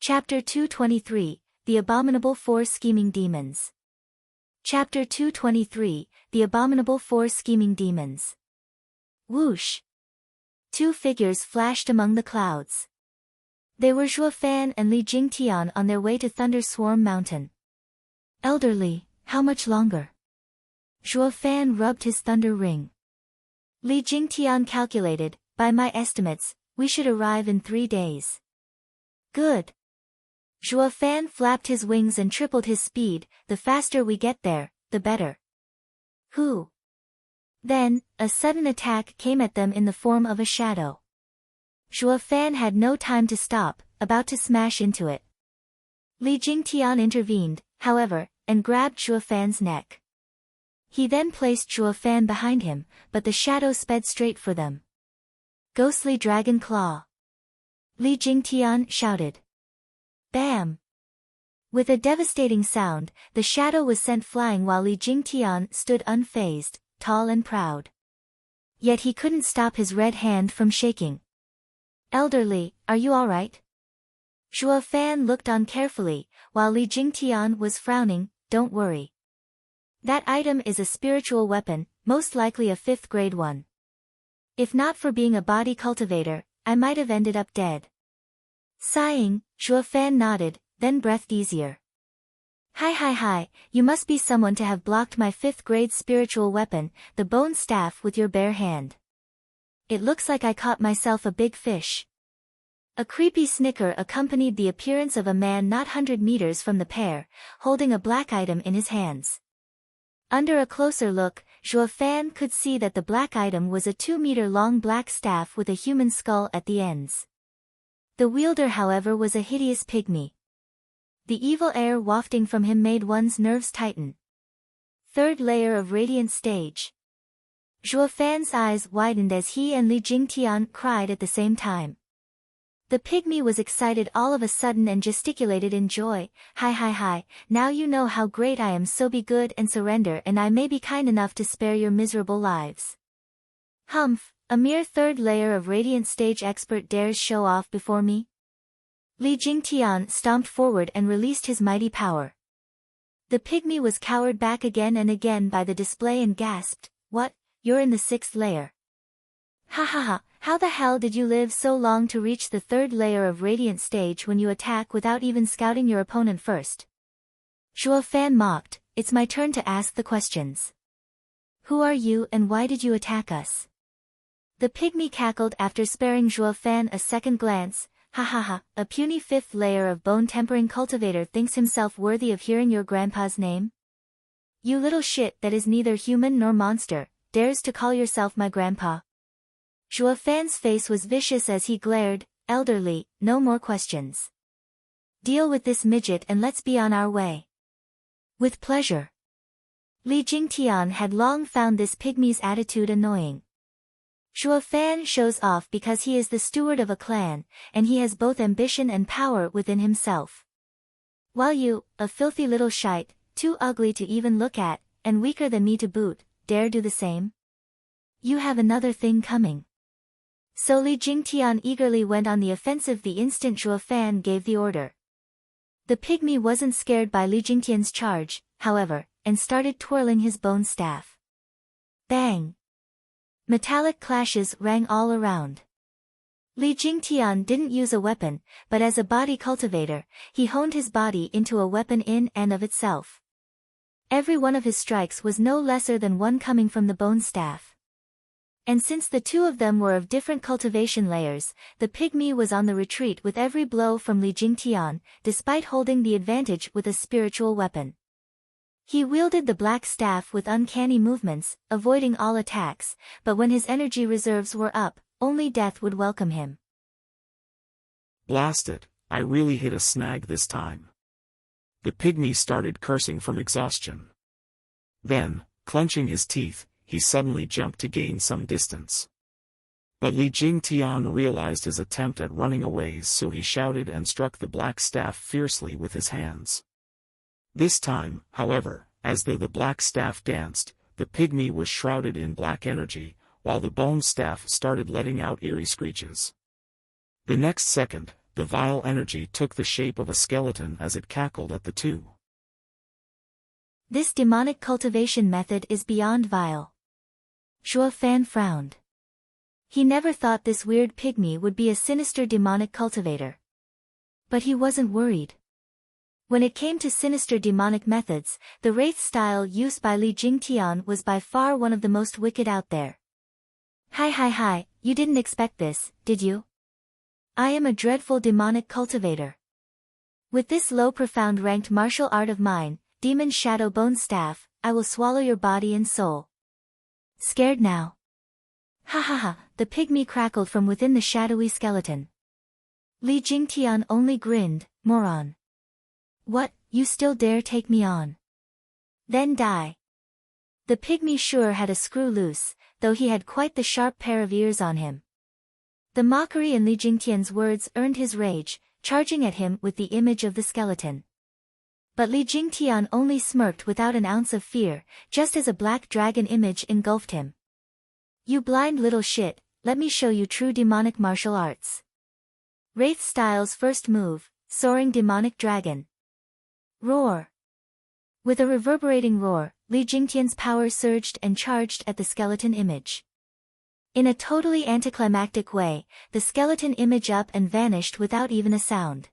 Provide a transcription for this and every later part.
Chapter 223, The Abominable Four Scheming Demons. Chapter 223, The Abominable Four Scheming Demons. Whoosh! Two figures flashed among the clouds. They were Zhuo Fan and Li Jingtian on their way to Thunder Swarm Mountain. Elderly, how much longer? Zhuo Fan rubbed his thunder ring. Li Jingtian calculated, by my estimates, we should arrive in 3 days. Good. Zhuo Fan flapped his wings and tripled his speed, the faster we get there, the better. Who? Then, a sudden attack came at them in the form of a shadow. Zhuo Fan had no time to stop, about to smash into it. Li Jingtian intervened, however, and grabbed Zhuo Fan's neck. He then placed Zhuo Fan behind him, but the shadow sped straight for them. Ghostly Dragon Claw! Li Jingtian shouted. Bam! With a devastating sound, the shadow was sent flying while Li Jingtian stood unfazed, tall and proud. Yet he couldn't stop his red hand from shaking. Elderly, are you all right? Zhuo Fan looked on carefully, while Li Jingtian was frowning. Don't worry. That item is a spiritual weapon, most likely a 5th grade one. If not for being a body cultivator, I might have ended up dead. Sighing, Zhuo Fan nodded, then breathed easier. Hi, you must be someone to have blocked my 5th grade spiritual weapon, the bone staff, with your bare hand. It looks like I caught myself a big fish. A creepy snicker accompanied the appearance of a man not 100 meters from the pair, holding a black item in his hands. Under a closer look, Zhuo Fan could see that the black item was a 2-meter-long black staff with a human skull at the ends. The wielder, however, was a hideous pygmy. The evil air wafting from him made one's nerves tighten. 3rd layer of radiant stage. Zhuo Fan's eyes widened as he and Li Jingtian cried at the same time. The pygmy was excited all of a sudden and gesticulated in joy. Hi, now you know how great I am, so be good and surrender and I may be kind enough to spare your miserable lives. Humph, a mere 3rd layer of radiant stage expert dares show off before me? Li Jingtian stomped forward and released his mighty power. The pygmy was cowered back again and again by the display and gasped, What, you're in the 6th layer? Ha, how the hell did you live so long to reach the 3rd layer of radiant stage when you attack without even scouting your opponent first? Zhuo Fan mocked, it's my turn to ask the questions. Who are you and why did you attack us? The pygmy cackled after sparing Zhuo Fan a second glance. Ha, a puny 5th layer of bone-tempering cultivator thinks himself worthy of hearing your grandpa's name? You little shit that is neither human nor monster, dares to call yourself my grandpa? Zhuo Fan's face was vicious as he glared. Elderly, no more questions. Deal with this midget and let's be on our way. With pleasure. Li Jingtian had long found this pygmy's attitude annoying. Zhuo Fan shows off because he is the steward of a clan, and he has both ambition and power within himself. While you, a filthy little shite, too ugly to even look at, and weaker than me to boot, dare do the same? You have another thing coming. So Li Jingtian eagerly went on the offensive the instant Zhuo Fan gave the order. The pygmy wasn't scared by Li Jingtian's charge, however, and started twirling his bone staff. Bang! Metallic clashes rang all around. Li Jingtian didn't use a weapon, but as a body cultivator, he honed his body into a weapon in and of itself. Every one of his strikes was no lesser than one coming from the bone staff. And since the two of them were of different cultivation layers, the pygmy was on the retreat with every blow from Li Jingtian, despite holding the advantage with a spiritual weapon. He wielded the black staff with uncanny movements, avoiding all attacks, but when his energy reserves were up, only death would welcome him. Blast it, I really hit a snag this time. The pygmy started cursing from exhaustion. Then, clenching his teeth, he suddenly jumped to gain some distance. But Li Jingtian realized his attempt at running away, so he shouted and struck the black staff fiercely with his hands. This time, however, as though the black staff danced, the pygmy was shrouded in black energy, while the bone staff started letting out eerie screeches. The next second, The vile energy took the shape of a skeleton as it cackled at the two. This demonic cultivation method is beyond vile. Zhuo Fan frowned. He never thought this weird pygmy would be a sinister demonic cultivator. But he wasn't worried. When it came to sinister demonic methods, the wraith style used by Li Jingtian was by far one of the most wicked out there. Hi, you didn't expect this, did you? I am a dreadful demonic cultivator. With this low profound ranked martial art of mine, Demon Shadow Bone Staff, I will swallow your body and soul. Scared now? Ha, the pygmy crackled from within the shadowy skeleton. Li Jingtian only grinned, moron. What, you still dare take me on? Then die. The pygmy sure had a screw loose, though he had quite the sharp pair of ears on him. The mockery in Li Jingtian's words earned his rage, charging at him with the image of the skeleton. But Li Jingtian only smirked without an ounce of fear, just as a black dragon image engulfed him. You blind little shit, let me show you true demonic martial arts. Wraith Style's first move, Soaring Demonic Dragon. Roar. With a reverberating roar, Li Jingtian's power surged and charged at the skeleton image. In a totally anticlimactic way, the skeleton image up and vanished without even a sound.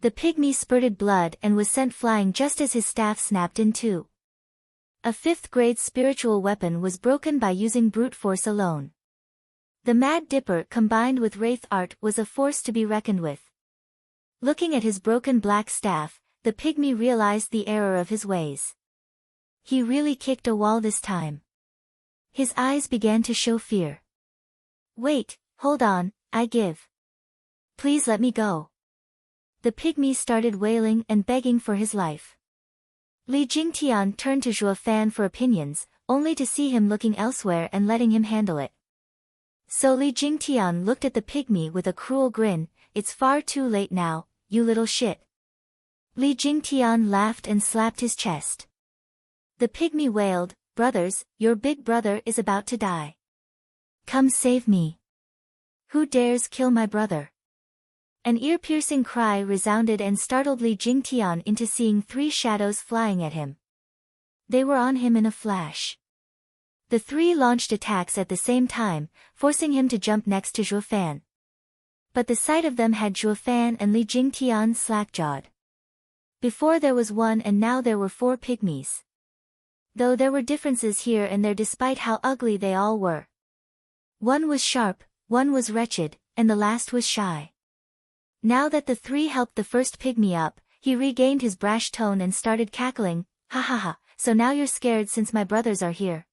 The pygmy spurted blood and was sent flying just as his staff snapped in two. A 5th-grade spiritual weapon was broken by using brute force alone. The Mad Dipper combined with wraith art was a force to be reckoned with. Looking at his broken black staff, the pygmy realized the error of his ways. He really kicked a wall this time. His eyes began to show fear. Wait, hold on, I give. Please let me go. The pygmy started wailing and begging for his life. Li Jingtian turned to Zhuo Fan for opinions, only to see him looking elsewhere and letting him handle it. So Li Jingtian looked at the pygmy with a cruel grin, it's far too late now, you little shit. Li Jingtian laughed and slapped his chest. The pygmy wailed, brothers, your big brother is about to die. Come save me. Who dares kill my brother? An ear-piercing cry resounded and startled Li Jingtian into seeing 3 shadows flying at him. They were on him in a flash. The 3 launched attacks at the same time, forcing him to jump next to Zhuo Fan. But the sight of them had Zhuo Fan and Li Jingtian slack-jawed. Before there was 1 and now there were 4 pygmies. Though there were differences here and there despite how ugly they all were. One was sharp, one was wretched, and the last was shy. Now that the 3 helped the first pygmy up, he regained his brash tone and started cackling, ha, so now you're scared since my brothers are here.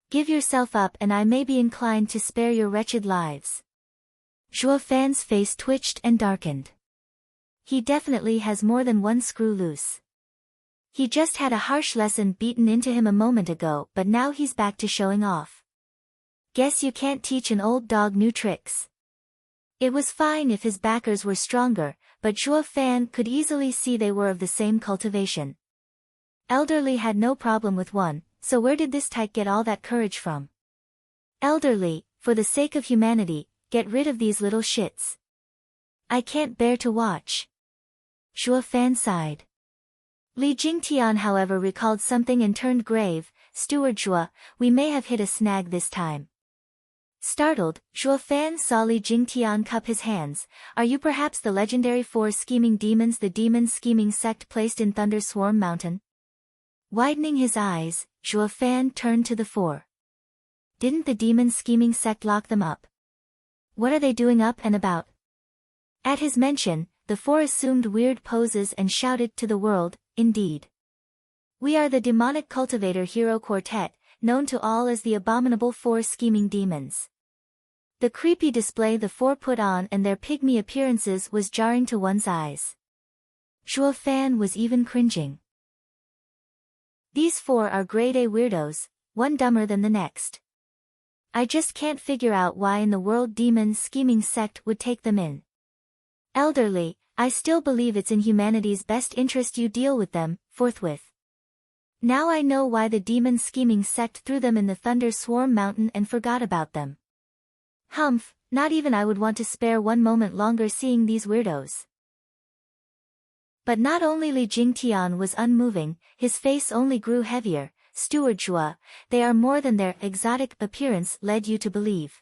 Give yourself up and I may be inclined to spare your wretched lives. Zhuo Fan's face twitched and darkened. He definitely has more than one screw loose. He just had a harsh lesson beaten into him a moment ago, but now he's back to showing off. Guess you can't teach an old dog new tricks. It was fine if his backers were stronger, but Zhuo Fan could easily see they were of the same cultivation. Elderly had no problem with one, so where did this tyke get all that courage from? Elderly, for the sake of humanity, get rid of these little shits. I can't bear to watch. Zhuo Fan sighed. Li Jingtian however recalled something and turned grave, Steward Zhuo, we may have hit a snag this time. Startled, Zhuo Fan saw Li Jingtian cup his hands. Are you perhaps the legendary 4 scheming demons the demon scheming sect placed in Thunder Swarm Mountain? Widening his eyes, Zhuo Fan turned to the 4. Didn't the demon scheming sect lock them up? What are they doing up and about? At his mention, the 4 assumed weird poses and shouted to the world, indeed. We are the demonic cultivator hero quartet, known to all as the abominable 4 scheming demons. The creepy display the 4 put on and their pygmy appearances was jarring to one's eyes. Zhuo Fan was even cringing. These 4 are grade A weirdos, one dumber than the next. I just can't figure out why in the world demon scheming sect would take them in. Elderly, I still believe it's in humanity's best interest you deal with them, forthwith. Now I know why the demon scheming sect threw them in the Thunder Swarm Mountain and forgot about them. Humph, Not even I would want to spare one moment longer seeing these weirdos. But not only Li Jingtian was unmoving, his face only grew heavier. Steward Zhua, they are more than their exotic appearance led you to believe.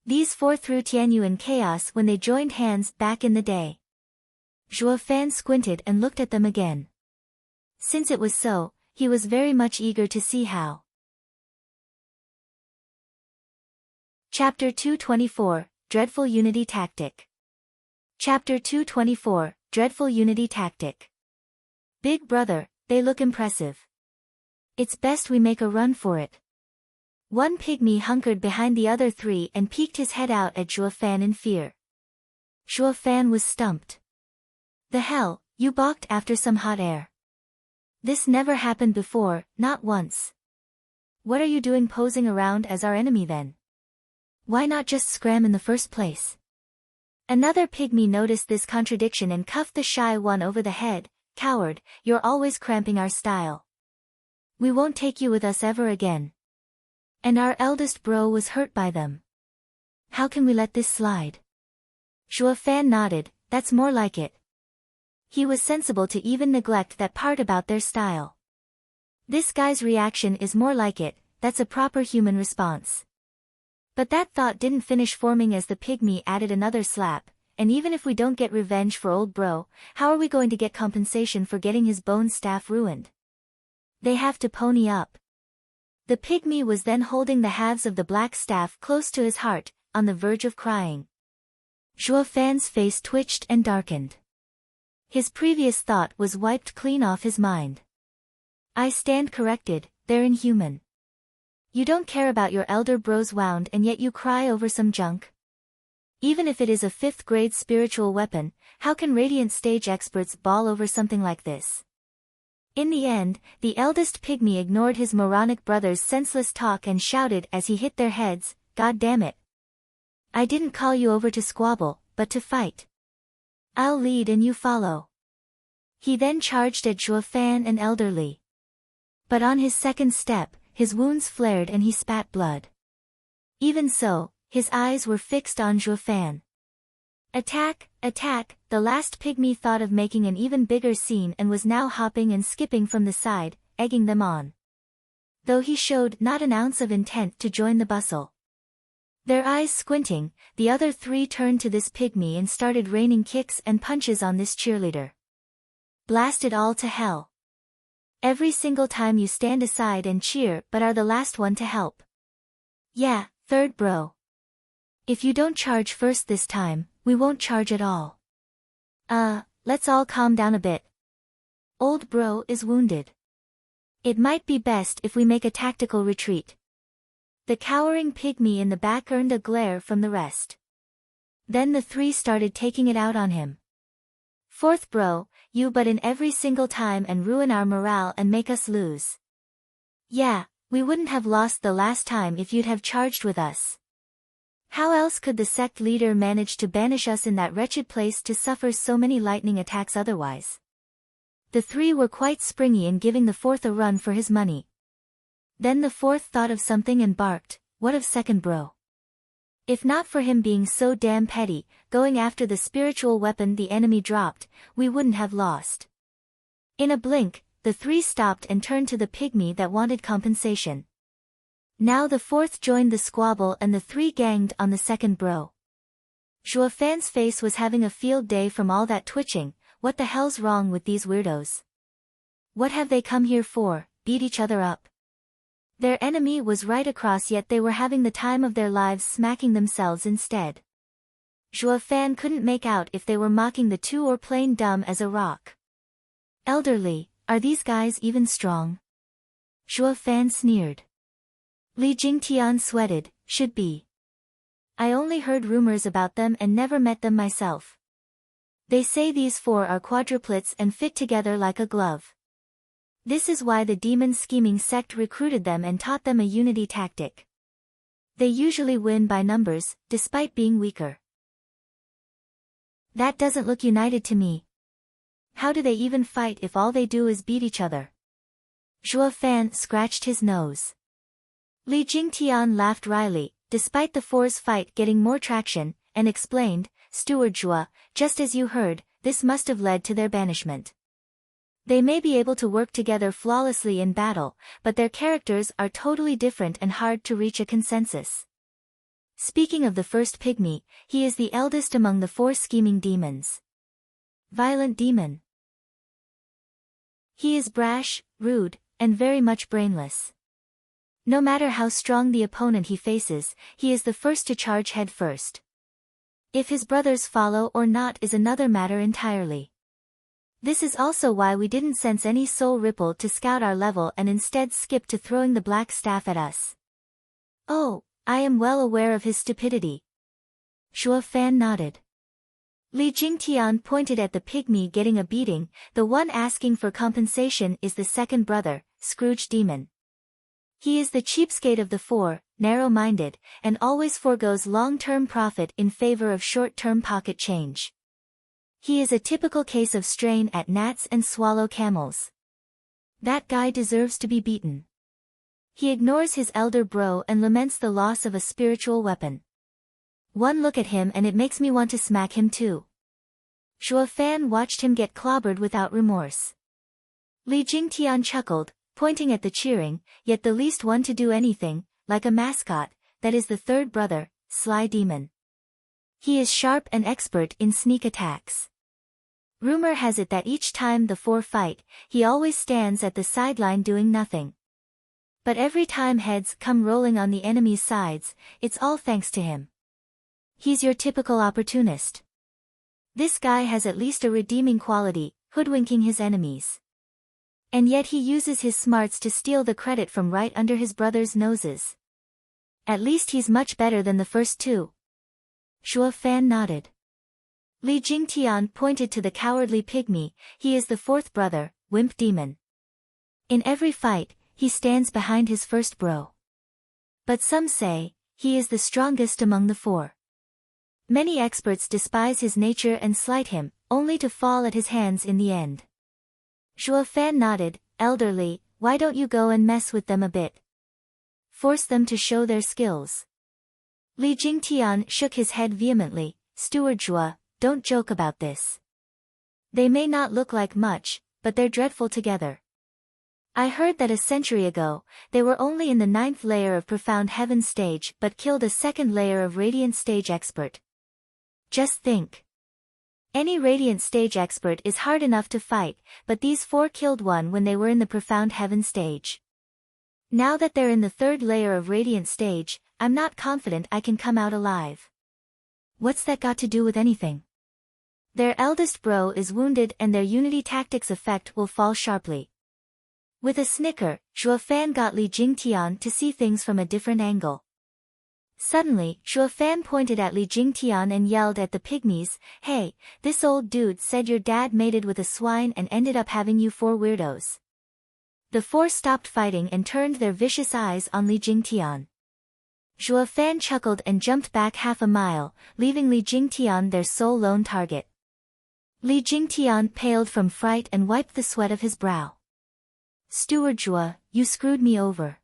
These four threw Tianyu in chaos when they joined hands back in the day. Zhua Fan squinted and looked at them again. Since it was so, he was very much eager to see how. Chapter 224, Dreadful Unity Tactic. Chapter 224, Dreadful Unity Tactic. Big brother, they look impressive. It's best we make a run for it. One pygmy hunkered behind the other three and peeked his head out at Zhua Fan in fear. Zhua Fan was stumped. The hell, you balked after some hot air. This never happened before, not once. What are you doing posing around as our enemy then? Why not just scram in the first place? Another pygmy noticed this contradiction and cuffed the shy one over the head. Coward, you're always cramping our style. We won't take you with us ever again. And our eldest bro was hurt by them. How can we let this slide? Zhua Fan nodded, that's more like it. He was sensible to even neglect that part about their style. This guy's reaction is more like it, that's a proper human response. But that thought didn't finish forming as the pygmy added another slap, and even if we don't get revenge for old bro, how are we going to get compensation for getting his bone staff ruined? They have to pony up. The pygmy was then holding the halves of the black staff close to his heart, on the verge of crying. Zhua Fan's face twitched and darkened. His previous thought was wiped clean off his mind. I stand corrected, they're inhuman. You don't care about your elder bro's wound and yet you cry over some junk? Even if it is a 5th grade spiritual weapon, how can Radiant stage experts bawl over something like this? In the end, the eldest pygmy ignored his moronic brother's senseless talk and shouted as he hit their heads, God damn it. I didn't call you over to squabble, but to fight. I'll lead and you follow. He then charged at Zhua Fan and Elderly. But on his second step, his wounds flared and he spat blood. Even so, his eyes were fixed on Zhua Fan. Attack, attack, the last pygmy thought of making an even bigger scene and was now hopping and skipping from the side, egging them on. Though he showed not an ounce of intent to join the bustle. Their eyes squinting, the other three turned to this pygmy and started raining kicks and punches on this cheerleader. Blast it all to hell. Every single time you stand aside and cheer but are the last one to help. Yeah, third bro. If you don't charge first this time, we won't charge at all. Let's all calm down a bit. Old bro is wounded. It might be best if we make a tactical retreat. The cowering pygmy in the back earned a glare from the rest. Then the three started taking it out on him. Fourth bro, you butt in every single time and ruin our morale and make us lose. Yeah, we wouldn't have lost the last time if you'd have charged with us. How else could the sect leader manage to banish us in that wretched place to suffer so many lightning attacks otherwise? The three were quite springy in giving the fourth a run for his money. Then the fourth thought of something and barked, what of second bro? If not for him being so damn petty, going after the spiritual weapon the enemy dropped, we wouldn't have lost. In a blink, the three stopped and turned to the pygmy that wanted compensation. Now the fourth joined the squabble and the three ganged on the second bro. Zhua Fan's face was having a field day from all that twitching. What the hell's wrong with these weirdos? What have they come here for, beat each other up? Their enemy was right across yet they were having the time of their lives smacking themselves instead. Zhua Fan couldn't make out if they were mocking the two or plain dumb as a rock. Elderly, are these guys even strong? Zhua Fan sneered. Li Jingtian sweated, should be. I only heard rumors about them and never met them myself. They say these four are quadruplets and fit together like a glove. This is why the demon scheming sect recruited them and taught them a unity tactic. They usually win by numbers, despite being weaker. That doesn't look united to me. How do they even fight if all they do is beat each other? Zhua Fan scratched his nose. Li Jingtian laughed wryly, despite the four's fight getting more traction, and explained, Steward, just as you heard, this must have led to their banishment. They may be able to work together flawlessly in battle, but their characters are totally different and hard to reach a consensus. Speaking of the first pygmy, he is the eldest among the 4 scheming demons. Violent demon. He is brash, rude, and very much brainless. No matter how strong the opponent he faces, he is the first to charge head first. If his brothers follow or not is another matter entirely. This is also why we didn't sense any soul ripple to scout our level and instead skipped to throwing the black staff at us. Oh, I am well aware of his stupidity. Shuo Fan nodded. Li Jingtian pointed at the pygmy getting a beating. The one asking for compensation is the second brother, Scrooge Demon. He is the cheapskate of the 4, narrow-minded, and always forgoes long-term profit in favor of short-term pocket change. He is a typical case of strain at gnats and swallow camels. That guy deserves to be beaten. He ignores his elder bro and laments the loss of a spiritual weapon. One look at him and it makes me want to smack him too. Shuo Fan watched him get clobbered without remorse. Li Jingtian chuckled, pointing at the cheering, yet the least one to do anything, like a mascot, that is the third brother, Sly Demon. He is sharp and expert in sneak attacks. Rumor has it that each time the 4 fight, he always stands at the sideline doing nothing. But every time heads come rolling on the enemy's sides, it's all thanks to him. He's your typical opportunist. This guy has at least a redeeming quality, hoodwinking his enemies. And yet he uses his smarts to steal the credit from right under his brother's noses. At least he's much better than the first 2. Shuo Fan nodded. Li Jingtian pointed to the cowardly pygmy. He is the 4th brother, Wimp Demon. In every fight, he stands behind his first bro. But some say, he is the strongest among the 4. Many experts despise his nature and slight him, only to fall at his hands in the end. Shuo Fan nodded, elderly, why don't you go and mess with them a bit? Force them to show their skills. Li Jingtian shook his head vehemently, Steward Zhua, don't joke about this. They may not look like much, but they're dreadful together. I heard that a century ago, they were only in the 9th layer of Profound Heaven stage but killed a 2nd layer of Radiant stage expert. Just think. Any Radiant stage expert is hard enough to fight, but these 4 killed one when they were in the Profound Heaven stage. Now that they're in the 3rd layer of Radiant stage, I'm not confident I can come out alive. What's that got to do with anything? Their eldest bro is wounded and their unity tactics effect will fall sharply. With a snicker, Shuo Fan got Li Jingtian to see things from a different angle. Suddenly, Shuo Fan pointed at Li Jingtian and yelled at the pygmies, hey, this old dude said your dad mated with a swine and ended up having you 4 weirdos. The 4 stopped fighting and turned their vicious eyes on Li Jingtian. Shuo Fan chuckled and jumped back half a mile, leaving Li Jingtian their sole lone target. Li Jingtian paled from fright and wiped the sweat of his brow. Steward Zhua, you screwed me over.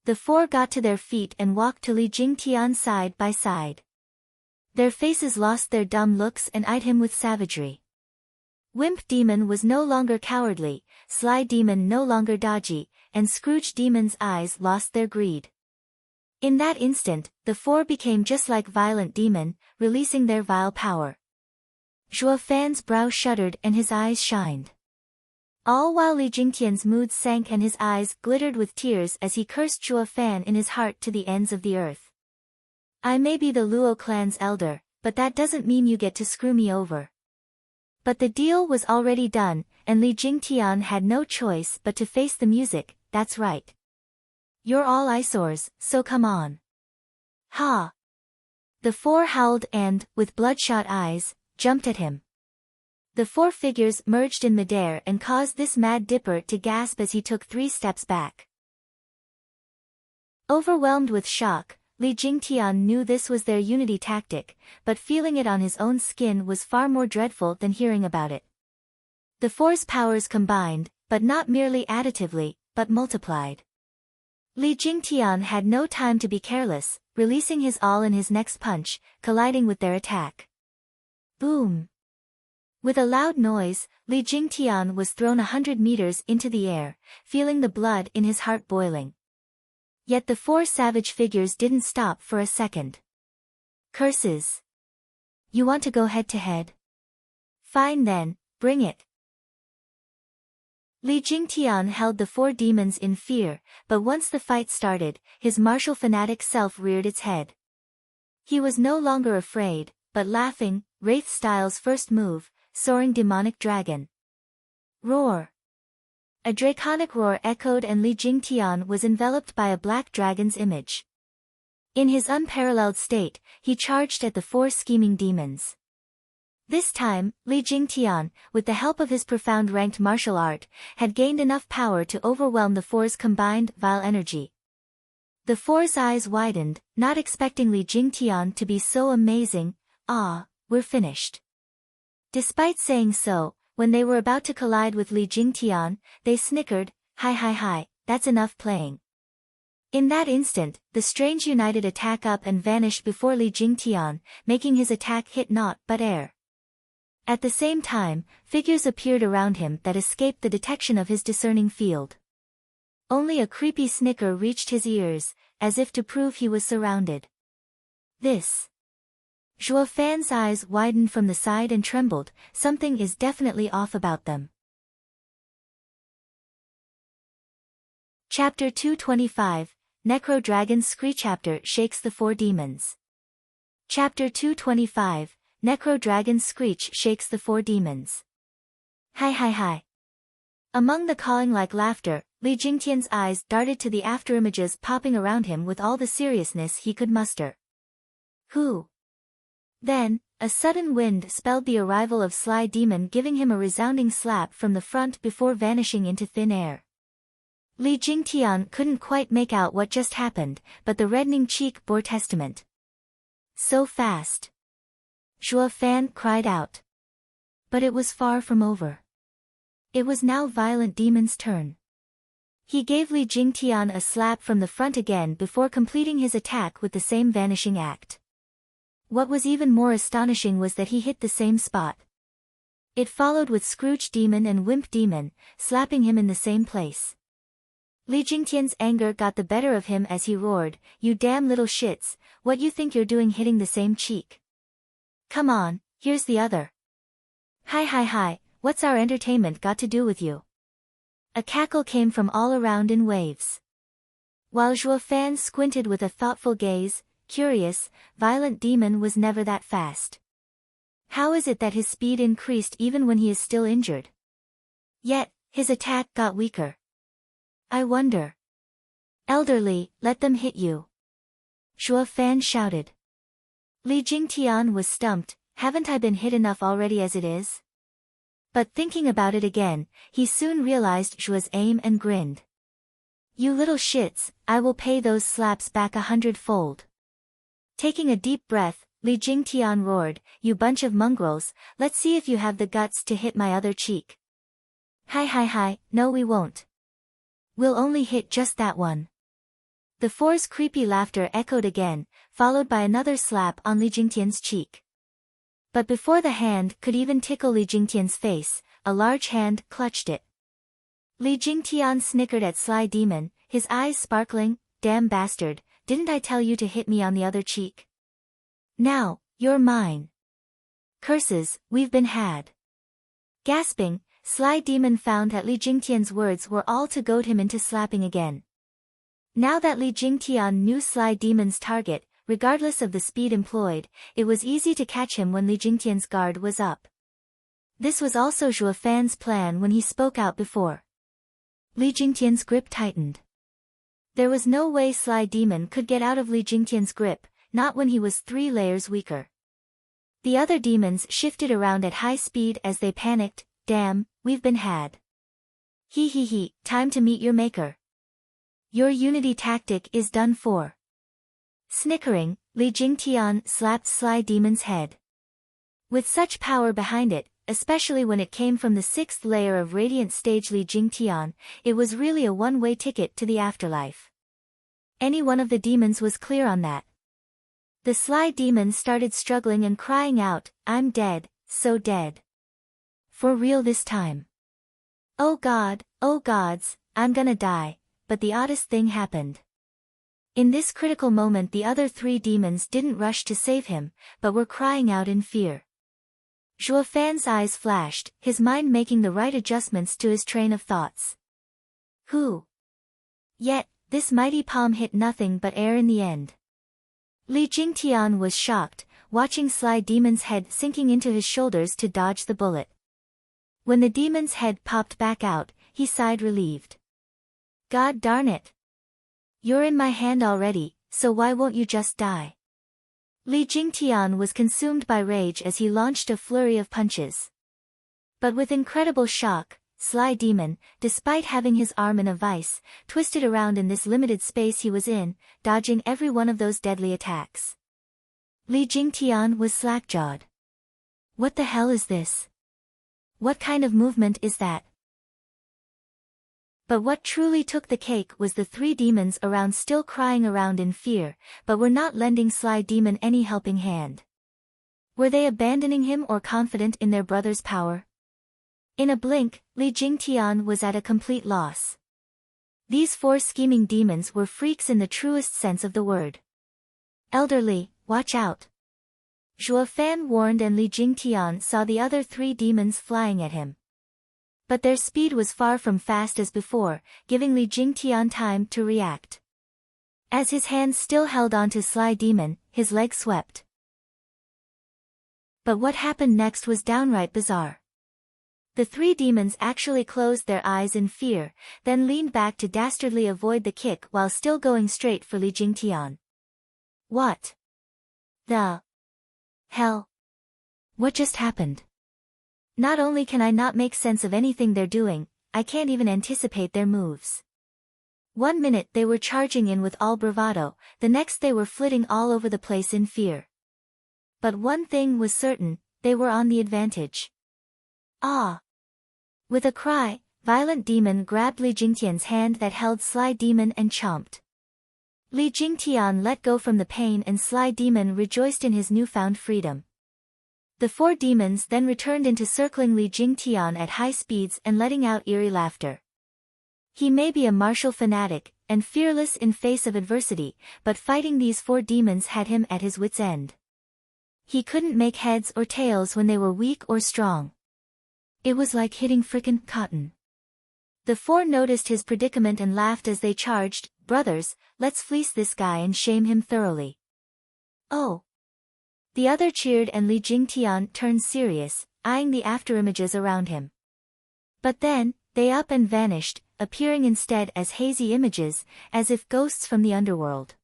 The 4 got to their feet and walked to Li Jingtian side by side. Their faces lost their dumb looks and eyed him with savagery. Wimp Demon was no longer cowardly, Sly Demon no longer dodgy, and Scrooge Demon's eyes lost their greed. In that instant, the 4 became just like Violent Demon, releasing their vile power. Shuo Fan's brow shuddered and his eyes shined. All while Li Jingtian's mood sank and his eyes glittered with tears as he cursed Shuo Fan in his heart to the ends of the earth. I may be the Luo clan's elder, but that doesn't mean you get to screw me over. But the deal was already done, and Li Jingtian had no choice but to face the music, that's right. You're all eyesores, so come on. Ha! The 4 howled and, with bloodshot eyes, jumped at him. The 4 figures merged in midair and caused this mad dipper to gasp as he took 3 steps back. Overwhelmed with shock, Li Jingtian knew this was their unity tactic, but feeling it on his own skin was far more dreadful than hearing about it. The 4's powers combined, but not merely additively, but multiplied. Li Jingtian had no time to be careless, releasing his all in his next punch, colliding with their attack. Boom! With a loud noise, Li Jingtian was thrown 100 meters into the air, feeling the blood in his heart boiling. Yet the four savage figures didn't stop for a second. Curses! You want to go head-to-head? Fine then, bring it. Li Jingtian held the four demons in fear, but once the fight started, his martial fanatic self reared its head. He was no longer afraid, but laughing, Wraith Style's first move, soaring demonic dragon. Roar! A draconic roar echoed and Li Jingtian was enveloped by a black dragon's image. In his unparalleled state, he charged at the four scheming demons. This time, Li Jingtian, with the help of his profound ranked martial art, had gained enough power to overwhelm the four's combined vile energy. The four's eyes widened, not expecting Li Jingtian to be so amazing. Ah, we're finished. Despite saying so, when they were about to collide with Li Jingtian, they snickered, hi, that's enough playing. In that instant, the strange united attack up and vanished before Li Jingtian, making his attack hit naught but air. At the same time, figures appeared around him that escaped the detection of his discerning field. Only a creepy snicker reached his ears, as if to prove he was surrounded. This. Zhuo Fan's eyes widened from the side and trembled, something is definitely off about them. Chapter 225, Necro Dragon's Screech Chapter shakes the four demons. Chapter 225, Necro Dragon's Screech shakes the four demons. Hi. Among the cawing-like laughter, Li Jingtian's eyes darted to the afterimages popping around him with all the seriousness he could muster. Who? Then, a sudden wind spelled the arrival of Sly Demon, giving him a resounding slap from the front before vanishing into thin air. Li Jingtian couldn't quite make out what just happened, but the reddening cheek bore testament. So fast. Zhuo Fan cried out. But it was far from over. It was now Violent Demon's turn. He gave Li Jingtian a slap from the front again before completing his attack with the same vanishing act. What was even more astonishing was that he hit the same spot. It followed with Scrooge Demon and Wimp Demon, slapping him in the same place. Li Jingtian's anger got the better of him as he roared, "You damn little shits, what you think you're doing hitting the same cheek? Come on, here's the other." Hi, what's our entertainment got to do with you? A cackle came from all around in waves. While Zhuo Fan squinted with a thoughtful gaze, curious, Violent Demon was never that fast. How is it that his speed increased even when he is still injured? Yet, his attack got weaker. I wonder. Elderly, let them hit you. Zhuo Fan shouted. Li Jingtian was stumped, haven't I been hit enough already as it is? But thinking about it again, he soon realized Zhuo's aim and grinned. You little shits, I will pay those slaps back 100-fold. Taking a deep breath, Li Jingtian roared, you bunch of mongrels, let's see if you have the guts to hit my other cheek. Hi, no we won't. We'll only hit just that one. The four's creepy laughter echoed again, followed by another slap on Li Jingtian's cheek. But before the hand could even tickle Li Jingtian's face, a large hand clutched it. Li Jingtian snickered at Sly Demon, his eyes sparkling, damn bastard, didn't I tell you to hit me on the other cheek? Now, you're mine. Curses, we've been had. Gasping, Sly Demon found that Li Jingtian's words were all to goad him into slapping again. Now that Li Jingtian knew Sly Demon's target, regardless of the speed employed, it was easy to catch him when Li Jingtian's guard was up. This was also Zhuo Fan's plan when he spoke out before. Li Jingtian's grip tightened. There was no way Sly Demon could get out of Li Jingtian's grip, not when he was 3 layers weaker. The other demons shifted around at high speed as they panicked, damn, we've been had. He, time to meet your maker. Your unity tactic is done for. Snickering, Li Jingtian slapped Sly Demon's head. With such power behind it, especially when it came from the 6th layer of Radiant Stage Li Jingtian, it was really a one-way ticket to the afterlife. Any one of the demons was clear on that. The sly demon started struggling and crying out, "I'm dead, so dead. For real this time. Oh God, oh gods, I'm gonna die," but the oddest thing happened. In this critical moment the other three demons didn't rush to save him, but were crying out in fear. Zhuo Fan's eyes flashed, his mind making the right adjustments to his train of thoughts. Who? Yet, this mighty palm hit nothing but air in the end. Li Jingtian was shocked, watching Sly Demon's head sinking into his shoulders to dodge the bullet. When the demon's head popped back out, he sighed relieved. God darn it. You're in my hand already, so why won't you just die? Li Jingtian was consumed by rage as he launched a flurry of punches. But with incredible shock, Sly Demon, despite having his arm in a vice, twisted around in this limited space he was in, dodging every one of those deadly attacks. Li Jingtian was slack-jawed. What the hell is this? What kind of movement is that? But what truly took the cake was the three demons around still crying around in fear, but were not lending Sly Demon any helping hand. Were they abandoning him or confident in their brother's power? In a blink, Li Jingtian was at a complete loss. These four scheming demons were freaks in the truest sense of the word. Elderly, watch out. Zhuo Fan warned and Li Jingtian saw the other three demons flying at him. But their speed was far from fast as before, giving Li Jingtian time to react. As his hands still held onto Sly Demon, his leg swept. But what happened next was downright bizarre. The three demons actually closed their eyes in fear, then leaned back to dastardly avoid the kick while still going straight for Li Jingtian. What the hell? What just happened? Not only can I not make sense of anything they're doing, I can't even anticipate their moves. 1 minute they were charging in with all bravado, the next they were flitting all over the place in fear. But one thing was certain, they were on the advantage. Ah! With a cry, Violent Demon grabbed Li Jingtian's hand that held Sly Demon and chomped. Li Jingtian let go from the pain and Sly Demon rejoiced in his newfound freedom. The four demons then returned into circling Li Jingtian at high speeds and letting out eerie laughter. He may be a martial fanatic, and fearless in face of adversity, but fighting these four demons had him at his wits' end. He couldn't make heads or tails when they were weak or strong. It was like hitting frickin' cotton. The four noticed his predicament and laughed as they charged, "Brothers, let's fleece this guy and shame him thoroughly." Oh! The other cheered and Li Jingtian turned serious, eyeing the afterimages around him. But then, they up and vanished, appearing instead as hazy images, as if ghosts from the underworld.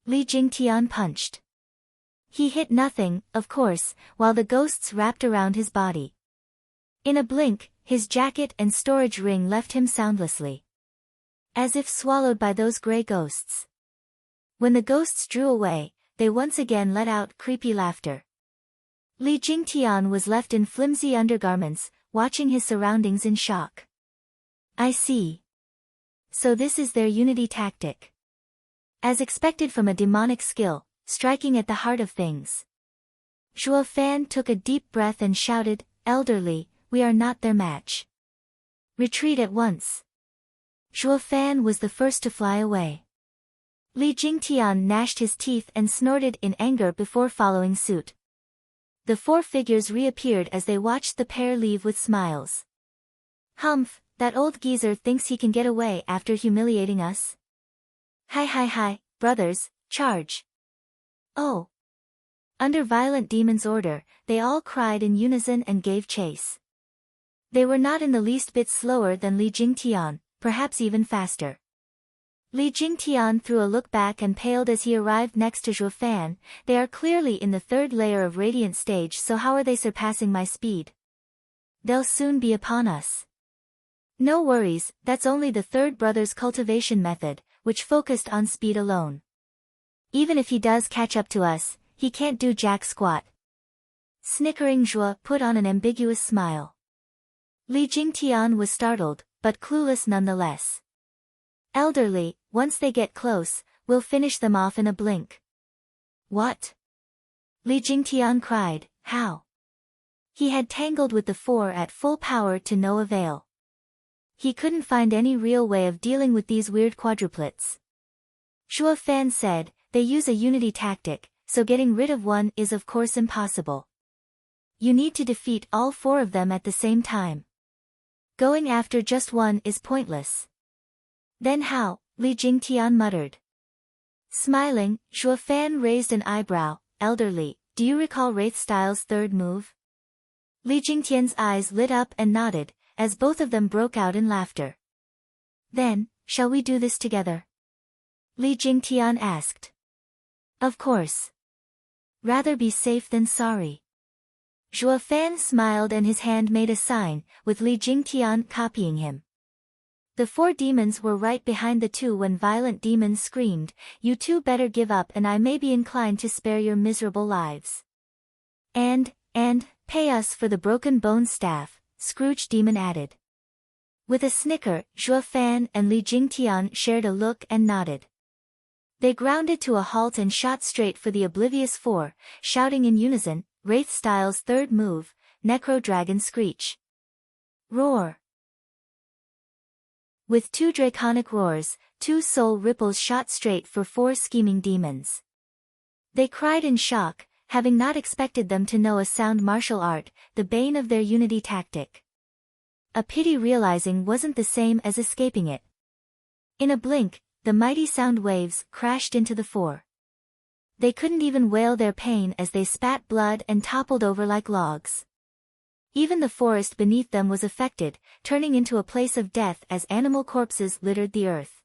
Li Jingtian punched. He hit nothing, of course, while the ghosts wrapped around his body. In a blink, his jacket and storage ring left him soundlessly. As if swallowed by those gray ghosts. When the ghosts drew away, they once again let out creepy laughter. Li Jingtian was left in flimsy undergarments, watching his surroundings in shock. I see. So this is their unity tactic. As expected from a demonic skill, striking at the heart of things. Zhuo Fan took a deep breath and shouted, "Elderly, we are not their match. Retreat at once." Zhuo Fan was the first to fly away. Li Jingtian gnashed his teeth and snorted in anger before following suit. The four figures reappeared as they watched the pair leave with smiles. Humph, that old geezer thinks he can get away after humiliating us. Hi, brothers, charge. Oh! Under Violent Demon's order, they all cried in unison and gave chase. They were not in the least bit slower than Li Jingtian, perhaps even faster. Li Jingtian threw a look back and paled as he arrived next to Zhuo Fan. They are clearly in the third layer of Radiant stage, so how are they surpassing my speed? They'll soon be upon us. No worries, that's only the third brother's cultivation method, which focused on speed alone. Even if he does catch up to us, he can't do jack squat. Snickering Zhuo put on an ambiguous smile. Li Jingtian was startled, but clueless nonetheless. Elderly, once they get close, we'll finish them off in a blink. What? Li Jingtian cried, how? He had tangled with the four at full power to no avail. He couldn't find any real way of dealing with these weird quadruplets. Shuo Fan said, they use a unity tactic, so getting rid of one is of course impossible. You need to defeat all four of them at the same time. Going after just one is pointless. Then how? Li Jingtian muttered. Smiling, Shuo Fan raised an eyebrow. Elderly, do you recall Wraith Style's third move? Li Jingtian's eyes lit up and nodded, as both of them broke out in laughter. Then, shall we do this together? Li Jingtian asked. Of course. Rather be safe than sorry. Shuo Fan smiled and his hand made a sign, with Li Jingtian copying him. The four demons were right behind the two when Violent Demon screamed, you two better give up and I may be inclined to spare your miserable lives. And, pay us for the broken bone staff, Scrooge Demon added. With a snicker, Shuo Fan and Li Jingtian shared a look and nodded. They grounded to a halt and shot straight for the oblivious four, shouting in unison, Wraith Style's third move, Necro Dragon Screech. Roar! With two draconic roars, two soul ripples shot straight for four scheming demons. They cried in shock, having not expected them to know a sound martial art, the bane of their unity tactic. A pity realizing wasn't the same as escaping it. In a blink, the mighty sound waves crashed into the four. They couldn't even wail their pain as they spat blood and toppled over like logs. Even the forest beneath them was affected, turning into a place of death as animal corpses littered the earth.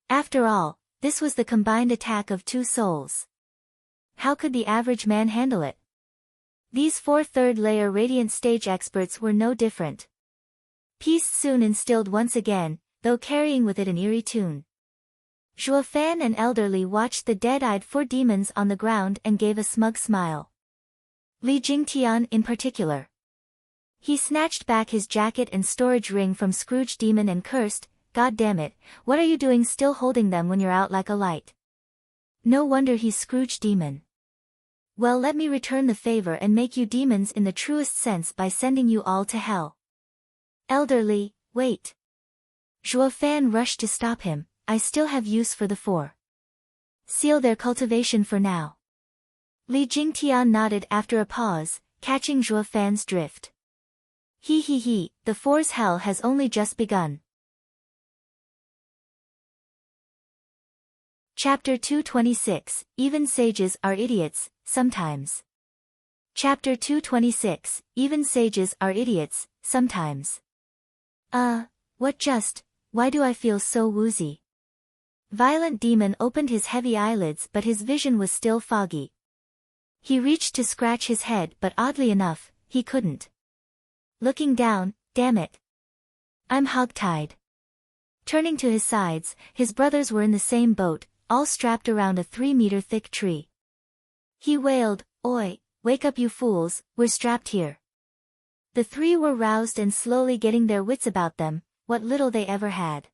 After all, this was the combined attack of two souls. How could the average man handle it? These four third-layer Radiant stage experts were no different. Peace soon instilled once again, though carrying with it an eerie tune. Shuo Fan and Elderly watched the dead-eyed four demons on the ground and gave a smug smile. Li Jingtian in particular. He snatched back his jacket and storage ring from Scrooge Demon and cursed, God damn it, what are you doing still holding them when you're out like a light? No wonder he's Scrooge Demon. Well, let me return the favor and make you demons in the truest sense by sending you all to hell. Elderly, wait. Shuo Fan rushed to stop him, I still have use for the four. Seal their cultivation for now. Li Jingtian nodded after a pause, catching Shuo Fan's drift. He, the four's hell has only just begun. Chapter 226, Even Sages Are Idiots, Sometimes. Chapter 226, Even Sages Are Idiots, Sometimes. Why do I feel so woozy? Violent Demon opened his heavy eyelids but his vision was still foggy. He reached to scratch his head but oddly enough, he couldn't. Looking down, damn it. I'm hogtied. Turning to his sides, his brothers were in the same boat, all strapped around a 3-meter thick tree. He wailed, Oi, wake up you fools, we're strapped here. The three were roused and slowly getting their wits about them, what little they ever had.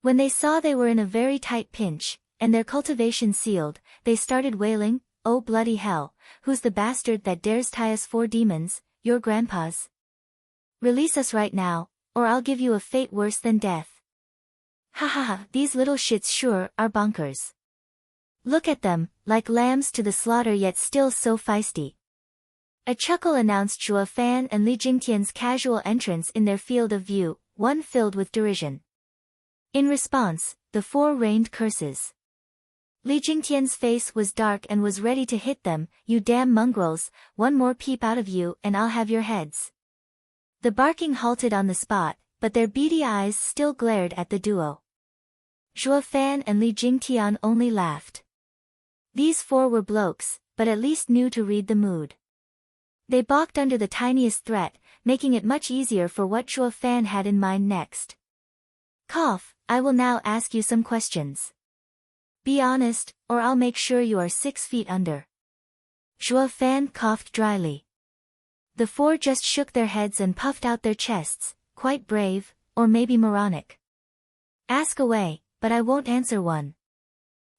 When they saw they were in a very tight pinch, and their cultivation sealed, they started wailing, Oh bloody hell, who's the bastard that dares tie us four demons, your grandpa's? Release us right now, or I'll give you a fate worse than death. Ha ha ha, these little shits sure are bonkers. Look at them, like lambs to the slaughter yet still so feisty. A chuckle announced Shuo Fan and Li Jingtian's casual entrance in their field of view, one filled with derision. In response, the four rained curses. Li Jingtian's face was dark and was ready to hit them, you damn mongrels, one more peep out of you and I'll have your heads. The barking halted on the spot, but their beady eyes still glared at the duo. Shuo Fan and Li Jingtian only laughed. These four were blokes, but at least knew to read the mood. They balked under the tiniest threat, making it much easier for what Shuo Fan had in mind next. Cough, I will now ask you some questions. Be honest, or I'll make sure you are 6 feet under. Shuo Fan coughed dryly. The four just shook their heads and puffed out their chests, quite brave, or maybe moronic. Ask away, but I won't answer one.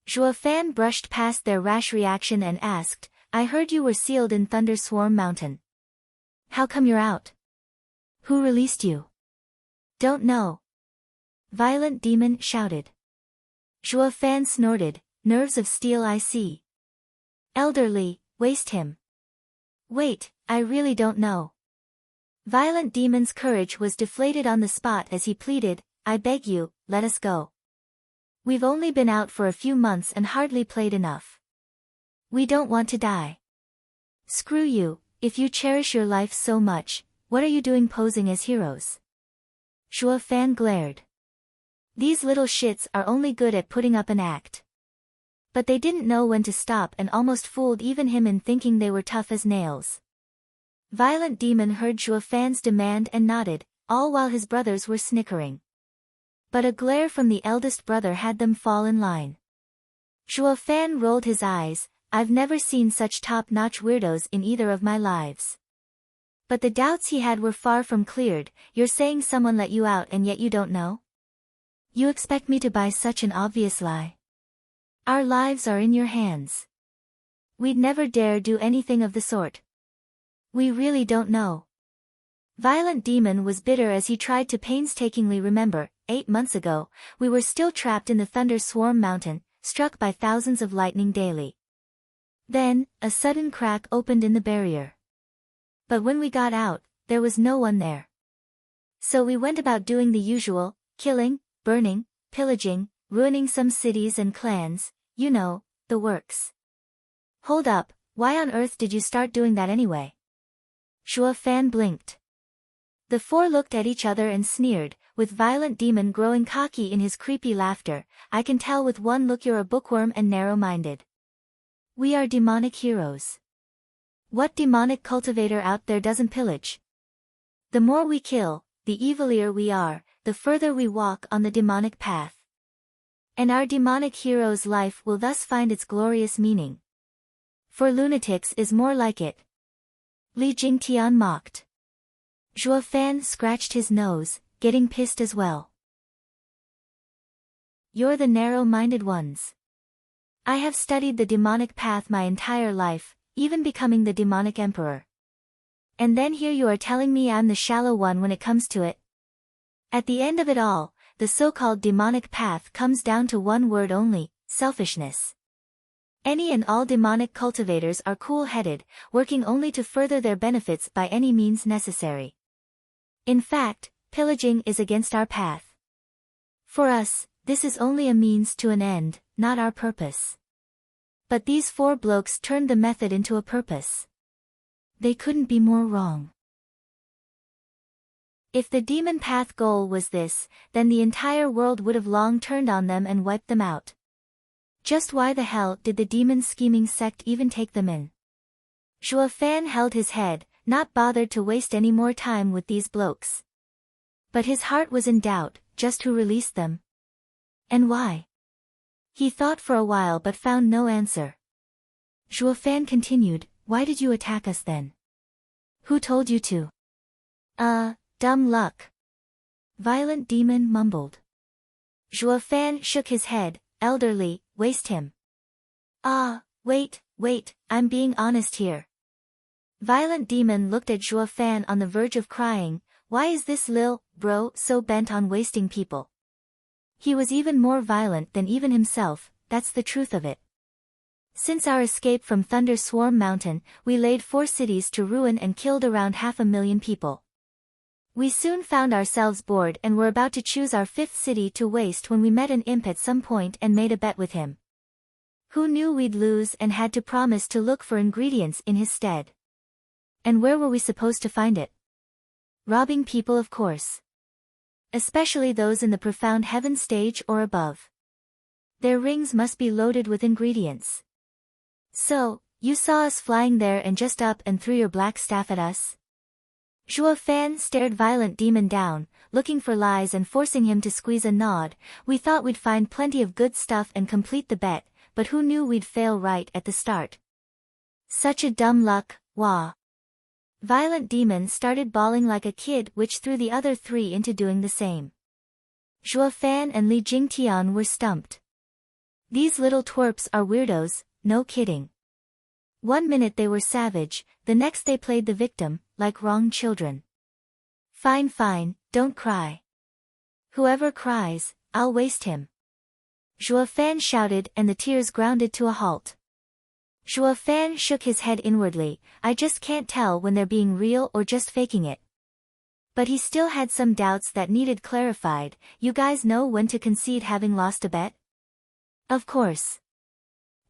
Zhuo Fan brushed past their rash reaction and asked, I heard you were sealed in Thunderswarm Mountain. How come you're out? Who released you? Don't know. Violent Demon shouted. Zhuo Fan snorted, nerves of steel I see. Elderly, waste him. Wait, I really don't know. Violent Demon's courage was deflated on the spot as he pleaded, I beg you, let us go. We've only been out for a few months and hardly played enough. We don't want to die. Screw you, if you cherish your life so much, what are you doing posing as heroes? Zhuo Fan glared. These little shits are only good at putting up an act. But they didn't know when to stop and almost fooled even him in thinking they were tough as nails. Violent Demon heard Zhuo Fan's demand and nodded, all while his brothers were snickering. But a glare from the eldest brother had them fall in line. Zhuo Fan rolled his eyes, I've never seen such top-notch weirdos in either of my lives. But the doubts he had were far from cleared. You're saying someone let you out and yet you don't know? You expect me to buy such an obvious lie? Our lives are in your hands. We'd never dare do anything of the sort. We really don't know. Violent Demon was bitter as he tried to painstakingly remember, 8 months ago, we were still trapped in the Thunder Swarm Mountain, struck by thousands of lightning daily. Then, a sudden crack opened in the barrier. But when we got out, there was no one there. So we went about doing the usual, killing, burning, pillaging, ruining some cities and clans, you know, the works. Hold up, why on earth did you start doing that anyway? Zhuo Fan blinked. The four looked at each other and sneered, with Violent Demon growing cocky in his creepy laughter, I can tell with one look you're a bookworm and narrow-minded. We are demonic heroes. What demonic cultivator out there doesn't pillage? The more we kill, the evilier we are, the further we walk on the demonic path. And our demonic hero's life will thus find its glorious meaning. For lunatics is more like it. Li Jingtian mocked. Zhuo Fan scratched his nose, getting pissed as well. You're the narrow-minded ones. I have studied the demonic path my entire life, even becoming the demonic emperor. And then here you are telling me I'm the shallow one when it comes to it. At the end of it all, the so-called demonic path comes down to one word only, selfishness. Any and all demonic cultivators are cool-headed, working only to further their benefits by any means necessary. In fact, pillaging is against our path. For us, this is only a means to an end, not our purpose. But these four blokes turned the method into a purpose. They couldn't be more wrong. If the demon path goal was this, then the entire world would have long turned on them and wiped them out. Just why the hell did the demon scheming sect even take them in? Zhuo Fan held his head, not bothered to waste any more time with these blokes. But his heart was in doubt, just who released them? And why? He thought for a while but found no answer. Zhuo Fan continued, why did you attack us then? Who told you to? Dumb luck. Violent Demon mumbled. Zhuo Fan shook his head, elderly, waste him. Wait, I'm being honest here. Violent Demon looked at Zhuo Fan on the verge of crying, why is this lil bro so bent on wasting people? He was even more violent than even himself, that's the truth of it. Since our escape from Thunder Swarm Mountain, we laid 4 cities to ruin and killed around 500,000 people. We soon found ourselves bored and were about to choose our 5th city to waste when we met an imp at some point and made a bet with him. Who knew we'd lose and had to promise to look for ingredients in his stead. And where were we supposed to find it? Robbing people, of course. Especially those in the profound heaven stage or above. Their rings must be loaded with ingredients. So, you saw us flying there and just up and threw your black staff at us? Zhuo Fan stared Violent Demon down, looking for lies and forcing him to squeeze a nod. We thought we'd find plenty of good stuff and complete the bet, but who knew we'd fail right at the start? Such a dumb luck, wah. Violent Demon started bawling like a kid, which threw the other 3 into doing the same. Zhuo Fan and Li Jingtian were stumped. These little twerps are weirdos, no kidding. One minute they were savage, the next they played the victim, like wrong children. Fine fine, don't cry. Whoever cries, I'll waste him. Zhuo Fan shouted and the tears grounded to a halt. Zhuo Fan shook his head inwardly, I just can't tell when they're being real or just faking it. But he still had some doubts that needed clarified. You guys know when to concede having lost a bet? Of course.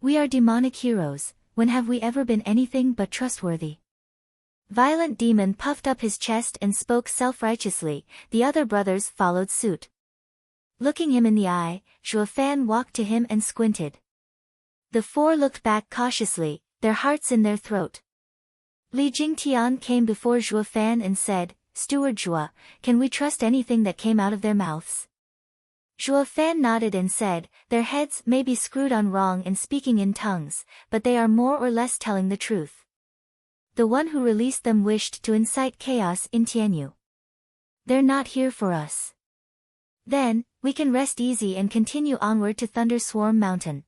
We are demonic heroes, when have we ever been anything but trustworthy? Violent Demon puffed up his chest and spoke self-righteously, the other brothers followed suit. Looking him in the eye, Zhuo Fan walked to him and squinted. The four looked back cautiously, their hearts in their throat. Li Jingtian came before Zhuo Fan and said, Steward Zhuo, can we trust anything that came out of their mouths? Zhuo Fan nodded and said, their heads may be screwed on wrong and speaking in tongues, but they are more or less telling the truth. The one who released them wished to incite chaos in Tianyu. They're not here for us. Then, we can rest easy and continue onward to Thunder Swarm Mountain.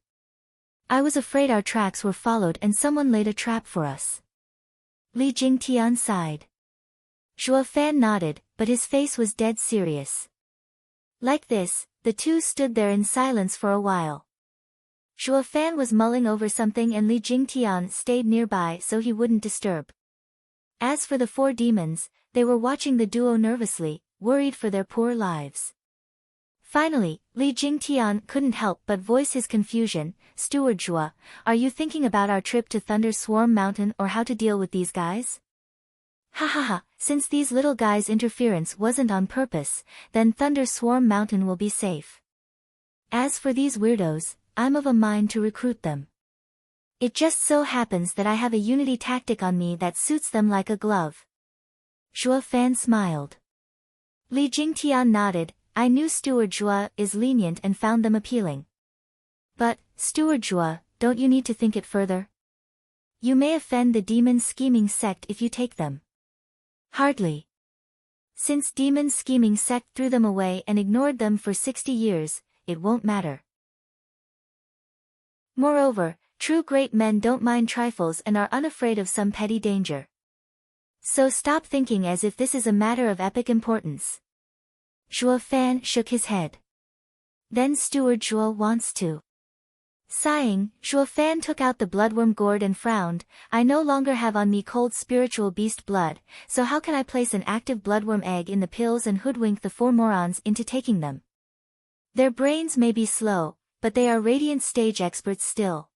I was afraid our tracks were followed and someone laid a trap for us. Li Jingtian sighed. Zhuo Fan nodded, but his face was dead serious. Like this, the two stood there in silence for a while. Zhuo Fan was mulling over something and Li Jingtian stayed nearby so he wouldn't disturb. As for the four demons, they were watching the duo nervously, worried for their poor lives. Finally, Li Jingtian couldn't help but voice his confusion, Steward Zhuo, are you thinking about our trip to Thunder Swarm Mountain or how to deal with these guys? Ha ha ha, since these little guys' interference wasn't on purpose, then Thunder Swarm Mountain will be safe. As for these weirdos, I'm of a mind to recruit them. It just so happens that I have a unity tactic on me that suits them like a glove. Zhuo Fan smiled. Li Jingtian nodded, I knew Steward Zhuo is lenient and found them appealing. But, Steward Zhuo, don't you need to think it further? You may offend the demon scheming sect if you take them. Hardly. Since demon scheming sect threw them away and ignored them for 60 years, it won't matter. Moreover, true great men don't mind trifles and are unafraid of some petty danger. So stop thinking as if this is a matter of epic importance. Zhuo Fan shook his head. Then Steward Zhuo wants to. Sighing, Zhuo Fan took out the bloodworm gourd and frowned, I no longer have on me cold spiritual beast blood, so how can I place an active bloodworm egg in the pills and hoodwink the four morons into taking them? Their brains may be slow, but they are radiant stage experts still.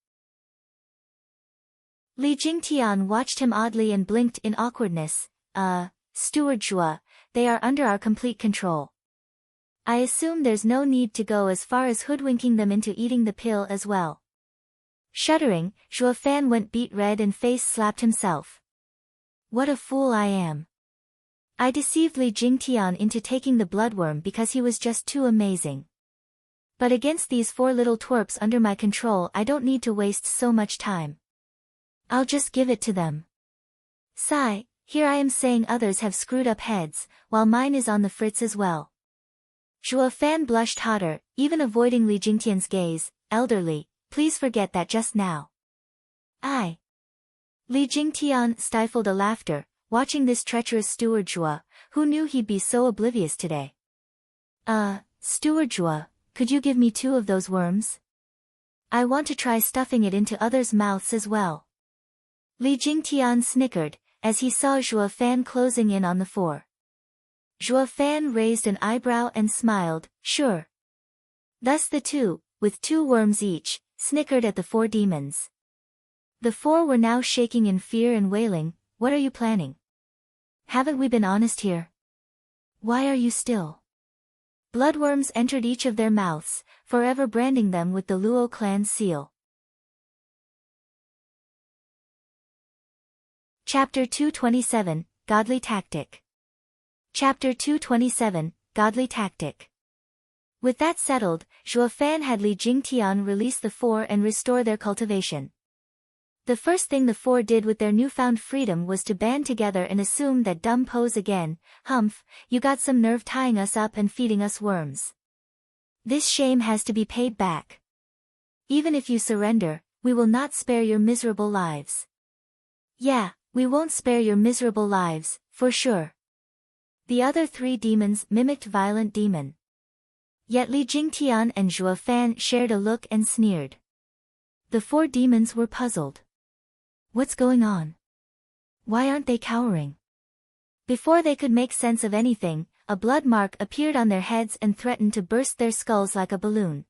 Li Jingtian watched him oddly and blinked in awkwardness, Steward Zhuo, they are under our complete control. I assume there's no need to go as far as hoodwinking them into eating the pill as well. Shuddering, Zhuo Fan went beet red and face slapped himself. What a fool I am. I deceived Li Jingtian into taking the bloodworm because he was just too amazing. But against these four little twerps under my control I don't need to waste so much time. I'll just give it to them. Sigh, here I am saying others have screwed up heads, while mine is on the fritz as well. Zhuo Fan blushed hotter, even avoiding Li Jingtian's gaze, elderly, please forget that just now. Li Jingtian stifled a laughter, watching this treacherous Steward Zhuo, who knew he'd be so oblivious today. Steward Zhuo, could you give me 2 of those worms? I want to try stuffing it into others' mouths as well. Li Jingtian snickered, as he saw Zhuo Fan closing in on the 4. Zhuo Fan raised an eyebrow and smiled, sure. Thus the 2, with 2 worms each, snickered at the 4 demons. The 4 were now shaking in fear and wailing, what are you planning? Haven't we been honest here? Why are you still? Bloodworms entered each of their mouths, forever branding them with the Luo clan seal. Chapter 227, Godly Tactic. Chapter 227, Godly Tactic. With that settled, Zhuo Fan had Li Jingtian release the 4 and restore their cultivation. The first thing the 4 did with their newfound freedom was to band together and assume that dumb pose again, humph, you got some nerve tying us up and feeding us worms. This shame has to be paid back. Even if you surrender, we will not spare your miserable lives. Yeah, we won't spare your miserable lives, for sure. The other 3 demons mimicked Violent Demon. Yet Li Jingtian and Zhuo Fan shared a look and sneered. The 4 demons were puzzled. What's going on? Why aren't they cowering? Before they could make sense of anything, a blood mark appeared on their heads and threatened to burst their skulls like a balloon.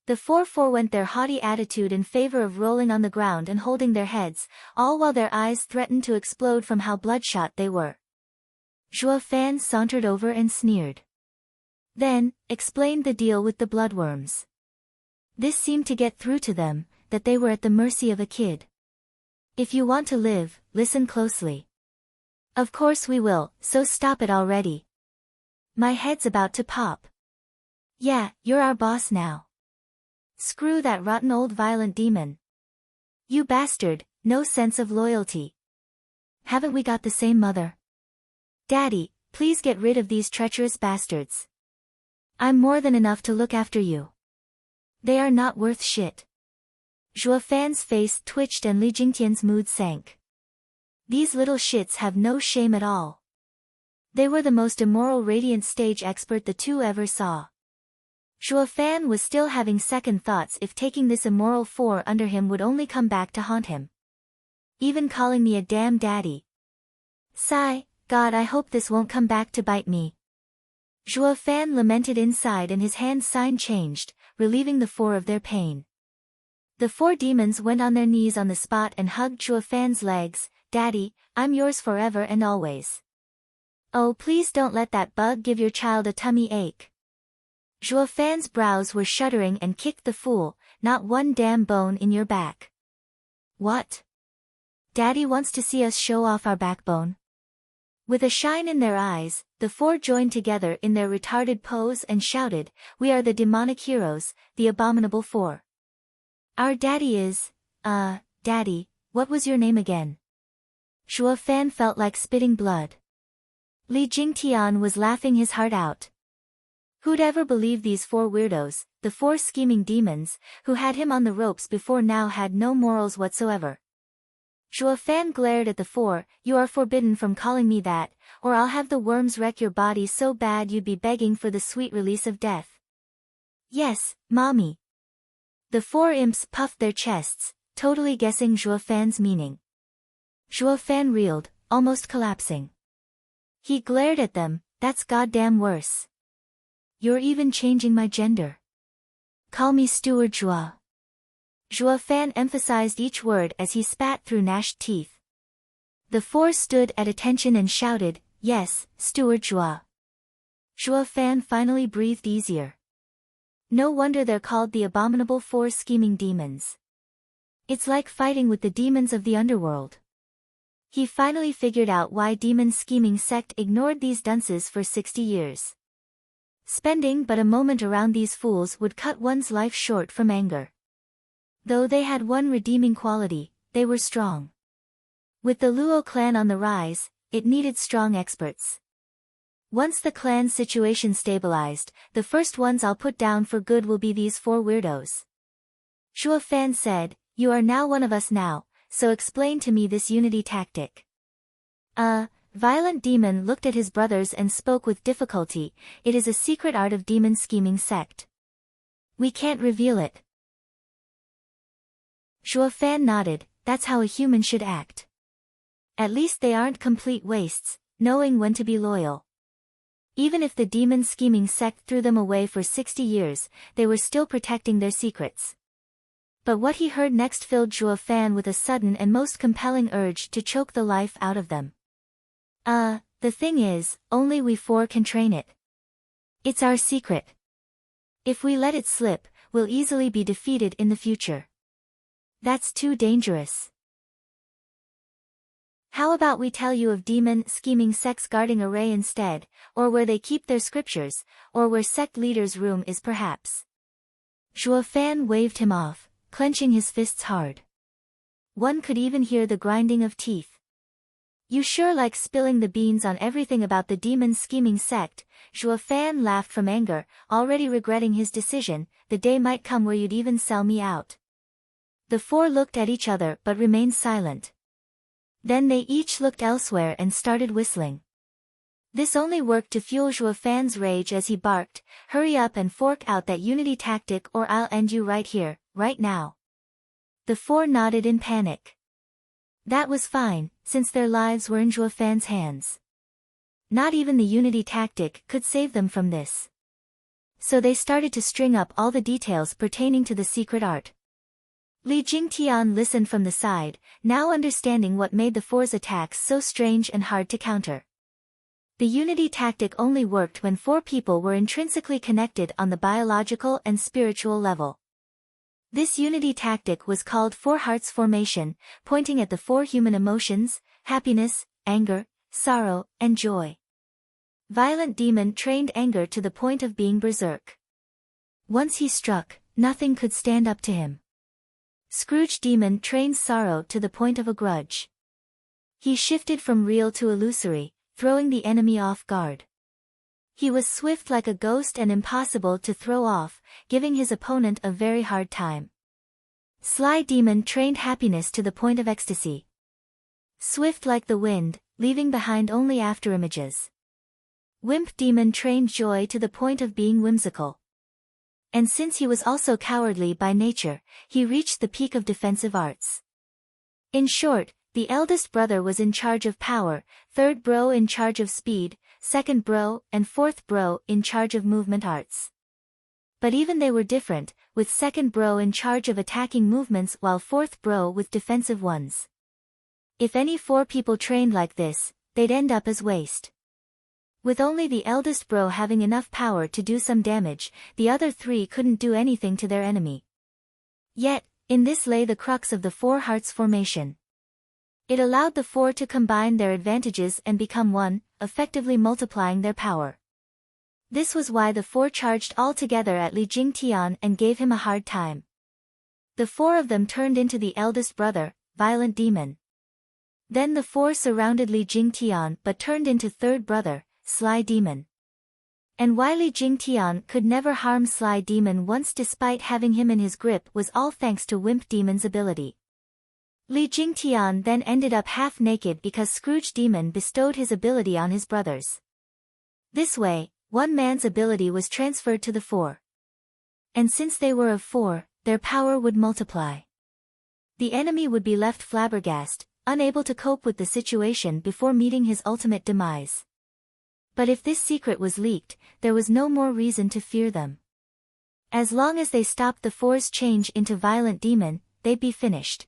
The 4 forewent their haughty attitude in favor of rolling on the ground and holding their heads, all while their eyes threatened to explode from how bloodshot they were. Zhuo Fan sauntered over and sneered. Then, explained the deal with the bloodworms. This seemed to get through to them, that they were at the mercy of a kid. If you want to live, listen closely. Of course we will, so stop it already. My head's about to pop. Yeah, you're our boss now. Screw that rotten old Violent Demon. You bastard, no sense of loyalty. Haven't we got the same mother? Daddy, please get rid of these treacherous bastards. I'm more than enough to look after you. They are not worth shit. Zhuo Fan's face twitched and Li Jingtian's mood sank. These little shits have no shame at all. They were the most immoral radiant stage expert the 2 ever saw. Zhuo Fan was still having second thoughts if taking this immoral 4 under him would only come back to haunt him. Even calling me a damn daddy. Sigh, God, I hope this won't come back to bite me. Zhuo Fan lamented inside and his hand sign changed, relieving the 4 of their pain. The 4 demons went on their knees on the spot and hugged Zhuo Fan's legs. Daddy, I'm yours forever and always. Oh, please don't let that bug give your child a tummy ache. Zhuo Fan's brows were shuddering and kicked the fool, not one damn bone in your back. What? Daddy wants to see us show off our backbone? With a shine in their eyes, the 4 joined together in their retarded pose and shouted, we are the demonic heroes, the abominable 4. Our daddy is, Daddy, what was your name again? Zhuo Fan felt like spitting blood. Li Jingtian was laughing his heart out. Who'd ever believe these 4 weirdos, the 4 scheming demons, who had him on the ropes before now had no morals whatsoever. Zhuo Fan glared at the 4, you are forbidden from calling me that, or I'll have the worms wreck your body so bad you'd be begging for the sweet release of death. Yes, mommy. The 4 imps puffed their chests, totally guessing Zhuo Fan's meaning. Zhuo Fan reeled, almost collapsing. He glared at them, that's goddamn worse. You're even changing my gender. Call me Steward Zhuo. Zhuo Fan emphasized each word as he spat through gnashed teeth. The 4 stood at attention and shouted, yes, Steward Zhuo. Zhuo Fan finally breathed easier. No wonder they're called the abominable 4 scheming demons. It's like fighting with the demons of the underworld. He finally figured out why demon scheming sect ignored these dunces for 60 years. Spending but a moment around these fools would cut one's life short from anger. Though they had one redeeming quality, they were strong. With the Luo clan on the rise, it needed strong experts. Once the clan's situation stabilized, the first ones I'll put down for good will be these 4 weirdos. Zhuo Fan said, you are now one of us now, so explain to me this unity tactic. Violent Demon looked at his brothers and spoke with difficulty, it is a secret art of demon scheming sect. We can't reveal it. Zhuo Fan nodded, that's how a human should act. At least they aren't complete wastes, knowing when to be loyal. Even if the demon scheming sect threw them away for 60 years, they were still protecting their secrets. But what he heard next filled Zhuo Fan with a sudden and most compelling urge to choke the life out of them. The thing is, only we 4 can train it. It's our secret. If we let it slip, we'll easily be defeated in the future. That's too dangerous. How about we tell you of demon scheming sects guarding array instead, or where they keep their scriptures, or where sect leader's room is perhaps. Zhuo Fan waved him off, clenching his fists hard. One could even hear the grinding of teeth. You sure like spilling the beans on everything about the demon scheming sect. Zhuo Fan laughed from anger, already regretting his decision. The day might come where you'd even sell me out. The four looked at each other but remained silent. Then they each looked elsewhere and started whistling. This only worked to fuel Zhuo Fan's rage as he barked, "Hurry up and fork out that unity tactic or I'll end you right here, right now." The four nodded in panic. That was fine, since their lives were in Zhuo Fan's hands. Not even the unity tactic could save them from this. So they started to string up all the details pertaining to the secret art. Li Jingtian listened from the side, now understanding what made the four's attacks so strange and hard to counter. The unity tactic only worked when four people were intrinsically connected on the biological and spiritual level. This unity tactic was called Four Hearts Formation, pointing at the four human emotions: happiness, anger, sorrow, and joy. Violent Demon trained anger to the point of being berserk. Once he struck, nothing could stand up to him. Scrooge Demon trained sorrow to the point of a grudge. He shifted from real to illusory, throwing the enemy off guard. He was swift like a ghost and impossible to throw off, giving his opponent a very hard time. Sly Demon trained happiness to the point of ecstasy. Swift like the wind, leaving behind only afterimages. Wimp Demon trained joy to the point of being whimsical. And since he was also cowardly by nature, he reached the peak of defensive arts. In short, the eldest brother was in charge of power, third bro in charge of speed, second bro and fourth bro in charge of movement arts. But even they were different, with second bro in charge of attacking movements while fourth bro with defensive ones. If any four people trained like this, they'd end up as waste. With only the eldest bro having enough power to do some damage, the other three couldn't do anything to their enemy. Yet, in this lay the crux of the Four Hearts Formation. It allowed the four to combine their advantages and become one, effectively multiplying their power. This was why the four charged all together at Li Jingtian and gave him a hard time. The four of them turned into the eldest brother, Violent Demon. Then the four surrounded Li Jingtian but turned into third brother, Sly Demon. And why Li Jingtian could never harm Sly Demon once despite having him in his grip was all thanks to Wimp Demon's ability. Li Jingtian then ended up half-naked because Scrooge Demon bestowed his ability on his brothers. This way, one man's ability was transferred to the four. And since they were of four, their power would multiply. The enemy would be left flabbergasted, unable to cope with the situation before meeting his ultimate demise. But if this secret was leaked, there was no more reason to fear them. As long as they stopped the four's change into Violent Demon, they'd be finished.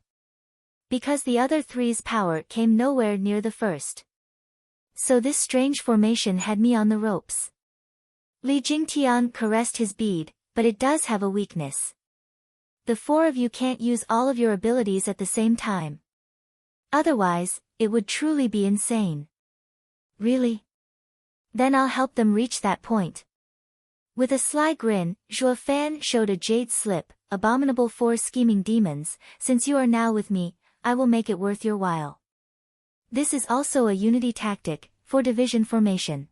Because the other three's power came nowhere near the first. So this strange formation had me on the ropes. Li Jingtian caressed his bead, but it does have a weakness. The four of you can't use all of your abilities at the same time. Otherwise, it would truly be insane. Really? Then I'll help them reach that point. With a sly grin, Zhuo Fan showed a jade slip, "Abominable four scheming demons, since you are now with me, I will make it worth your while." This is also a unity tactic, for division formation.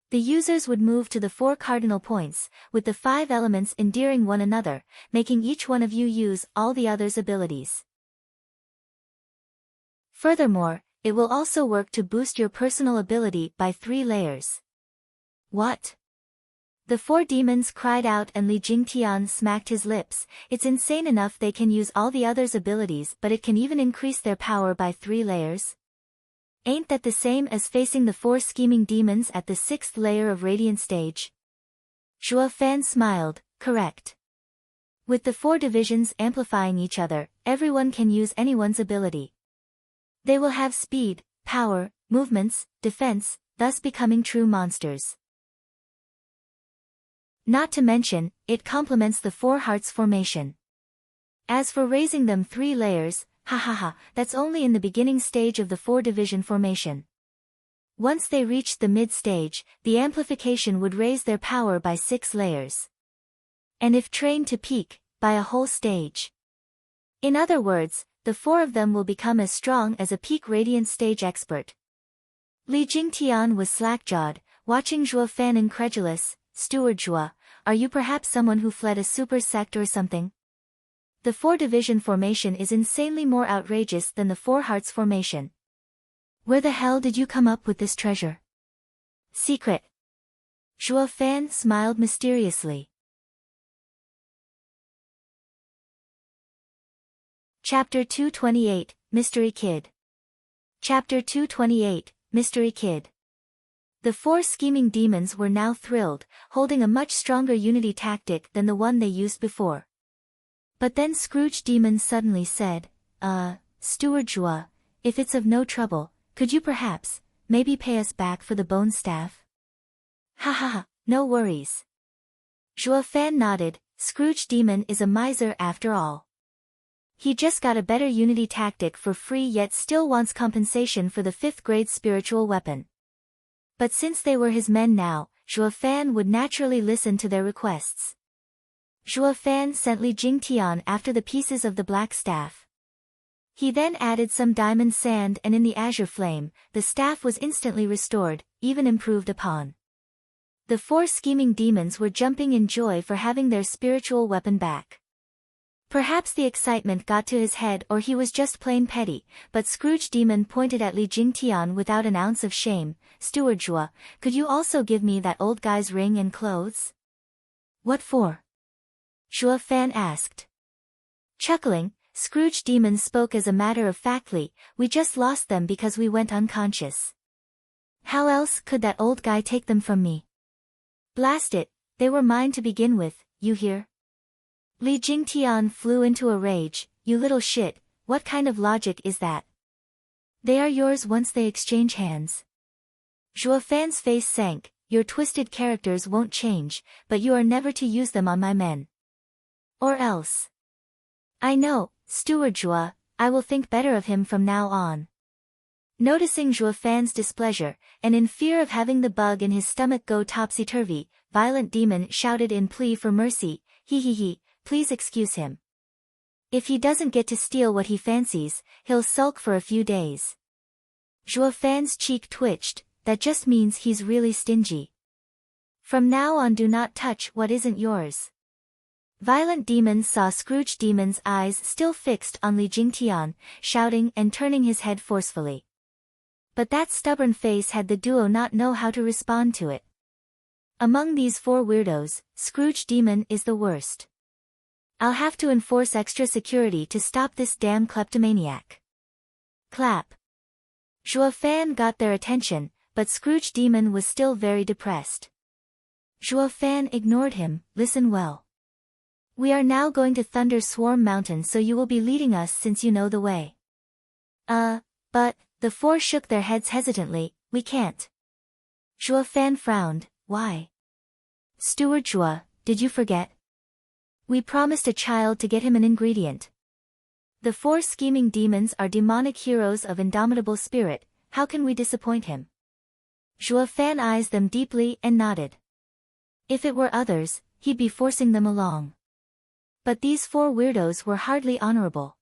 The users would move to the four cardinal points, with the five elements endearing one another, making each one of you use all the others' abilities. Furthermore, it will also work to boost your personal ability by 3 layers. What? The four demons cried out and Li Jingtian smacked his lips. It's insane enough they can use all the others' abilities, but it can even increase their power by 3 layers? Ain't that the same as facing the 4 scheming demons at the 6th layer of Radiant stage? Zhuo Fan smiled, correct. With the 4 divisions amplifying each other, everyone can use anyone's ability. They will have speed, power, movements, defense, thus becoming true monsters. Not to mention, it complements the Four Hearts Formation. As for raising them 3 layers, that's only in the beginning stage of the 4-division formation. Once they reached the mid-stage, the amplification would raise their power by 6 layers. And if trained to peak, by a whole stage. In other words, the 4 of them will become as strong as a peak radiant stage expert. Li Jingtian was slack-jawed, watching Zhuo Fan incredulous. Steward Zhuo, are you perhaps someone who fled a super sect or something? The 4-division formation is insanely more outrageous than the 4 hearts formation. Where the hell did you come up with this treasure? Secret. Zhuo Fan smiled mysteriously. Chapter 228, Mystery Kid. Chapter 228, Mystery Kid. The 4 scheming demons were now thrilled, holding a much stronger unity tactic than the one they used before. But then Scrooge Demon suddenly said, Steward Zhuo, if it's of no trouble, could you perhaps, maybe pay us back for the bone staff? Ha ha ha, no worries. Zhuo Fan nodded. Scrooge Demon is a miser after all. He just got a better unity tactic for free yet still wants compensation for the 5th grade spiritual weapon. But since they were his men now, Zhuo Fan would naturally listen to their requests. Zhuo Fan sent Li Jingtian after the pieces of the black staff. He then added some diamond sand and in the azure flame, the staff was instantly restored, even improved upon. The 4 scheming demons were jumping in joy for having their spiritual weapon back. Perhaps the excitement got to his head or he was just plain petty, but Scrooge Demon pointed at Li Jingtian without an ounce of shame. Steward Zhuo, could you also give me that old guy's ring and clothes? What for? Zhuo Fan asked. Chuckling, Scrooge Demon spoke as a matter of factly, we just lost them because we went unconscious. How else could that old guy take them from me? Blast it, they were mine to begin with, you hear? Li Jingtian flew into a rage. You little shit, what kind of logic is that? They are yours once they exchange hands. Zhuo Fan's face sank. Your twisted characters won't change, but you are never to use them on my men. Or else. I know, Steward Zhuo, I will think better of him from now on. Noticing Zhuo Fan's displeasure, and in fear of having the bug in his stomach go topsy-turvy, Violent Demon shouted in plea for mercy, he, please excuse him. If he doesn't get to steal what he fancies, he'll sulk for a few days. Zhuo Fan's cheek twitched, that just means he's really stingy. From now on do not touch what isn't yours. Violent Demon saw Scrooge Demon's eyes still fixed on Li Jingtian, shouting and turning his head forcefully. But that stubborn face had the duo not know how to respond to it. Among these 4 weirdos, Scrooge Demon is the worst. I'll have to enforce extra security to stop this damn kleptomaniac. Clap. Zhuo Fan got their attention, but Scrooge Demon was still very depressed. Zhuo Fan ignored him. Listen well. We are now going to Thunder Swarm Mountain, so you will be leading us since you know the way. But, the 4 shook their heads hesitantly. We can't. Zhuo Fan frowned. Why? Steward Zhuo, did you forget? We promised a child to get him an ingredient. The 4 scheming demons are demonic heroes of indomitable spirit, how can we disappoint him? Zhuo Fan eyes them deeply and nodded. If it were others, he'd be forcing them along. But these 4 weirdos were hardly honorable.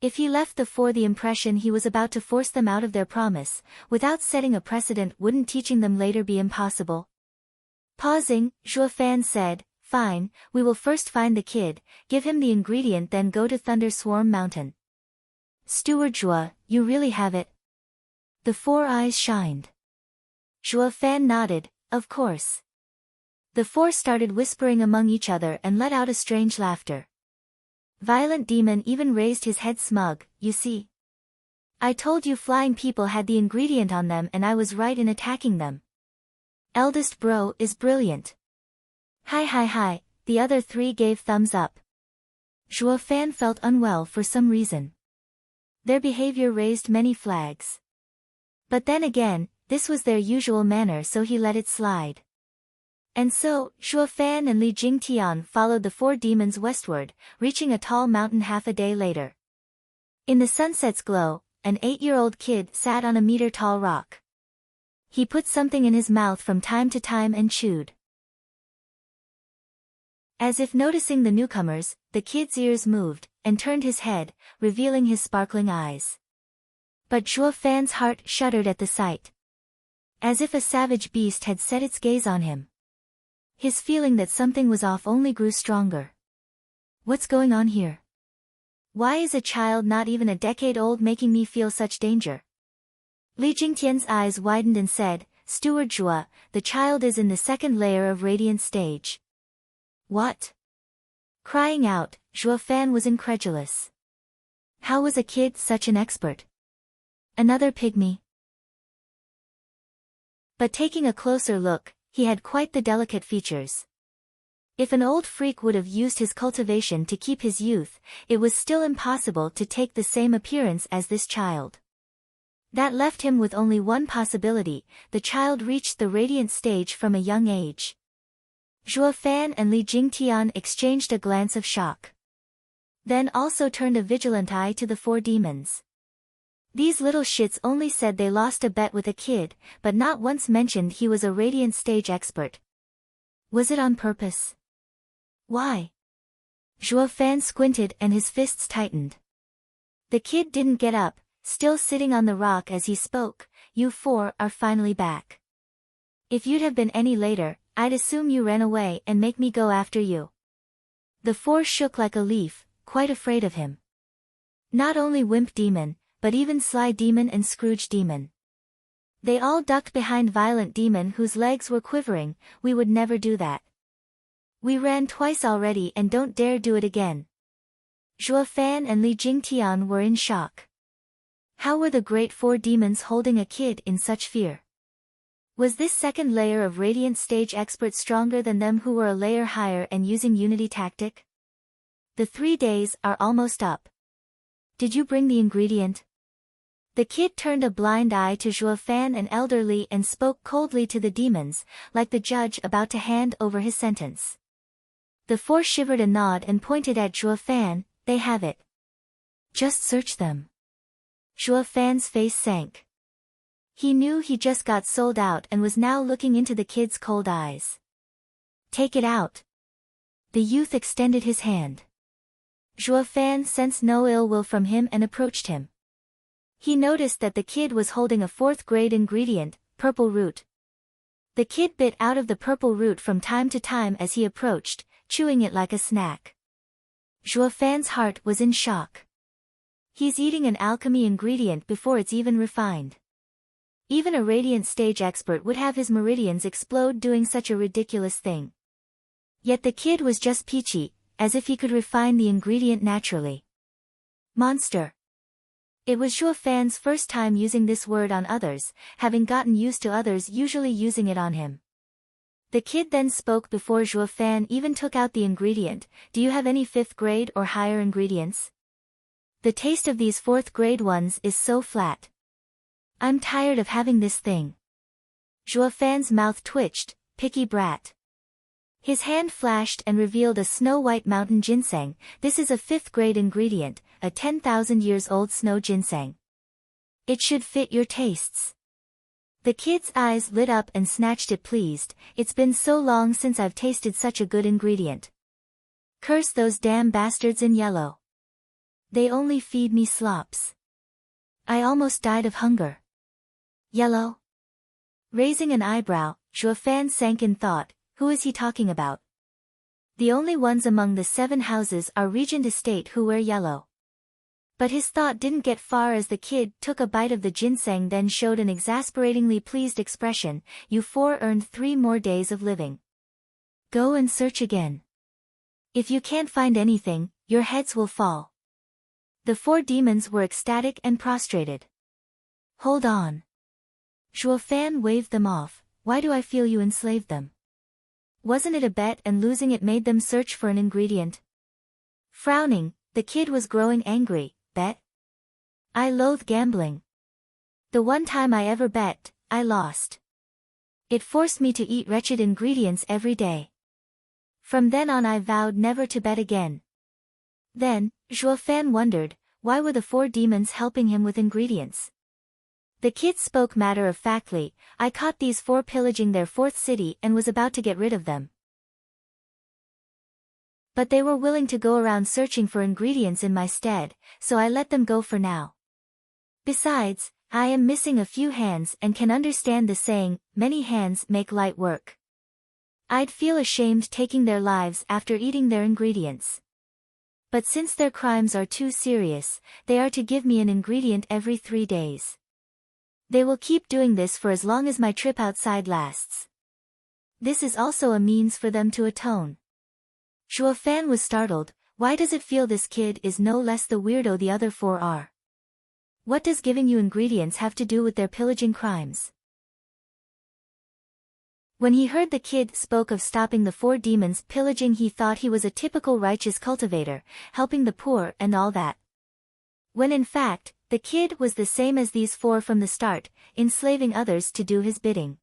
If he left the 4 the impression he was about to force them out of their promise, without setting a precedent, wouldn't teaching them later be impossible? Pausing, Zhuo Fan said, Fine, we will first find the kid, give him the ingredient, then go to Thunder Swarm Mountain. Steward Zhuo, you really have it? The 4 eyes shined. Zhuo Fan nodded, of course. The 4 started whispering among each other and let out a strange laughter. Violent Demon even raised his head smug, you see? I told you flying people had the ingredient on them and I was right in attacking them. Eldest bro is brilliant. Hi, the other 3 gave thumbs up. Zhuo Fan felt unwell for some reason. Their behavior raised many flags. But then again, this was their usual manner, so he let it slide. And so, Zhuo Fan and Li Jingtian followed the 4 demons westward, reaching a tall mountain half a day later. In the sunset's glow, an 8-year-old kid sat on a meter-tall rock. He put something in his mouth from time to time and chewed. As if noticing the newcomers, the kid's ears moved. and turned his head, revealing his sparkling eyes. But Zhuo Fan's heart shuddered at the sight. As if a savage beast had set its gaze on him. His feeling that something was off only grew stronger. What's going on here? Why is a child not even a decade old making me feel such danger? Li Jingtian's eyes widened and said, Steward Zhuo, the child is in the second layer of radiant stage. What? Crying out, Zhuo Fan was incredulous. How was a kid such an expert? Another pygmy? But taking a closer look, he had quite the delicate features. If an old freak would have used his cultivation to keep his youth, it was still impossible to take the same appearance as this child. That left him with only one possibility: the child reached the radiant stage from a young age. Zhuo Fan and Li Jingtian exchanged a glance of shock. Then also turned a vigilant eye to the four demons. These little shits only said they lost a bet with a kid, but not once mentioned he was a radiant stage expert. Was it on purpose? Why? Zhuo Fan squinted and his fists tightened. The kid didn't get up, still sitting on the rock as he spoke. You four are finally back. If you'd have been any later, I'd assume you ran away and make me go after you. The four shook like a leaf, quite afraid of him. Not only Wimp Demon, but even Sly Demon and Scrooge Demon. They all ducked behind Violent Demon, whose legs were quivering. We would never do that. We ran twice already and don't dare do it again. Zhuo Fan and Li Jingtian were in shock. How were the great four demons holding a kid in such fear? Was this second layer of radiant stage expert stronger than them who were a layer higher and using unity tactic? The 3 days are almost up. Did you bring the ingredient? The kid turned a blind eye to Zhuo Fan and elderly and spoke coldly to the demons, like the judge about to hand over his sentence. The four shivered a nod and pointed at Zhuo Fan. They have it. Just search them. Zhuo Fan's face sank. He knew he just got sold out and was now looking into the kid's cold eyes. Take it out. The youth extended his hand. Zhuo Fan sensed no ill will from him and approached him. He noticed that the kid was holding a 4th-grade ingredient, purple root. The kid bit out of the purple root from time to time as he approached, chewing it like a snack. Zhuo Fan's heart was in shock. He's eating an alchemy ingredient before it's even refined. Even a radiant stage expert would have his meridians explode doing such a ridiculous thing. Yet the kid was just peachy, as if he could refine the ingredient naturally. Monster. It was Zhuo Fan's first time using this word on others, having gotten used to others usually using it on him. The kid then spoke before Zhuo Fan even took out the ingredient. Do you have any 5th grade or higher ingredients? The taste of these 4th grade ones is so flat. I'm tired of having this thing. Zhuo Fan's mouth twitched, picky brat. His hand flashed and revealed a snow-white mountain ginseng. This is a 5th grade ingredient, a 10,000 years old snow ginseng. It should fit your tastes. The kid's eyes lit up and snatched it pleased. It's been so long since I've tasted such a good ingredient. Curse those damn bastards in yellow. They only feed me slops. I almost died of hunger. Yellow? Raising an eyebrow, Zhuo Fan sank in thought. Who is he talking about? The only ones among the 7 houses are Regent Estate who wear yellow. But his thought didn't get far as the kid took a bite of the ginseng, then showed an exasperatingly pleased expression. You 4 earned 3 more days of living. Go and search again. If you can't find anything, your heads will fall. The 4 demons were ecstatic and prostrated. Hold on. Zhuo Fan waved them off. Why do I feel you enslaved them? Wasn't it a bet and losing it made them search for an ingredient? Frowning, the kid was growing angry. Bet? I loathe gambling. The one time I ever bet, I lost. It forced me to eat wretched ingredients every day. From then on I vowed never to bet again. Then, Zhuo Fan wondered, why were the 4 demons helping him with ingredients? The kid spoke matter-of-factly. I caught these 4 pillaging their 4th city and was about to get rid of them. But they were willing to go around searching for ingredients in my stead, so I let them go for now. Besides, I am missing a few hands and can understand the saying, many hands make light work. I'd feel ashamed taking their lives after eating their ingredients. But since their crimes are too serious, they are to give me an ingredient every 3 days. They will keep doing this for as long as my trip outside lasts. This is also a means for them to atone. Zhuo Fan was startled. Why does it feel this kid is no less the weirdo the other 4 are? What does giving you ingredients have to do with their pillaging crimes? When he heard the kid spoke of stopping the 4 demons pillaging, he thought he was a typical righteous cultivator, helping the poor and all that. When in fact, the kid was the same as these 4 from the start, enslaving others to do his bidding.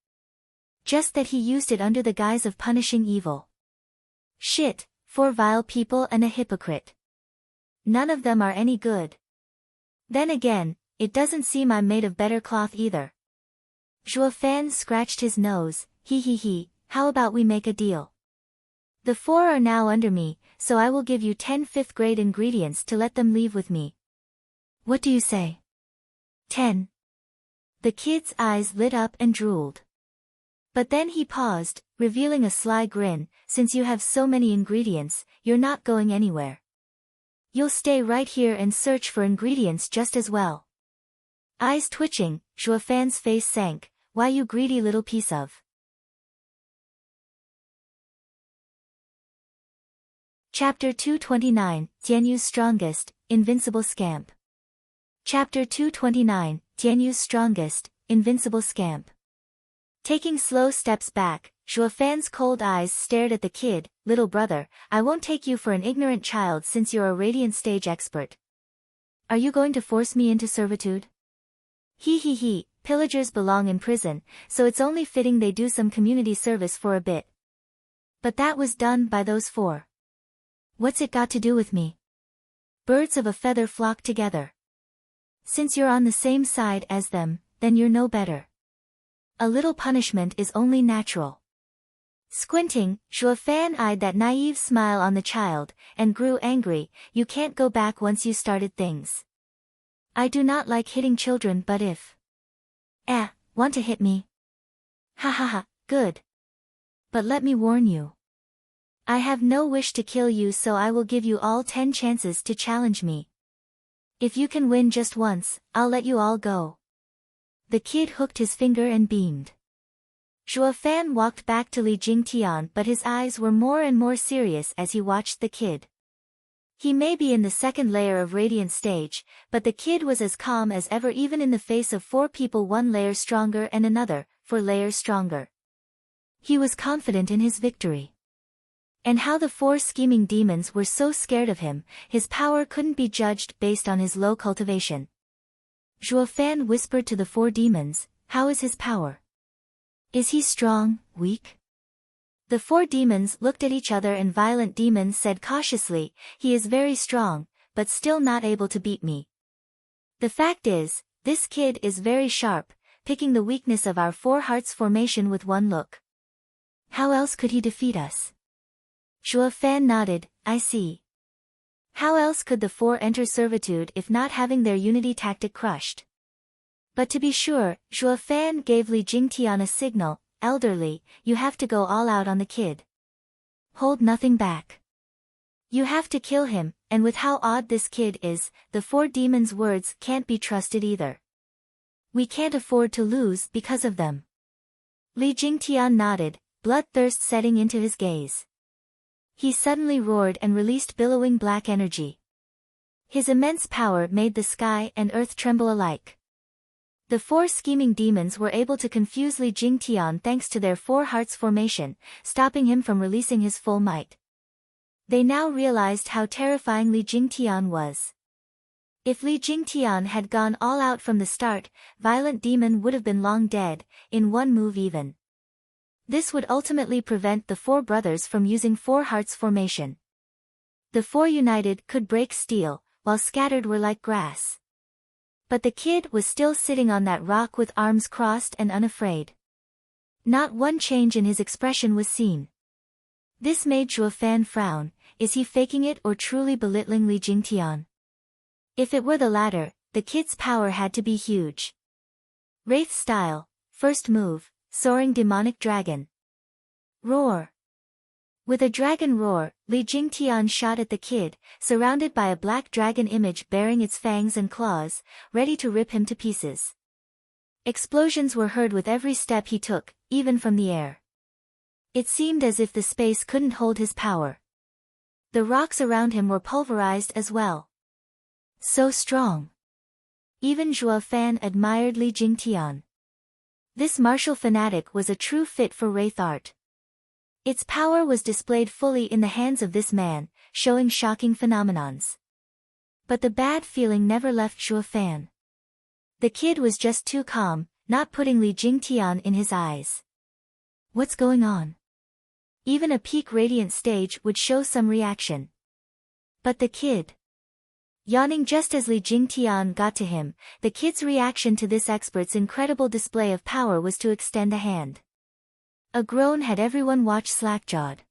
Just that he used it under the guise of punishing evil. Shit, 4 vile people and a hypocrite. None of them are any good. Then again, it doesn't seem I'm made of better cloth either. Zhuo Fan scratched his nose. He, how about we make a deal? The 4 are now under me, so I will give you 10 5th-grade ingredients to let them leave with me. What do you say? 10. The kid's eyes lit up and drooled. But then he paused, revealing a sly grin. Since you have so many ingredients, you're not going anywhere. You'll stay right here and search for ingredients just as well. Eyes twitching, Zhuo Fan's face sank. Why, you greedy little piece of... Chapter 229, Tianyu's Strongest, Invincible Scamp. Chapter 229, Tianyu's Strongest, Invincible Scamp. Taking slow steps back, Zhuo Fan's cold eyes stared at the kid. Little brother, I won't take you for an ignorant child since you're a radiant stage expert. Are you going to force me into servitude? He, pillagers belong in prison, so it's only fitting they do some community service for a bit. But that was done by those 4. What's it got to do with me? Birds of a feather flock together. Since you're on the same side as them, then you're no better. A little punishment is only natural. Squinting, Zhuo Fan eyed that naive smile on the child, and grew angry. You can't go back once you started things. I do not like hitting children, but if... want to hit me? Ha, good. But let me warn you. I have no wish to kill you, so I will give you all 10 chances to challenge me. If you can win just once, I'll let you all go. The kid hooked his finger and beamed. Zhuo Fan walked back to Li Jingtian, but his eyes were more and more serious as he watched the kid. He may be in the 2nd layer of radiant stage, but the kid was as calm as ever, even in the face of 4 people 1 layer stronger and another 4 layers stronger. He was confident in his victory. And how the 4 scheming demons were so scared of him. His power couldn't be judged based on his low cultivation. Zhuo Fan whispered to the 4 demons, how is his power? Is he strong, weak? The 4 demons looked at each other, and Violent Demon said cautiously, he is very strong, but still not able to beat me. The fact is, this kid is very sharp, picking the weakness of our 4 hearts formation with 1 look. How else could he defeat us? Zhuo Fan nodded, I see. How else could the 4 enter servitude if not having their unity tactic crushed? But to be sure, Zhuo Fan gave Li Jingtian a signal, elderly, you have to go all out on the kid. Hold nothing back. You have to kill him, and with how odd this kid is, the 4 demons' words can't be trusted either. We can't afford to lose because of them. Li Jingtian nodded, bloodthirst setting into his gaze. He suddenly roared and released billowing black energy. His immense power made the sky and earth tremble alike. The 4 scheming demons were able to confuse Li Jingtian thanks to their 4 hearts formation, stopping him from releasing his full might. They now realized how terrifying Li Jingtian was. If Li Jingtian had gone all out from the start, Violent Demon would have been long dead, in 1 move even. This would ultimately prevent the 4 brothers from using 4 hearts formation. The 4 united could break steel, while scattered were like grass. But the kid was still sitting on that rock with arms crossed and unafraid. Not one change in his expression was seen. This made Zhuo Fan frown. Is he faking it or truly belittling Li Jingtian? If it were the latter, the kid's power had to be huge. Wraith style, first move, soaring demonic dragon. Roar. With a dragon roar, Li Jingtian shot at the kid, surrounded by a black dragon image bearing its fangs and claws, ready to rip him to pieces. Explosions were heard with every step he took, even from the air. It seemed as if the space couldn't hold his power. The rocks around him were pulverized as well. So strong. Even Zhuo Fan admired Li Jingtian. This martial fanatic was a true fit for wraith art. Its power was displayed fully in the hands of this man, showing shocking phenomenons. But the bad feeling never left Zhuo Fan. The kid was just too calm, not putting Li Jingtian in his eyes. What's going on? Even a peak radiant stage would show some reaction. But the kid. Yawning just as Li Jingtian got to him, the kid's reaction to this expert's incredible display of power was to extend a hand. A groan had everyone watch slack-jawed.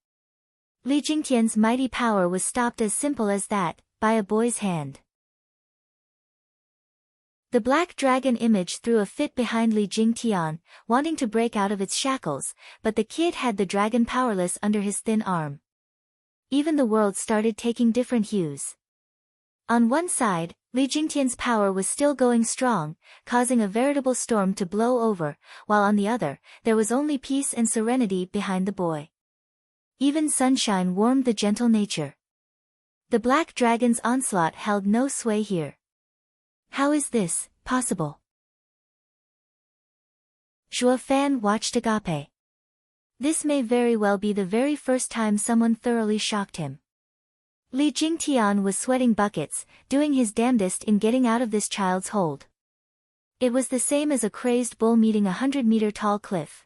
Li Jingtian's mighty power was stopped as simple as that, by a boy's hand. The black dragon image threw a fit behind Li Jingtian, wanting to break out of its shackles, but the kid had the dragon powerless under his thin arm. Even the world started taking different hues. On one side, Li Jingtian's power was still going strong, causing a veritable storm to blow over, while on the other, there was only peace and serenity behind the boy. Even sunshine warmed the gentle nature. The black dragon's onslaught held no sway here. How is this possible? Zhuo Fan watched agape. This may very well be the very first time someone thoroughly shocked him. Li Jingtian was sweating buckets, doing his damnedest in getting out of this child's hold. It was the same as a crazed bull meeting a 100-meter-tall cliff.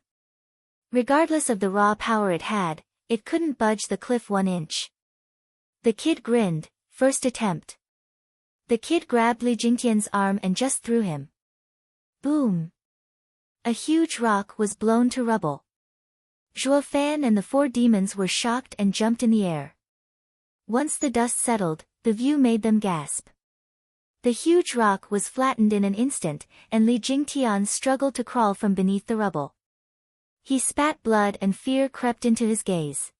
Regardless of the raw power it had, it couldn't budge the cliff 1 inch. The kid grinned, first attempt. The kid grabbed Li Jingtian's arm and just threw him. Boom! A huge rock was blown to rubble. Zhuo Fan and the 4 demons were shocked and jumped in the air. Once the dust settled, the view made them gasp. The huge rock was flattened in an instant, and Li Jingtian struggled to crawl from beneath the rubble. He spat blood and fear crept into his gaze.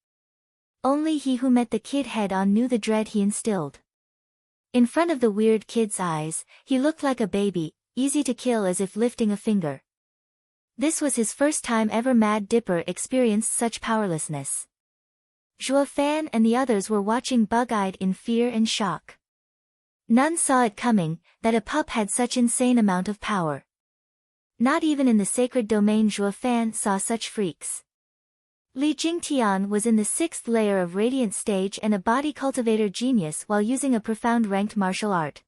Only he who met the kid head-on knew the dread he instilled. In front of the weird kid's eyes, he looked like a baby, easy to kill as if lifting a finger. This was his first time ever Mad Dipper experienced such powerlessness. Zhuo Fan and the others were watching bug-eyed in fear and shock. None saw it coming, that a pup had such insane amount of power. Not even in the sacred domain Zhuo Fan saw such freaks. Li Jingtian was in the 6th layer of radiant stage and a body cultivator genius while using a profound ranked martial art.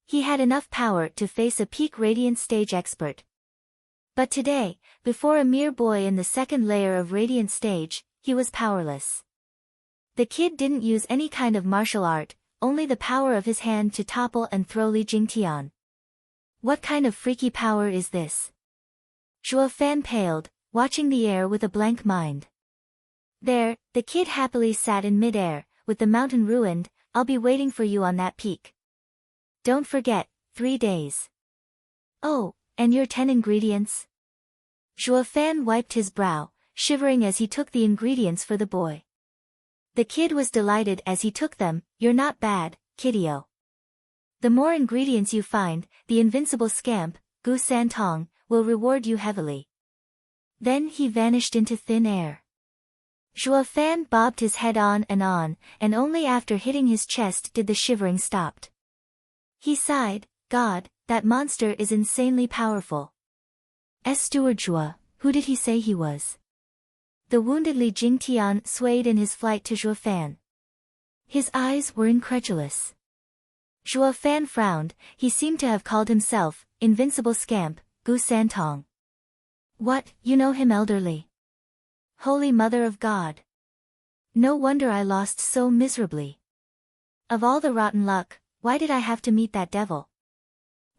He had enough power to face a peak radiant stage expert. But today, before a mere boy in the 2nd layer of radiant stage, he was powerless. The kid didn't use any kind of martial art, only the power of his hand to topple and throw Li Jingtian. What kind of freaky power is this? Zhuo Fan paled, watching the air with a blank mind. There, the kid happily sat in mid-air, with the mountain ruined. I'll be waiting for you on that peak. Don't forget, 3 days. Oh, and your 10 ingredients? Zhuo Fan wiped his brow, shivering as he took the ingredients for the boy. The kid was delighted as he took them. You're not bad, kiddio. The more ingredients you find, the invincible scamp, Gu San Tong, will reward you heavily. Then he vanished into thin air. Zhuo Fan bobbed his head on, and only after hitting his chest did the shivering stop. He sighed, God, that monster is insanely powerful. Steward Zhuo, who did he say he was? The wounded Li Jingtian swayed in his flight to Zhuo Fan. His eyes were incredulous. Zhuo Fan frowned. He seemed to have called himself, invincible scamp, Gu San Tong. What, you know him elderly? Holy Mother of God! No wonder I lost so miserably. Of all the rotten luck, why did I have to meet that devil?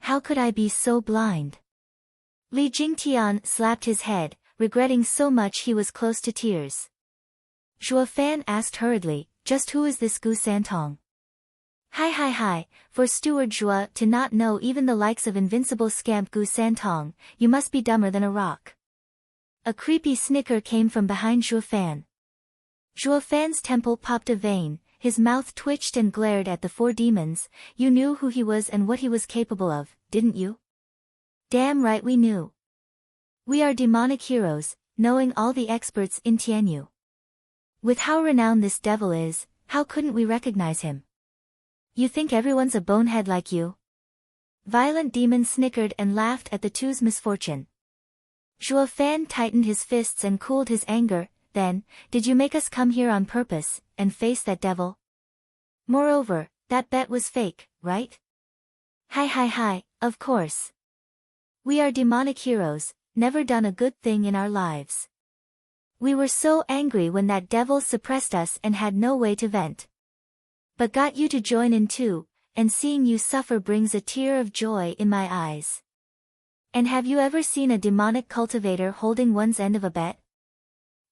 How could I be so blind? Li Jingtian slapped his head, regretting so much he was close to tears. Zhuo Fan asked hurriedly, just who is this Gu Santong? Hi, for Steward Zhuo to not know even the likes of invincible scamp Gu Santong, you must be dumber than a rock. A creepy snicker came from behind Zhuo Fan. Zhuo Fan's temple popped a vein, his mouth twitched and glared at the four demons. You knew who he was and what he was capable of, didn't you? Damn right we knew. We are demonic heroes, knowing all the experts in Tianyu. With how renowned this devil is, how couldn't we recognize him? You think everyone's a bonehead like you? Violent Demon snickered and laughed at the two's misfortune. Zhuo Fan tightened his fists and cooled his anger. Then, did you make us come here on purpose, and face that devil? Moreover, that bet was fake, right? Hi, of course. We are demonic heroes, never done a good thing in our lives. We were so angry when that devil suppressed us and had no way to vent. But got you to join in too, and seeing you suffer brings a tear of joy in my eyes. And have you ever seen a demonic cultivator holding one's end of a bet?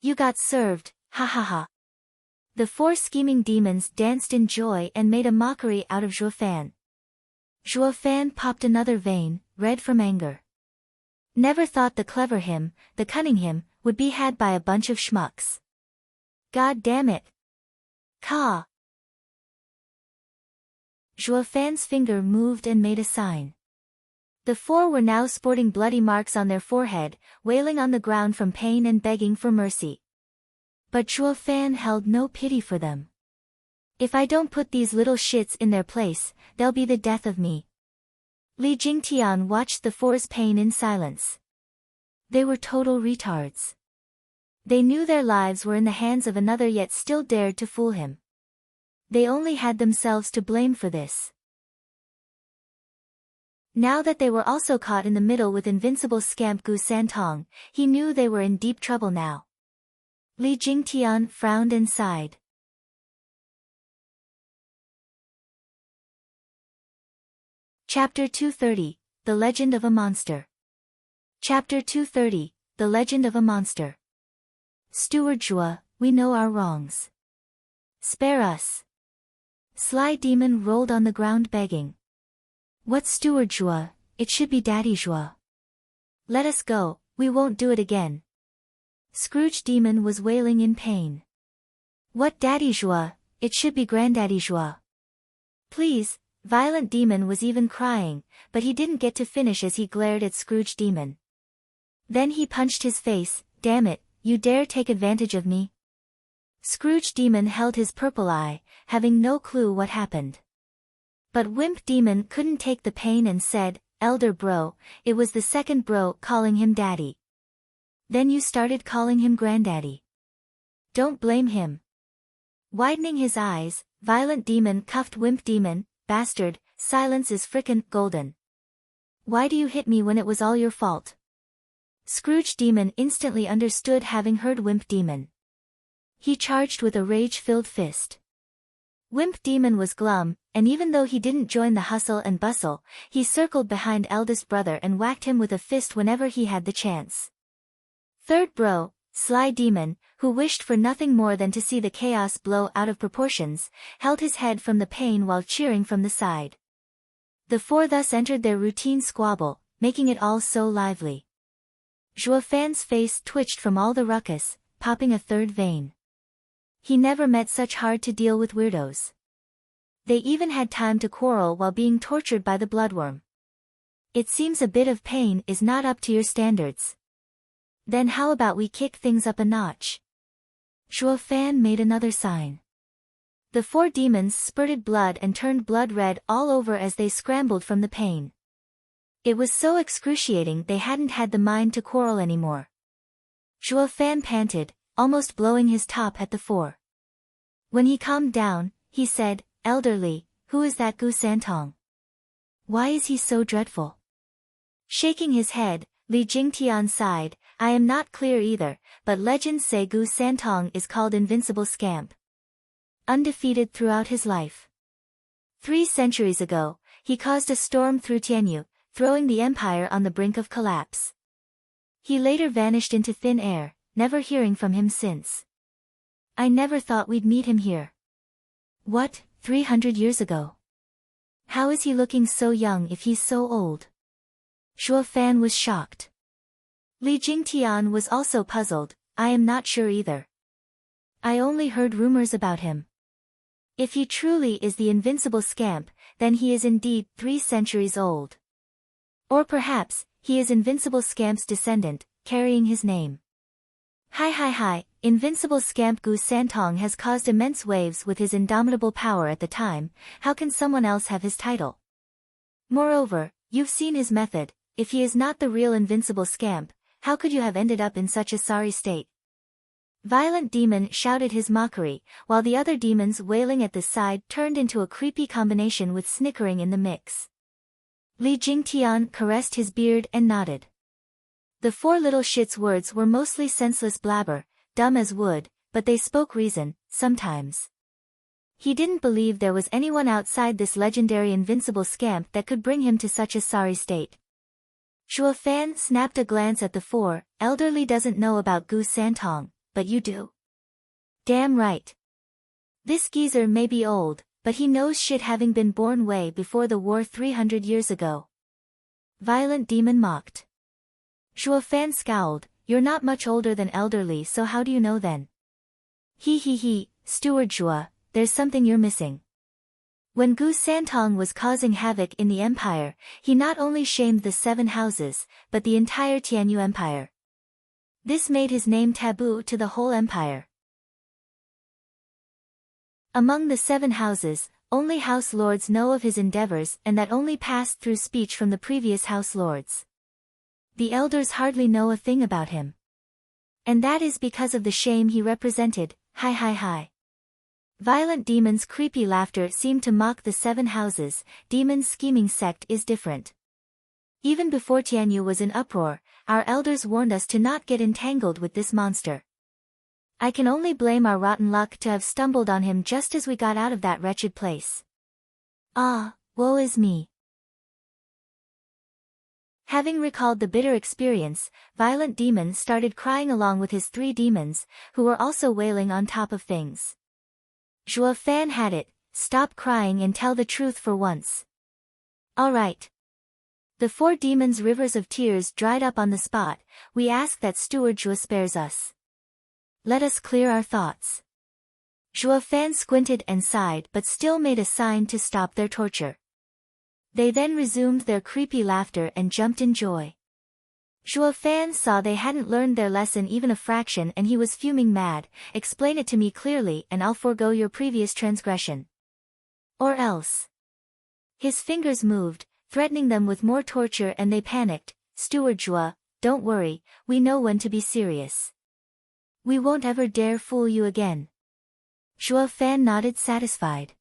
You got served, ha. The four scheming demons danced in joy and made a mockery out of Zhuo Fan. Zhuo Fan popped another vein, red from anger. Never thought the clever him, the cunning him, would be had by a bunch of schmucks. God damn it. Ka. Zhuo Fan's finger moved and made a sign. The four were now sporting bloody marks on their forehead, wailing on the ground from pain and begging for mercy. But Zhuo Fan held no pity for them. If I don't put these little shits in their place, they'll be the death of me. Li Jingtian watched the four's pain in silence. They were total retards. They knew their lives were in the hands of another yet still dared to fool him. They only had themselves to blame for this. Now that they were also caught in the middle with invincible scamp Gu Santong, he knew they were in deep trouble now. Li Jingtian frowned and sighed. Chapter 230, The Legend of a Monster. Chapter 230, The Legend of a Monster. Steward Zhuo, we know our wrongs. Spare us. Sly Demon rolled on the ground begging. What's Steward Zhuo? It should be Daddy Zhuo. Let us go, we won't do it again. Scrooge Demon was wailing in pain. What Daddy Zhuo? It should be Granddaddy Zhuo. Please. Violent Demon was even crying, but he didn't get to finish as he glared at Scrooge Demon. Then he punched his face. Damn it, you dare take advantage of me? Scrooge Demon held his purple eye, having no clue what happened. But Wimp Demon couldn't take the pain and said, Elder bro, it was the second bro calling him daddy. Then you started calling him granddaddy. Don't blame him. Widening his eyes, Violent Demon cuffed Wimp Demon. Bastard, silence is frickin' golden. Why do you hit me when it was all your fault? Scrooge Demon instantly understood having heard Wimp Demon. He charged with a rage-filled fist. Wimp Demon was glum, and even though he didn't join the hustle and bustle, he circled behind eldest brother and whacked him with a fist whenever he had the chance. Third bro, Sly Demon, who wished for nothing more than to see the chaos blow out of proportions, held his head from the pain while cheering from the side. The four thus entered their routine squabble, making it all so lively. Zhuo Fan's face twitched from all the ruckus, popping a third vein. He never met such hard-to-deal-with weirdos. They even had time to quarrel while being tortured by the bloodworm. It seems a bit of pain is not up to your standards. Then how about we kick things up a notch? Zhuo Fan made another sign. The four demons spurted blood and turned blood red all over as they scrambled from the pain. It was so excruciating they hadn't had the mind to quarrel anymore. Zhuo Fan panted, almost blowing his top at the four. When he calmed down, he said, Elderly, who is that Gu Santong? Why is he so dreadful? Shaking his head, Li Jingtian sighed, I am not clear either, but legends say Gu Santong is called Invincible Scamp. Undefeated throughout his life. 3 centuries ago, he caused a storm through Tianyu, throwing the empire on the brink of collapse. He later vanished into thin air, never hearing from him since. I never thought we'd meet him here. What, 300 years ago? How is he looking so young if he's so old? Shuo Fan was shocked. Li Jingtian was also puzzled. I am not sure either. I only heard rumors about him. If he truly is the invincible scamp, then he is indeed 3 centuries old. Or perhaps, he is Invincible Scamp's descendant, carrying his name. Hi, Invincible Scamp Gu Santong has caused immense waves with his indomitable power at the time, how can someone else have his title? Moreover, you've seen his method, if he is not the real Invincible Scamp, how could you have ended up in such a sorry state? Violent Demon shouted his mockery, while the other demons wailing at the side turned into a creepy combination with snickering in the mix. Li Jingtian caressed his beard and nodded. The 4 little shits' words were mostly senseless blabber, dumb as wood, but they spoke reason, sometimes. He didn't believe there was anyone outside this legendary invincible scamp that could bring him to such a sorry state. Shuo Fan snapped a glance at the 4, elderly doesn't know about Gu Santong, but you do. Damn right. This geezer may be old, but he knows shit having been born way before the war 300 years ago. Violent Demon mocked. Shuo Fan scowled, you're not much older than elderly, so how do you know then? He, Steward Shuo, there's something you're missing. When Gu Santong was causing havoc in the empire, he not only shamed the 7 houses, but the entire Tianyu empire. This made his name taboo to the whole empire. Among the 7 houses, only house lords know of his endeavors, and that only passed through speech from the previous house lords. The elders hardly know a thing about him. And that is because of the shame he represented. Hi. Violent Demon's creepy laughter seemed to mock the 7 houses. Demon's scheming sect is different. Even before Tianyu was in uproar, our elders warned us to not get entangled with this monster. I can only blame our rotten luck to have stumbled on him just as we got out of that wretched place. Ah, woe is me. Having recalled the bitter experience, Violent Demon started crying along with his 3 demons, who were also wailing on top of things. Shuo Fan had it, stop crying and tell the truth for once. Alright. The 4 demons' rivers of tears dried up on the spot. We ask that Steward Shuo spares us. Let us clear our thoughts. Shuo Fan squinted and sighed but still made a sign to stop their torture. They then resumed their creepy laughter and jumped in joy. Shuo Fan saw they hadn't learned their lesson even a fraction and he was fuming mad. Explain it to me clearly and I'll forego your previous transgression. Or else. His fingers moved, threatening them with more torture, and they panicked. Steward Shuo, don't worry, we know when to be serious. We won't ever dare fool you again. Shuo Fan nodded satisfied.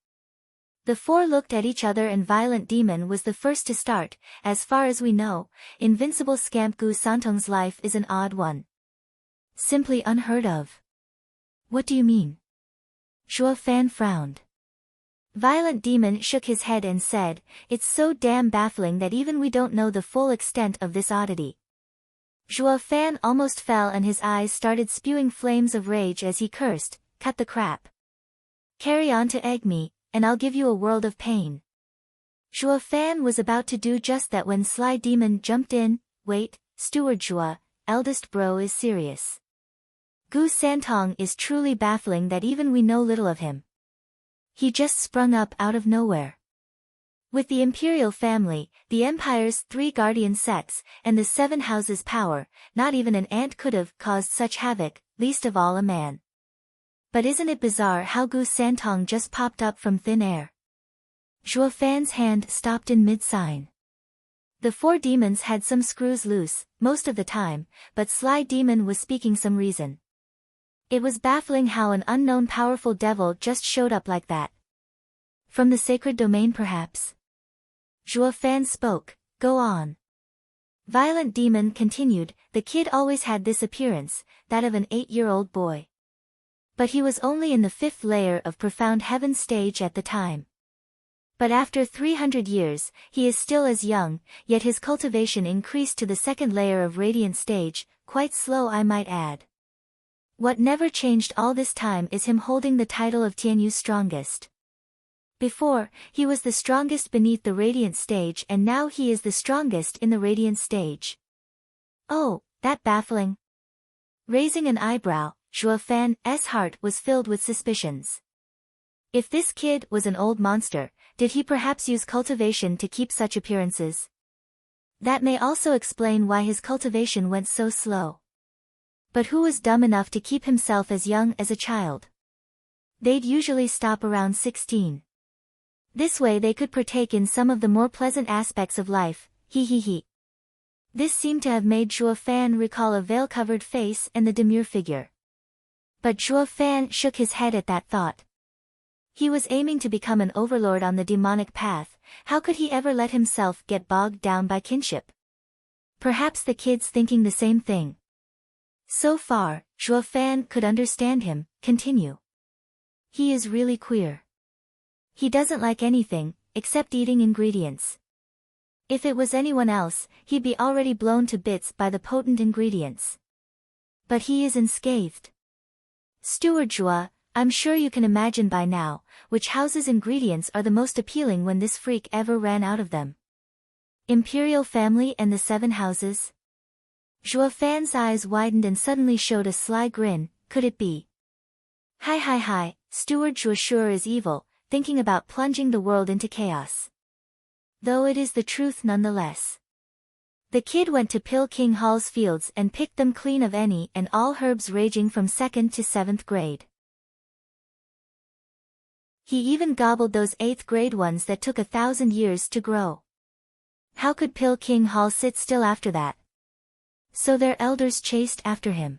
The 4 looked at each other and Violent Demon was the first to start. As far as we know, Invincible Scamp Gu Santong's life is an odd one. Simply unheard of. What do you mean? Shuo Fan frowned. Violent Demon shook his head and said, it's so damn baffling that even we don't know the full extent of this oddity. Shuo Fan almost fell and his eyes started spewing flames of rage as he cursed, cut the crap. Carry on to egg me, and I'll give you a world of pain. Shuo Fan was about to do just that when Sly Demon jumped in. Wait, Steward Shuo, eldest bro is serious. Gu Santong is truly baffling that even we know little of him. He just sprung up out of nowhere. With the imperial family, the empire's 3 guardian sects, and the 7 houses' power, not even an ant could have caused such havoc, least of all a man. But isn't it bizarre how Gu Santong just popped up from thin air? Shuo Fan's hand stopped in mid-sign. The 4 demons had some screws loose, most of the time, but Sly Demon was speaking some reason. It was baffling how an unknown powerful devil just showed up like that. From the sacred domain perhaps? Shuo Fan spoke, go on. Violent Demon continued, the kid always had this appearance, that of an 8-year-old boy. But he was only in the 5th layer of Profound Heaven stage at the time. But after 300 years, he is still as young, yet his cultivation increased to the 2nd layer of Radiant stage, quite slow I might add. What never changed all this time is him holding the title of Tianyu's strongest. Before, he was the strongest beneath the radiant stage, and now he is the strongest in the radiant stage. Oh, that baffling. Raising an eyebrow, Zhuo Fan's heart was filled with suspicions. If this kid was an old monster, did he perhaps use cultivation to keep such appearances? That may also explain why his cultivation went so slow. But who was dumb enough to keep himself as young as a child? They'd usually stop around 16. This way they could partake in some of the more pleasant aspects of life, he. This seemed to have made Zhuo Fan recall a veil-covered face and the demure figure. But Zhuo Fan shook his head at that thought. He was aiming to become an overlord on the demonic path. How could he ever let himself get bogged down by kinship? Perhaps the kid's thinking the same thing. So far, Zhuo Fan could understand him. Continue. He is really queer. He doesn't like anything, except eating ingredients. If it was anyone else, he'd be already blown to bits by the potent ingredients. But he is unscathed. Steward Zhuo, I'm sure you can imagine by now, which house's ingredients are the most appealing when this freak ever ran out of them. Imperial family and the 7 houses? Zhuo Fan's eyes widened and suddenly showed a sly grin. Could it be? Hi, Steward Zhuo sure is evil, thinking about plunging the world into chaos. Though it is the truth nonetheless. The kid went to Pill King Hall's fields and picked them clean of any and all herbs ranging from 2nd to 7th grade. He even gobbled those 8th grade ones that took 1,000 years to grow. How could Pill King Hall sit still after that? So their elders chased after him.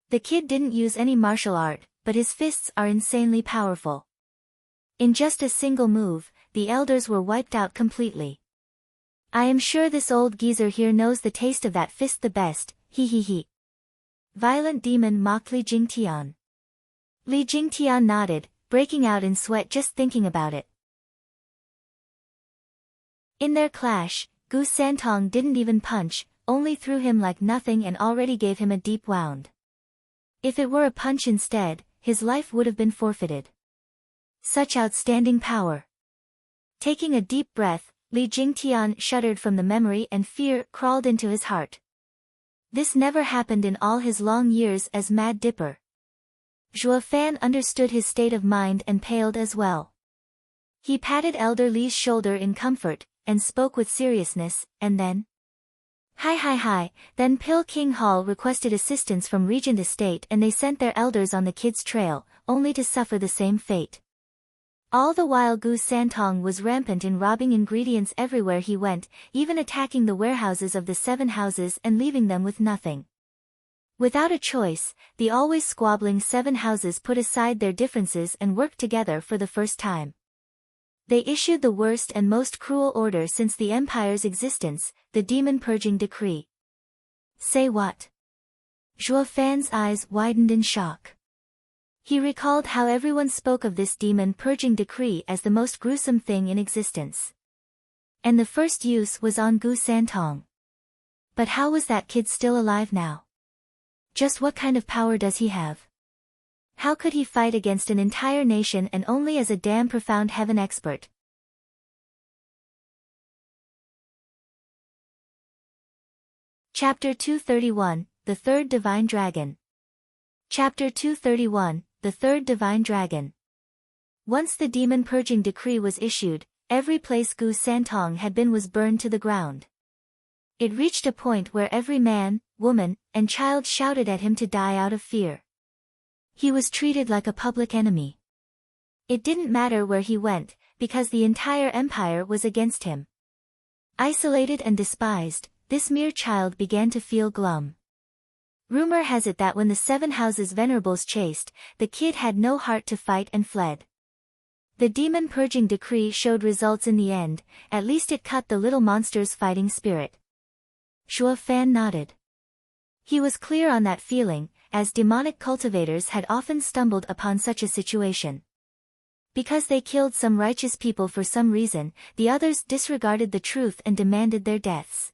The kid didn't use any martial art, but his fists are insanely powerful. In just a single move, the elders were wiped out completely. I am sure this old geezer here knows the taste of that fist the best, he. Violent demon mocked Li Jingtian. Li Jingtian nodded, breaking out in sweat just thinking about it. In their clash, Gu Santong didn't even punch, only threw him like nothing and already gave him a deep wound. If it were a punch instead, his life would have been forfeited. Such outstanding power. Taking a deep breath, Li Jingtian shuddered from the memory and fear crawled into his heart. This never happened in all his long years as Mad Dipper. Zhuo Fan understood his state of mind and paled as well. He patted Elder Li's shoulder in comfort, and spoke with seriousness, and then? Hi. Then Pill King Hall requested assistance from Regent Estate and they sent their elders on the kid's trail, only to suffer the same fate. All the while Gu Santong was rampant in robbing ingredients everywhere he went, even attacking the warehouses of the 7 houses and leaving them with nothing. Without a choice, the always squabbling 7 houses put aside their differences and worked together for the first time. They issued the worst and most cruel order since the Empire's existence, the Demon Purging Decree. Say what? Zhuo Fan's eyes widened in shock. He recalled how everyone spoke of this Demon Purging Decree as the most gruesome thing in existence. And the first use was on Gu Santong. But how was that kid still alive now? Just what kind of power does he have? How could he fight against an entire nation and only as a damn profound heaven expert? Chapter 231, The Third Divine Dragon. Chapter 231, The Third Divine Dragon. Once the Demon Purging Decree was issued, every place Gu Santong had been was burned to the ground. It reached a point where every man, woman, and child shouted at him to die out of fear. He was treated like a public enemy. It didn't matter where he went, because the entire empire was against him. Isolated and despised, this mere child began to feel glum. Rumor has it that when the 7 houses venerables chased, the kid had no heart to fight and fled. The Demon Purging Decree showed results in the end, at least it cut the little monster's fighting spirit. Zhuo Fan nodded. He was clear on that feeling, as demonic cultivators had often stumbled upon such a situation. Because they killed some righteous people for some reason, the others disregarded the truth and demanded their deaths.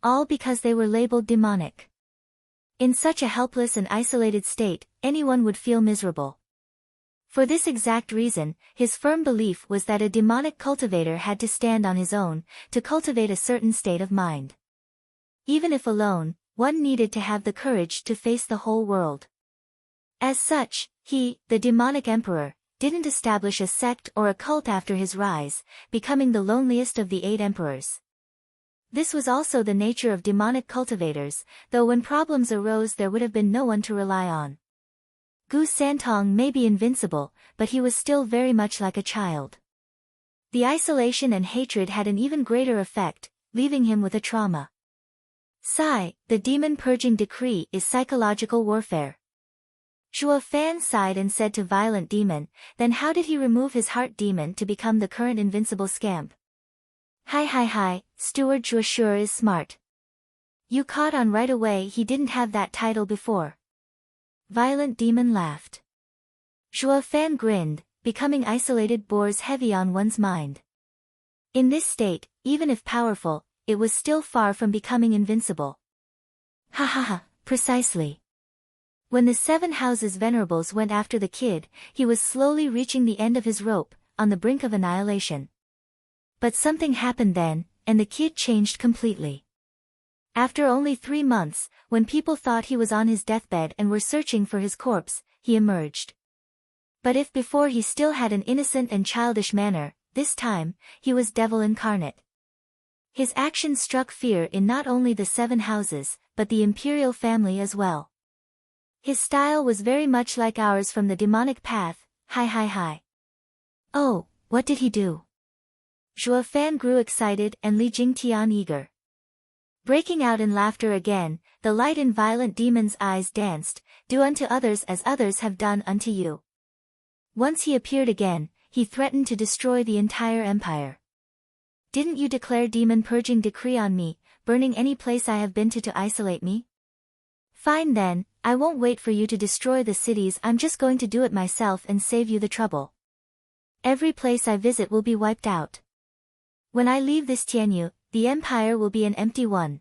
All because they were labeled demonic. In such a helpless and isolated state, anyone would feel miserable. For this exact reason, his firm belief was that a demonic cultivator had to stand on his own, to cultivate a certain state of mind. Even if alone, one needed to have the courage to face the whole world. As such, he, the demonic emperor, didn't establish a sect or a cult after his rise, becoming the loneliest of the 8 emperors. This was also the nature of demonic cultivators, though when problems arose there would have been no one to rely on. Gu Santong may be invincible, but he was still very much like a child. The isolation and hatred had an even greater effect, leaving him with a trauma. Sigh, the demon purging decree is psychological warfare. Zhuo Fan sighed and said to Violent Demon, then how did he remove his heart demon to become the current invincible scamp? Hi, Steward Zhuo sure is smart. You caught on right away he didn't have that title before. Violent Demon laughed. Zhuo Fan grinned, becoming isolated bores heavy on one's mind. In this state, even if powerful, it was still far from becoming invincible. Ha, precisely. When the 7 houses venerables went after the kid, he was slowly reaching the end of his rope, on the brink of annihilation. But something happened then, and the kid changed completely. After only 3 months, when people thought he was on his deathbed and were searching for his corpse, he emerged. But if before he still had an innocent and childish manner, this time, he was devil incarnate. His actions struck fear in not only the 7 houses, but the imperial family as well. His style was very much like ours from the demonic path. Hi. Oh, what did he do? Zhuo Fan grew excited and Li Jingtian eager. Breaking out in laughter again, the light in Violent Demon's eyes danced, do unto others as others have done unto you. Once he appeared again, he threatened to destroy the entire empire. Didn't you declare demon purging decree on me, burning any place I have been to isolate me? Fine then, I won't wait for you to destroy the cities, I'm just going to do it myself and save you the trouble. Every place I visit will be wiped out. When I leave this Tianyu, the empire will be an empty one.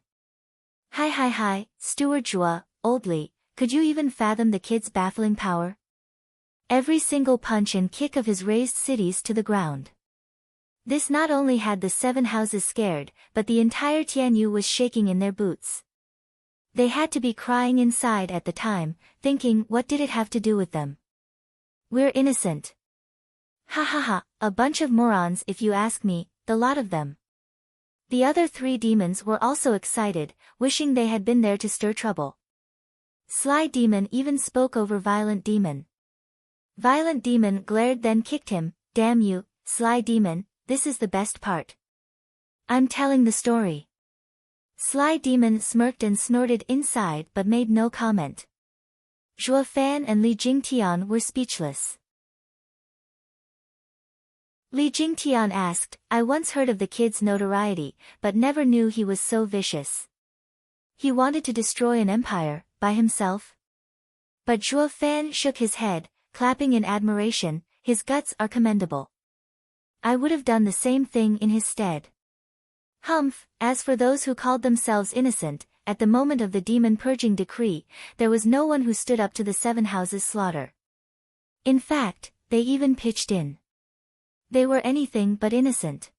Hi, Steward Zhuo, oldly, could you even fathom the kid's baffling power? Every single punch and kick of his razed cities to the ground. This not only had the 7 houses scared, but the entire Tianyu was shaking in their boots. They had to be crying inside at the time, thinking what did it have to do with them? We're innocent. Ha, a bunch of morons if you ask me, the lot of them. The other 3 demons were also excited, wishing they had been there to stir trouble. Sly Demon even spoke over Violent Demon. Violent Demon glared then kicked him, damn you, Sly Demon, this is the best part. I'm telling the story. Sly Demon smirked and snorted inside but made no comment. Zhuo Fan and Li Jingtian were speechless. Li Jingtian asked, I once heard of the kid's notoriety, but never knew he was so vicious. He wanted to destroy an empire, by himself? But Zhuo Fan shook his head, clapping in admiration, his guts are commendable. I would have done the same thing in his stead. Humph, as for those who called themselves innocent, at the moment of the demon purging decree, there was no one who stood up to the 7 houses slaughter. In fact, they even pitched in. They were anything but innocent.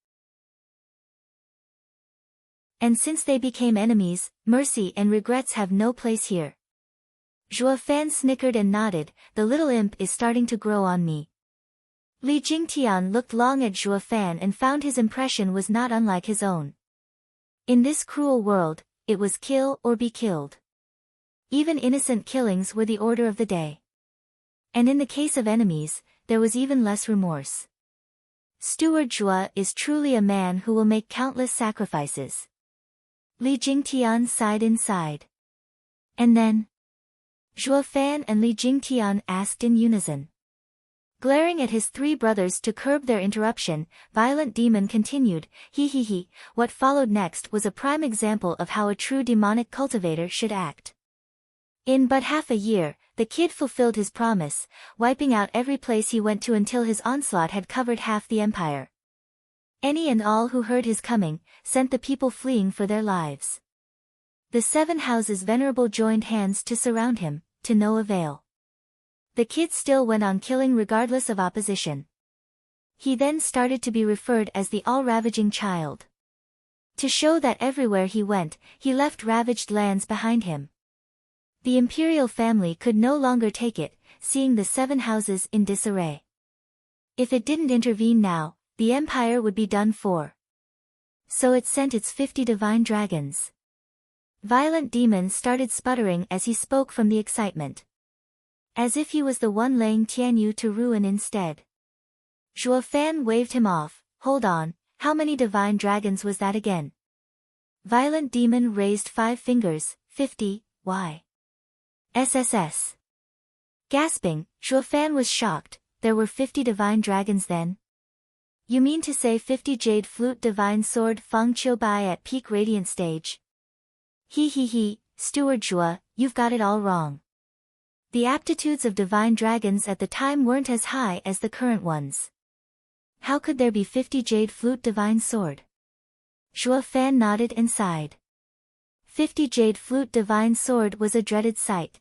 And since they became enemies, mercy and regrets have no place here. Zhuo Fan snickered and nodded, the little imp is starting to grow on me. Li Jingtian looked long at Zhuo Fan and found his impression was not unlike his own. In this cruel world, it was kill or be killed. Even innocent killings were the order of the day. And in the case of enemies, there was even less remorse. Steward Zhuo is truly a man who will make countless sacrifices. Li Jingtian sighed inside. And then? Zhuo Fan and Li Jingtian asked in unison. Glaring at his 3 brothers to curb their interruption, Violent Demon continued, he. What followed next was a prime example of how a true demonic cultivator should act. In but half a year, the kid fulfilled his promise, wiping out every place he went to until his onslaught had covered half the empire. Any and all who heard his coming, sent the people fleeing for their lives. The 7 houses venerable joined hands to surround him, to no avail. The kid still went on killing regardless of opposition. He then started to be referred as the all-ravaging child. To show that everywhere he went, he left ravaged lands behind him. The imperial family could no longer take it, seeing the 7 houses in disarray. If it didn't intervene now, the empire would be done for. So it sent its 50 divine dragons. Violent Demon started sputtering as he spoke from the excitement. As if he was the one laying Tianyu to ruin instead. Zhuo Fan waved him off. Hold on, how many divine dragons was that again? Violent Demon raised 5 fingers. 50, why? SSS. Gasping, Zhuo Fan was shocked. There were 50 divine dragons then? You mean to say 50 Jade Flute Divine Sword Feng Qiu Bai at peak radiant stage? He, Steward Zhuo, you've got it all wrong. The aptitudes of divine dragons at the time weren't as high as the current ones. How could there be 50 Jade Flute Divine Sword? Zhuo Fan nodded and sighed. 50 Jade Flute Divine Sword was a dreaded sight.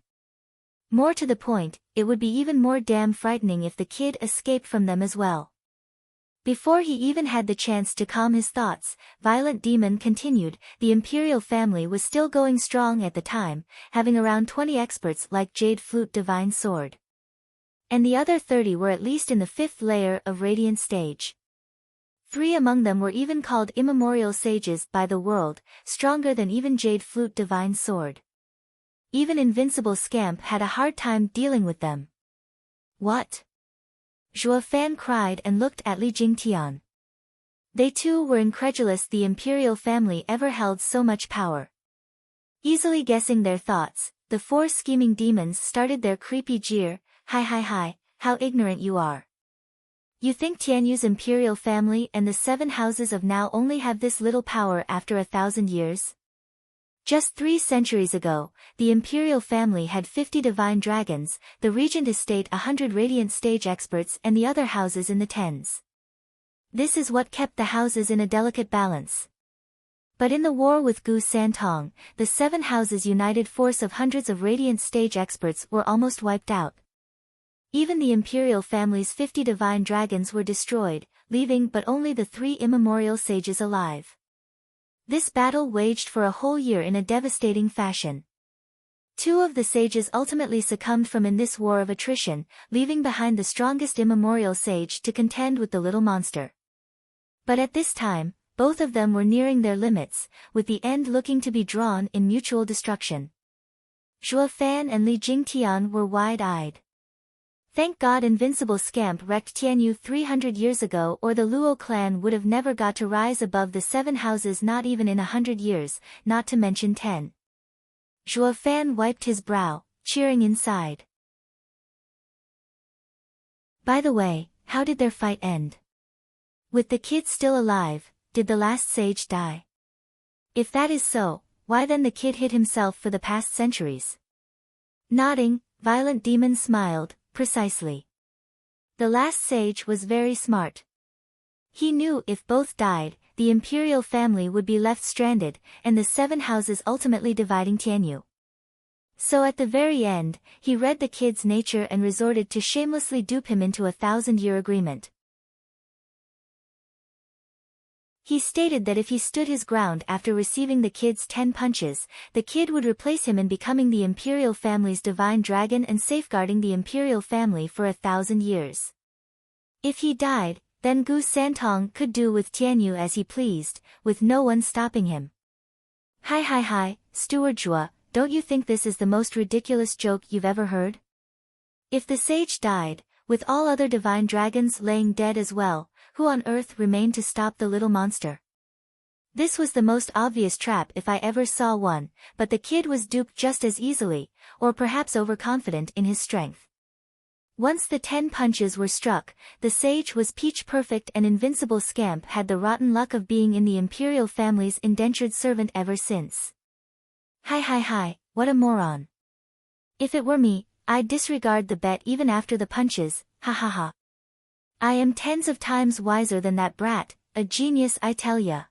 More to the point, it would be even more damn frightening if the kid escaped from them as well. Before he even had the chance to calm his thoughts, Violent Demon continued, the imperial family was still going strong at the time, having around 20 experts like Jade Flute Divine Sword. And the other 30 were at least in the 5th layer of radiant stage. 3 among them were even called immemorial sages by the world, stronger than even Jade Flute Divine Sword. Even Invincible Scamp had a hard time dealing with them. What? Zhuo Fan cried and looked at Li Jingtian. They too were incredulous the imperial family ever held so much power. Easily guessing their thoughts, the 4 scheming demons started their creepy jeer. Hi, how ignorant you are. You think Tianyu's imperial family and the 7 houses of now only have this little power after 1,000 years? Just 3 centuries ago, the imperial family had 50 divine dragons, the regent estate 100 radiant stage experts and the other houses in the tens. This is what kept the houses in a delicate balance. But in the war with Gu Santong, the 7 houses' united force of hundreds of radiant stage experts were almost wiped out. Even the imperial family's 50 divine dragons were destroyed, leaving but only the 3 immemorial sages alive. This battle waged for a whole year in a devastating fashion. 2 of the sages ultimately succumbed in this war of attrition, leaving behind the strongest immemorial sage to contend with the little monster. But at this time, both of them were nearing their limits, with the end looking to be drawn in mutual destruction. Zhuo Fan and Li Jingtian were wide-eyed. Thank God Invincible Scamp wrecked Tianyu 300 years ago, or the Luo clan would have never got to rise above the 7 houses, not even in 100 years, not to mention 10. Zhuo Fan wiped his brow, cheering inside. By the way, how did their fight end? With the kid still alive, did the last sage die? If that is so, why then the kid hid himself for the past centuries? Nodding, Violent Demon smiled. Precisely. The last sage was very smart. He knew if both died, the imperial family would be left stranded, and the 7 houses ultimately dividing Tianyu. So at the very end, he read the kid's nature and resorted to shamelessly dupe him into a 1,000-year agreement. He stated that if he stood his ground after receiving the kid's 10 punches, the kid would replace him in becoming the imperial family's divine dragon and safeguarding the imperial family for 1,000 years. If he died, then Gu Santong could do with Tianyu as he pleased, with no one stopping him. Hi, Steward Zhuo, don't you think this is the most ridiculous joke you've ever heard? If the sage died, with all other divine dragons laying dead as well, who on earth remained to stop the little monster? This was the most obvious trap if I ever saw one, but the kid was duped just as easily, or perhaps overconfident in his strength. Once the 10 punches were struck, the sage was peach perfect and Invincible Scamp had the rotten luck of being in the imperial family's indentured servant ever since. Hi, what a moron. If it were me, I'd disregard the bet even after the punches, ha. I am tens of times wiser than that brat, a genius I tell ya.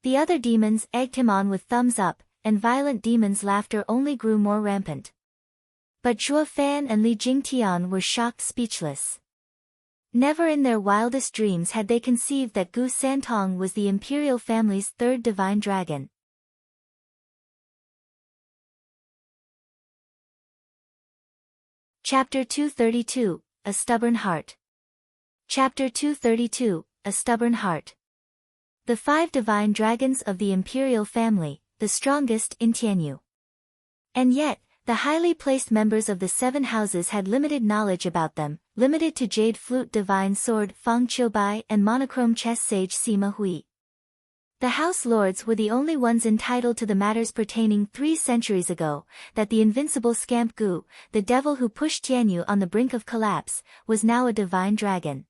The other demons egged him on with thumbs up, and violent demons' laughter only grew more rampant. But Zhuo Fan and Li Jingtian were shocked speechless. Never in their wildest dreams had they conceived that Gu Santong was the imperial family's third divine dragon. Chapter 232, A Stubborn Heart. Chapter 232, A Stubborn Heart. The 5 divine dragons of the imperial family, the strongest in Tianyu. And yet, the highly placed members of the 7 houses had limited knowledge about them, limited to Jade Flute Divine Sword Fang Qiubai and Monochrome Chess Sage Sima Hui. The House Lords were the only ones entitled to the matters pertaining 3 centuries ago, that the invincible scamp Gu, the devil who pushed Tianyu on the brink of collapse, was now a divine dragon.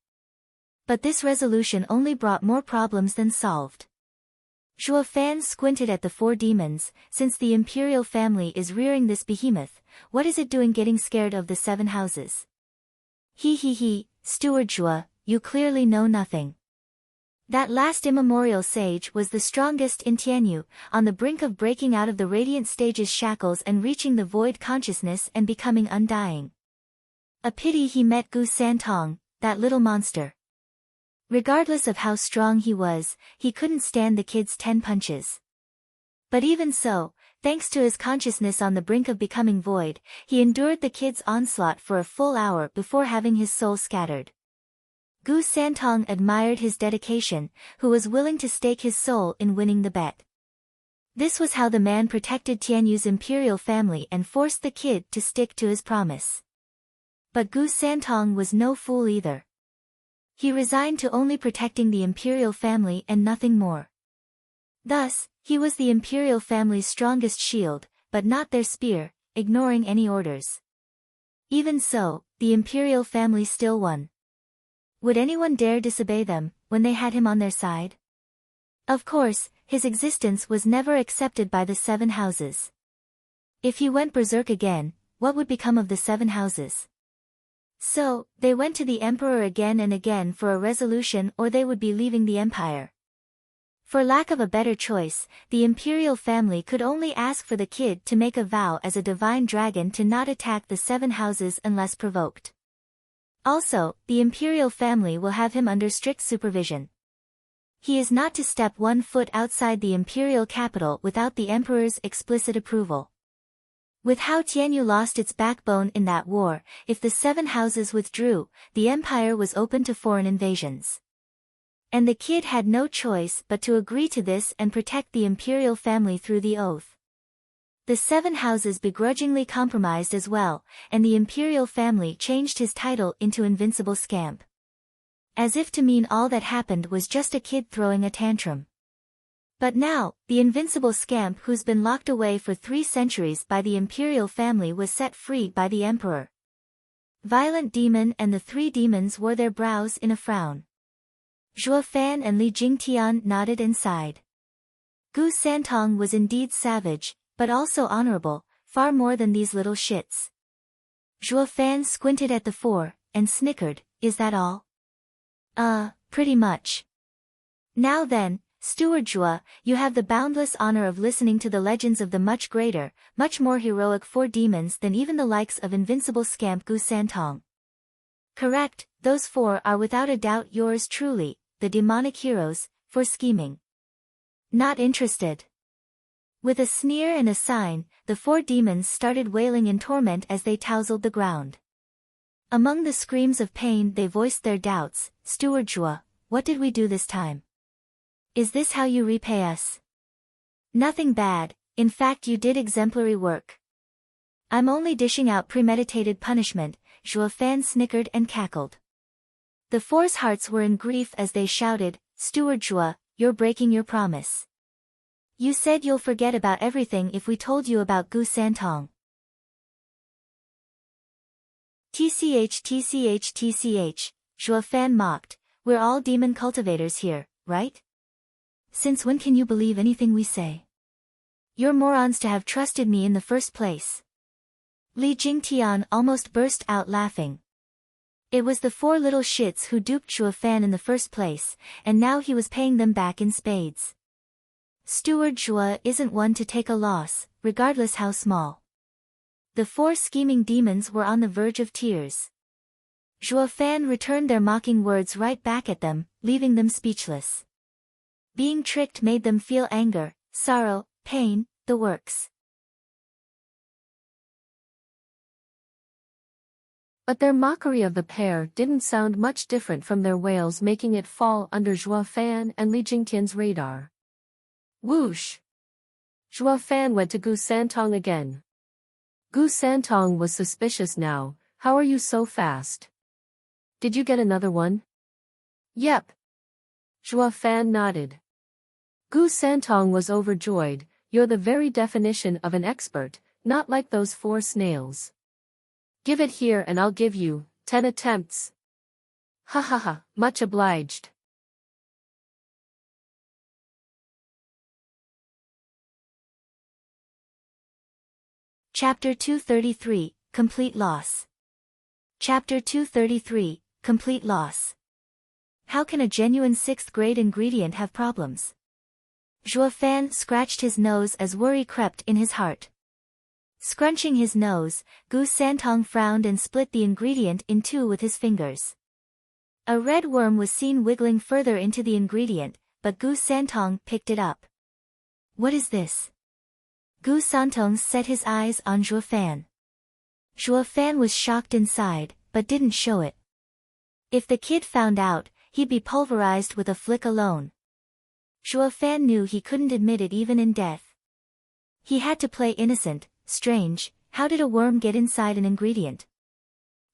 But this resolution only brought more problems than solved. Zhuo Fan squinted at the 4 demons. Since the imperial family is rearing this behemoth, what is it doing getting scared of the 7 houses? He, Steward Zhuo, you clearly know nothing. That last immemorial sage was the strongest in Tianyu, on the brink of breaking out of the radiant stage's shackles and reaching the void consciousness and becoming undying. A pity he met Gu Santong, that little monster. Regardless of how strong he was, he couldn't stand the kid's 10 punches. But even so, thanks to his consciousness on the brink of becoming void, he endured the kid's onslaught for a full hour before having his soul scattered. Gu Santong admired his dedication, who was willing to stake his soul in winning the bet. This was how the man protected Tianyu's imperial family and forced the kid to stick to his promise. But Gu Santong was no fool either. He resigned to only protecting the imperial family and nothing more. Thus, he was the imperial family's strongest shield, but not their spear, ignoring any orders. Even so, the imperial family still won. Would anyone dare disobey them, when they had him on their side? Of course, his existence was never accepted by the 7 houses. If he went berserk again, what would become of the 7 houses? So, they went to the emperor again and again for a resolution, or they would be leaving the empire. For lack of a better choice, the imperial family could only ask for the kid to make a vow as a divine dragon to not attack the 7 houses unless provoked. Also, the imperial family will have him under strict supervision. He is not to step 1 foot outside the imperial capital without the emperor's explicit approval. With how Tianyu lost its backbone in that war, if the 7 houses withdrew, the empire was open to foreign invasions. And the kid had no choice but to agree to this and protect the imperial family through the oath. The 7 houses begrudgingly compromised as well, and the imperial family changed his title into Invincible Scamp. As if to mean all that happened was just a kid throwing a tantrum. But now, the Invincible Scamp who's been locked away for 3 centuries by the imperial family was set free by the emperor. Violent Demon and the 3 demons wore their brows in a frown. Zhuo Fan and Li Jingtian nodded and sighed. Gu Santong was indeed savage, but also honorable, far more than these little shits. Zhuo Fan squinted at the 4, and snickered, is that all? Pretty much. Now then, Steward Zhuo, you have the boundless honor of listening to the legends of the much greater, much more heroic 4 demons than even the likes of Invincible Scamp Gu Santong. Correct, those 4 are without a doubt yours truly, the demonic heroes, for scheming. Not interested. With a sneer and a sign, the 4 demons started wailing in torment as they tousled the ground. Among the screams of pain they voiced their doubts. Steward Zhuo, what did we do this time? Is this how you repay us? Nothing bad, in fact you did exemplary work. I'm only dishing out premeditated punishment, Zhuo Fan snickered and cackled. The 4's hearts were in grief as they shouted, Steward Zhuo, you're breaking your promise. You said you'll forget about everything if we told you about Gu Santong. TCH, Zhuo Fan mocked, we're all demon cultivators here, right? Since when can you believe anything we say? You're morons to have trusted me in the first place. Li Jingtian almost burst out laughing. It was the 4 little shits who duped Zhuo Fan in the first place, and now he was paying them back in spades. Steward Zhuo isn't one to take a loss, regardless how small. The 4 scheming demons were on the verge of tears. Zhuo Fan returned their mocking words right back at them, leaving them speechless. Being tricked made them feel anger, sorrow, pain, the works. But their mockery of the pair didn't sound much different from their wails, making it fall under Zhuo Fan and Li Jingtian's radar. Whoosh! Zhuo Fan went to Gu Santong again. Gu Santong was suspicious now. How are you so fast? Did you get another one? Yep. Zhuo Fan nodded. Gu Santong was overjoyed. You're the very definition of an expert, not like those 4 snails. Give it here and I'll give you 10 attempts. Ha ha ha, much obliged. Chapter 233, Complete Loss. Chapter 233, Complete Loss. How can a genuine 6th grade ingredient have problems? Zhuo Fan scratched his nose as worry crept in his heart. Scrunching his nose, Gu Santong frowned and split the ingredient in 2 with his fingers. A red worm was seen wiggling further into the ingredient, but Gu Santong picked it up. What is this? Gu Santong set his eyes on Zhuo Fan. Zhuo Fan was shocked inside, but didn't show it. If the kid found out, he'd be pulverized with a flick alone. Zhuo Fan knew he couldn't admit it even in death. He had to play innocent. Strange, how did a worm get inside an ingredient?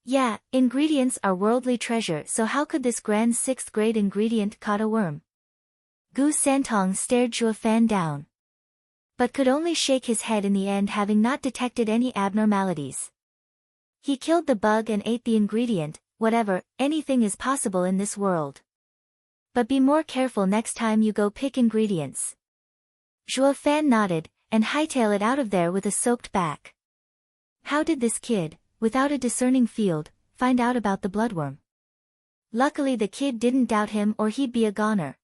Yeah, ingredients are worldly treasure, so how could this grand 6th grade ingredient caught a worm? Gu Santong stared Zhuo Fan down, but could only shake his head in the end, having not detected any abnormalities. He killed the bug and ate the ingredient. Whatever, anything is possible in this world. But be more careful next time you go pick ingredients. Zhuo Fan nodded, and hightail it out of there with a soaked back. How did this kid, without a discerning field, find out about the bloodworm? Luckily the kid didn't doubt him or he'd be a goner.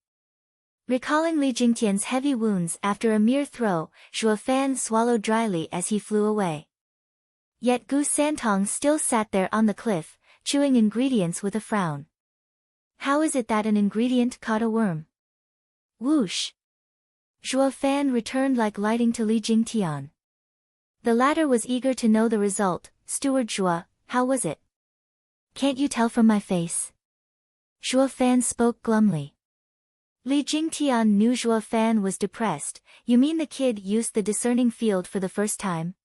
Recalling Li Jingtian's heavy wounds after a mere throw, Zhuo Fan swallowed dryly as he flew away. Yet Gu Santong still sat there on the cliff, chewing ingredients with a frown. How is it that an ingredient caught a worm? Whoosh! Zhuo Fan returned like lightning to Li Jingtian. The latter was eager to know the result. Steward Zhuo, how was it? Can't you tell from my face? Zhuo Fan spoke glumly. Li Jingtian knew Zhuo Fan was depressed. You mean the kid used the discerning field for the first time?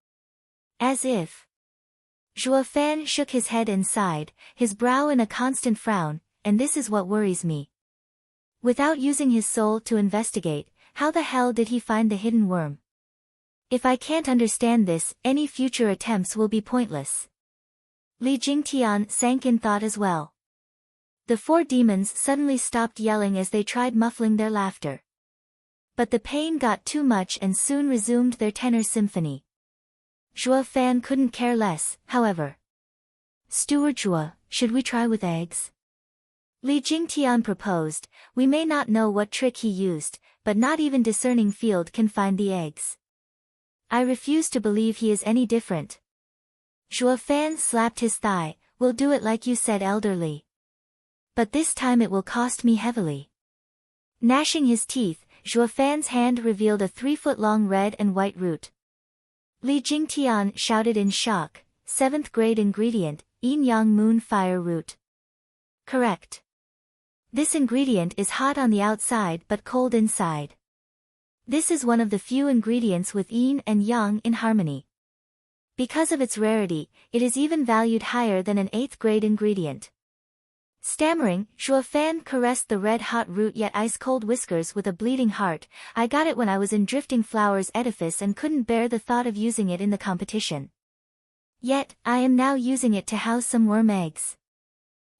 As if. Zhuo Fan shook his head and sighed, his brow in a constant frown, and this is what worries me. Without using his soul to investigate, how the hell did he find the hidden worm? If I can't understand this, any future attempts will be pointless. Li Jingtian sank in thought as well. The 4 demons suddenly stopped yelling as they tried muffling their laughter. But the pain got too much and soon resumed their tenor symphony. Zhuo Fan couldn't care less, however. Steward Zhuo, should we try with eggs? Li Jingtian proposed. We may not know what trick he used, but not even discerning field can find the eggs. I refuse to believe he is any different. Zhuo Fan slapped his thigh. We'll do it like you said, elderly. But this time it will cost me heavily. Gnashing his teeth, Zhuo Fan's hand revealed a 3-foot-long red and white root. Li Jingtian shouted in shock, 7th grade ingredient, yin-yang moon fire root. Correct. This ingredient is hot on the outside but cold inside. This is one of the few ingredients with yin and yang in harmony. Because of its rarity, it is even valued higher than an 8th grade ingredient. Stammering, Zhuo Fan caressed the red-hot root yet ice-cold whiskers with a bleeding heart. I got it when I was in Drifting Flower's edifice and couldn't bear the thought of using it in the competition. Yet, I am now using it to house some worm eggs.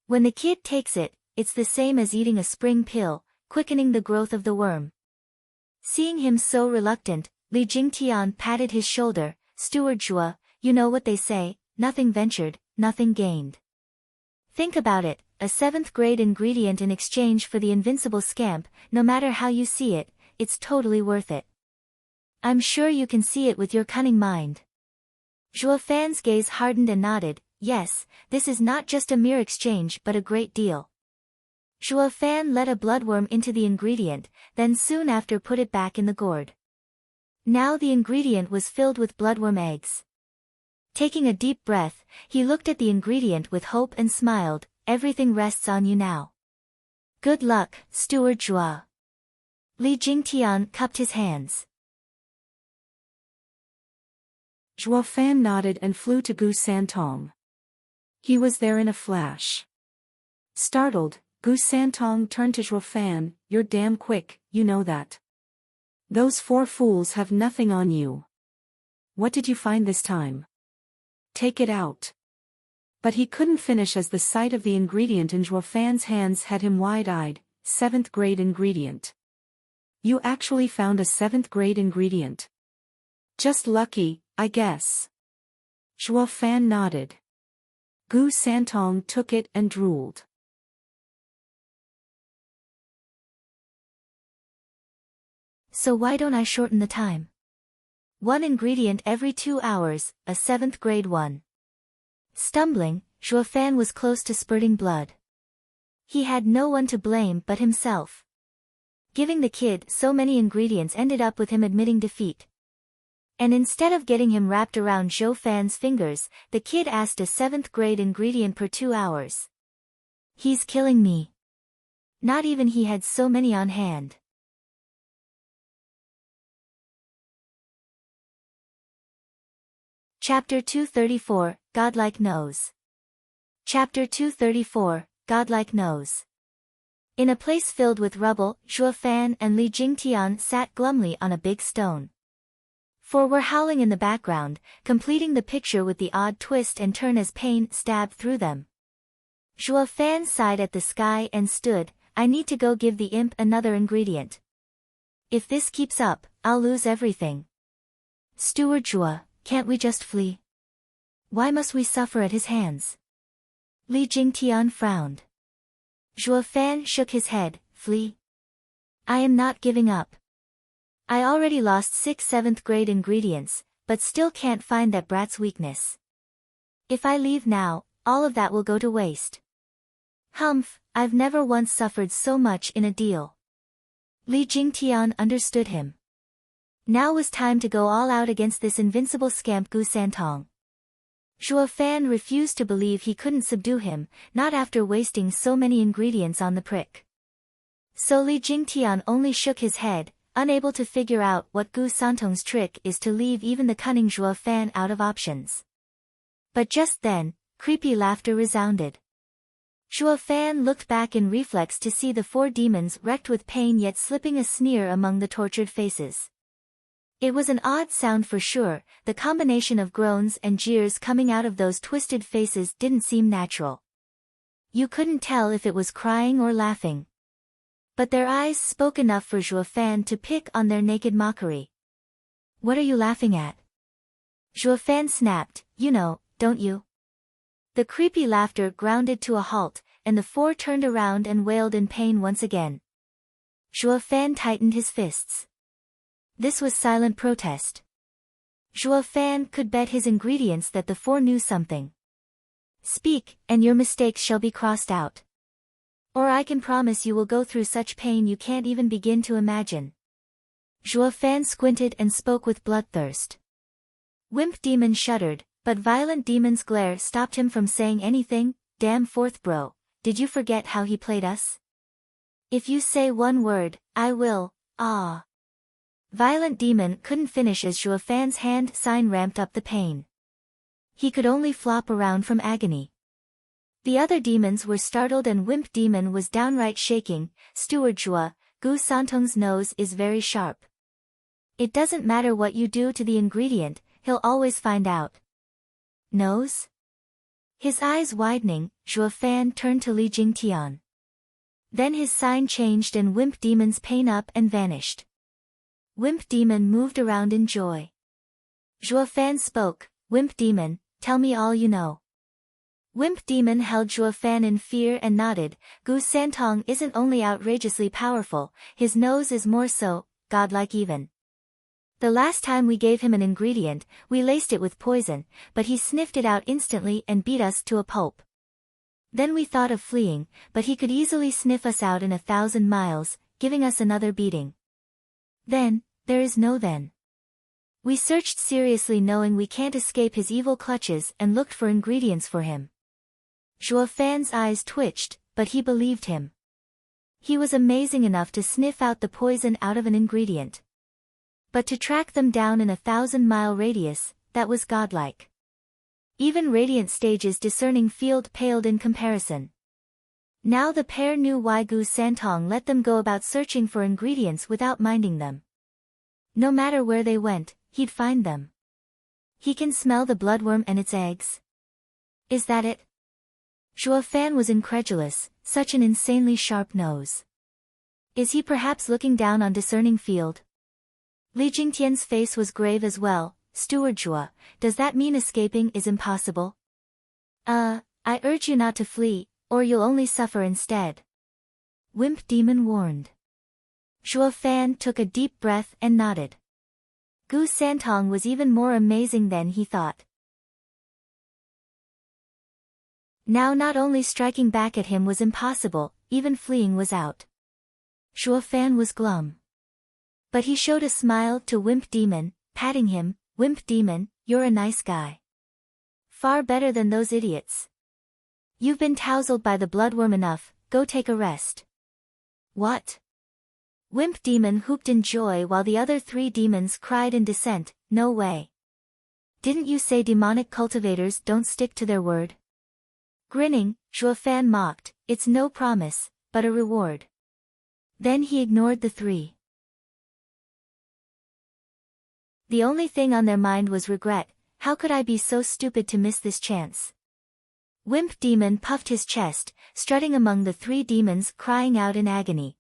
When the kid takes it, it's the same as eating a spring pill, quickening the growth of the worm. Seeing him so reluctant, Li Jingtian patted his shoulder. Steward Zhuo, you know what they say, nothing ventured, nothing gained. Think about it, a 7th grade ingredient in exchange for the invincible scamp, no matter how you see it, it's totally worth it. I'm sure you can see it with your cunning mind. Zhuo Fan's gaze hardened and nodded, yes, this is not just a mere exchange but a great deal. Zhuo Fan let a bloodworm into the ingredient, then soon after put it back in the gourd. Now the ingredient was filled with bloodworm eggs. Taking a deep breath, he looked at the ingredient with hope and smiled, everything rests on you now. Good luck, Steward Zhua. Li Jingtian cupped his hands. Zhuo Fan nodded and flew to Gu Santong. He was there in a flash. Startled, Gu Santong turned to Zhuo Fan, you're damn quick, you know that. Those 4 fools have nothing on you. What did you find this time? Take it out. But he couldn't finish as the sight of the ingredient in Zhuo Fan's hands had him wide-eyed. 7th grade ingredient. You actually found a 7th grade ingredient. Just lucky, I guess. Zhuo Fan nodded. Gu Santong took it and drooled. So why don't I shorten the time? 1 ingredient every 2 hours, a 7th grade one. Stumbling, Zhuo Fan was close to spurting blood. He had no one to blame but himself. Giving the kid so many ingredients ended up with him admitting defeat. And instead of getting him wrapped around Zhuo Fan's fingers, the kid asked a 7th grade ingredient per 2 hours. He's killing me. Not even he had so many on hand. Chapter 234, Godlike Nose. Chapter 234, Godlike Nose. In a place filled with rubble, Zhuo Fan and Li Jingtian sat glumly on a big stone. 4 were howling in the background, completing the picture with the odd twist and turn as pain stabbed through them. Zhuo Fan sighed at the sky and stood, I need to go give the imp another ingredient. If this keeps up, I'll lose everything. Steward Zhua, can't we just flee? Why must we suffer at his hands? Li Jingtian frowned. Zhuo Fan shook his head, flee? I am not giving up. I already lost 6 7th grade ingredients, but still can't find that brat's weakness. If I leave now, all of that will go to waste. Humph, I've never once suffered so much in a deal. Li Jingtian understood him. Now was time to go all out against this invincible scamp Gu Santong. Zhuo Fan refused to believe he couldn't subdue him, not after wasting so many ingredients on the prick. So Li Jingtian only shook his head, unable to figure out what Gu Santong's trick is to leave even the cunning Zhuo Fan out of options. But just then, creepy laughter resounded. Zhuo Fan looked back in reflex to see the 4 demons wrecked with pain yet slipping a sneer among the tortured faces. It was an odd sound for sure, the combination of groans and jeers coming out of those twisted faces didn't seem natural. You couldn't tell if it was crying or laughing. But their eyes spoke enough for Zhuo Fan to pick on their naked mockery. What are you laughing at? Zhuo Fan snapped, you know, don't you? The creepy laughter grounded to a halt, and the 4 turned around and wailed in pain once again. Zhuo Fan tightened his fists. This was silent protest. Zhuo Fan could bet his ingredients that the 4 knew something. Speak, and your mistakes shall be crossed out. Or I can promise you will go through such pain you can't even begin to imagine. Zhuo Fan squinted and spoke with bloodthirst. Wimp Demon shuddered, but Violent Demon's glare stopped him from saying anything. Damn 4th bro, did you forget how he played us? If you say one word, I will, ah. Violent Demon couldn't finish as Zhuo Fan's hand sign ramped up the pain. He could only flop around from agony. The other demons were startled and Wimp Demon was downright shaking. Steward Zhua, Gu Santong's nose is very sharp. It doesn't matter what you do to the ingredient, he'll always find out. Nose? His eyes widening, Zhuo Fan turned to Li Jingtian. Then his sign changed and Wimp Demon's pain up and vanished. Wimp Demon moved around in joy. Zhuo Fan spoke, Wimp Demon, tell me all you know. Wimp Demon held Zhuo Fan in fear and nodded. Gu Santong isn't only outrageously powerful, his nose is more so. godlike even. The last time we gave him an ingredient, we laced it with poison, but he sniffed it out instantly and beat us to a pulp. Then we thought of fleeing, but he could easily sniff us out in 1,000 miles, giving us another beating. Then, there is no then. We searched seriously knowing we can't escape his evil clutches and looked for ingredients for him. Zhuo Fan's eyes twitched, but he believed him. He was amazing enough to sniff out the poison out of an ingredient. But to track them down in 1,000-mile radius, that was godlike. Even Radiant Stage's discerning field paled in comparison. Now the pair knew why Gu Santong let them go about searching for ingredients without minding them. No matter where they went, he'd find them. He can smell the bloodworm and its eggs. Is that it? Zhuo Fan was incredulous, such an insanely sharp nose. Is he perhaps looking down on discerning field? Li Jingtian's face was grave as well. Steward Zhuo, does that mean escaping is impossible? I urge you not to flee, or you'll only suffer instead. Wimp Demon warned. Zhuo Fan took a deep breath and nodded. Gu Santong was even more amazing than he thought. Now not only striking back at him was impossible, even fleeing was out. Zhuo Fan was glum. But he showed a smile to Wimp Demon, patting him. Wimp Demon, you're a nice guy. Far better than those idiots. You've been tousled by the bloodworm enough, go take a rest. What? Wimp Demon whooped in joy while the other 3 demons cried in dissent, no way. Didn't you say demonic cultivators don't stick to their word? Grinning, Zhuo Fan mocked, it's no promise, but a reward. Then he ignored the 3. The only thing on their mind was regret. How could I be so stupid to miss this chance? Wimp Demon puffed his chest, strutting among the 3 demons crying out in agony.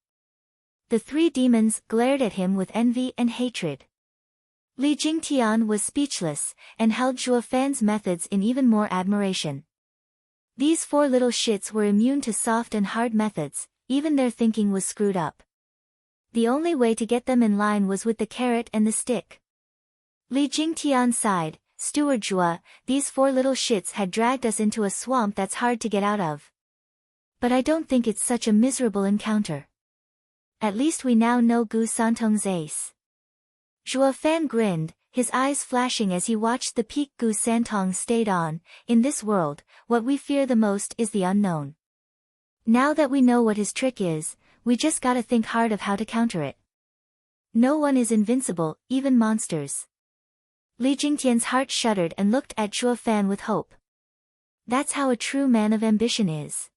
The 3 demons glared at him with envy and hatred. Li Jingtian was speechless, and held Zhuo Fan's methods in even more admiration. These 4 little shits were immune to soft and hard methods, even their thinking was screwed up. The only way to get them in line was with the carrot and the stick. Li Jingtian sighed, Steward Zhuo, these 4 little shits had dragged us into a swamp that's hard to get out of. But I don't think it's such a miserable encounter. At least we now know Gu Santong's ace. Zhuo Fan grinned, his eyes flashing as he watched the peak Gu Santong stayed on. In this world, what we fear the most is the unknown. Now that we know what his trick is, we just gotta think hard of how to counter it. No one is invincible, even monsters. Li Jingtian's heart shuddered and looked at Zhuo Fan with hope. That's how a true man of ambition is.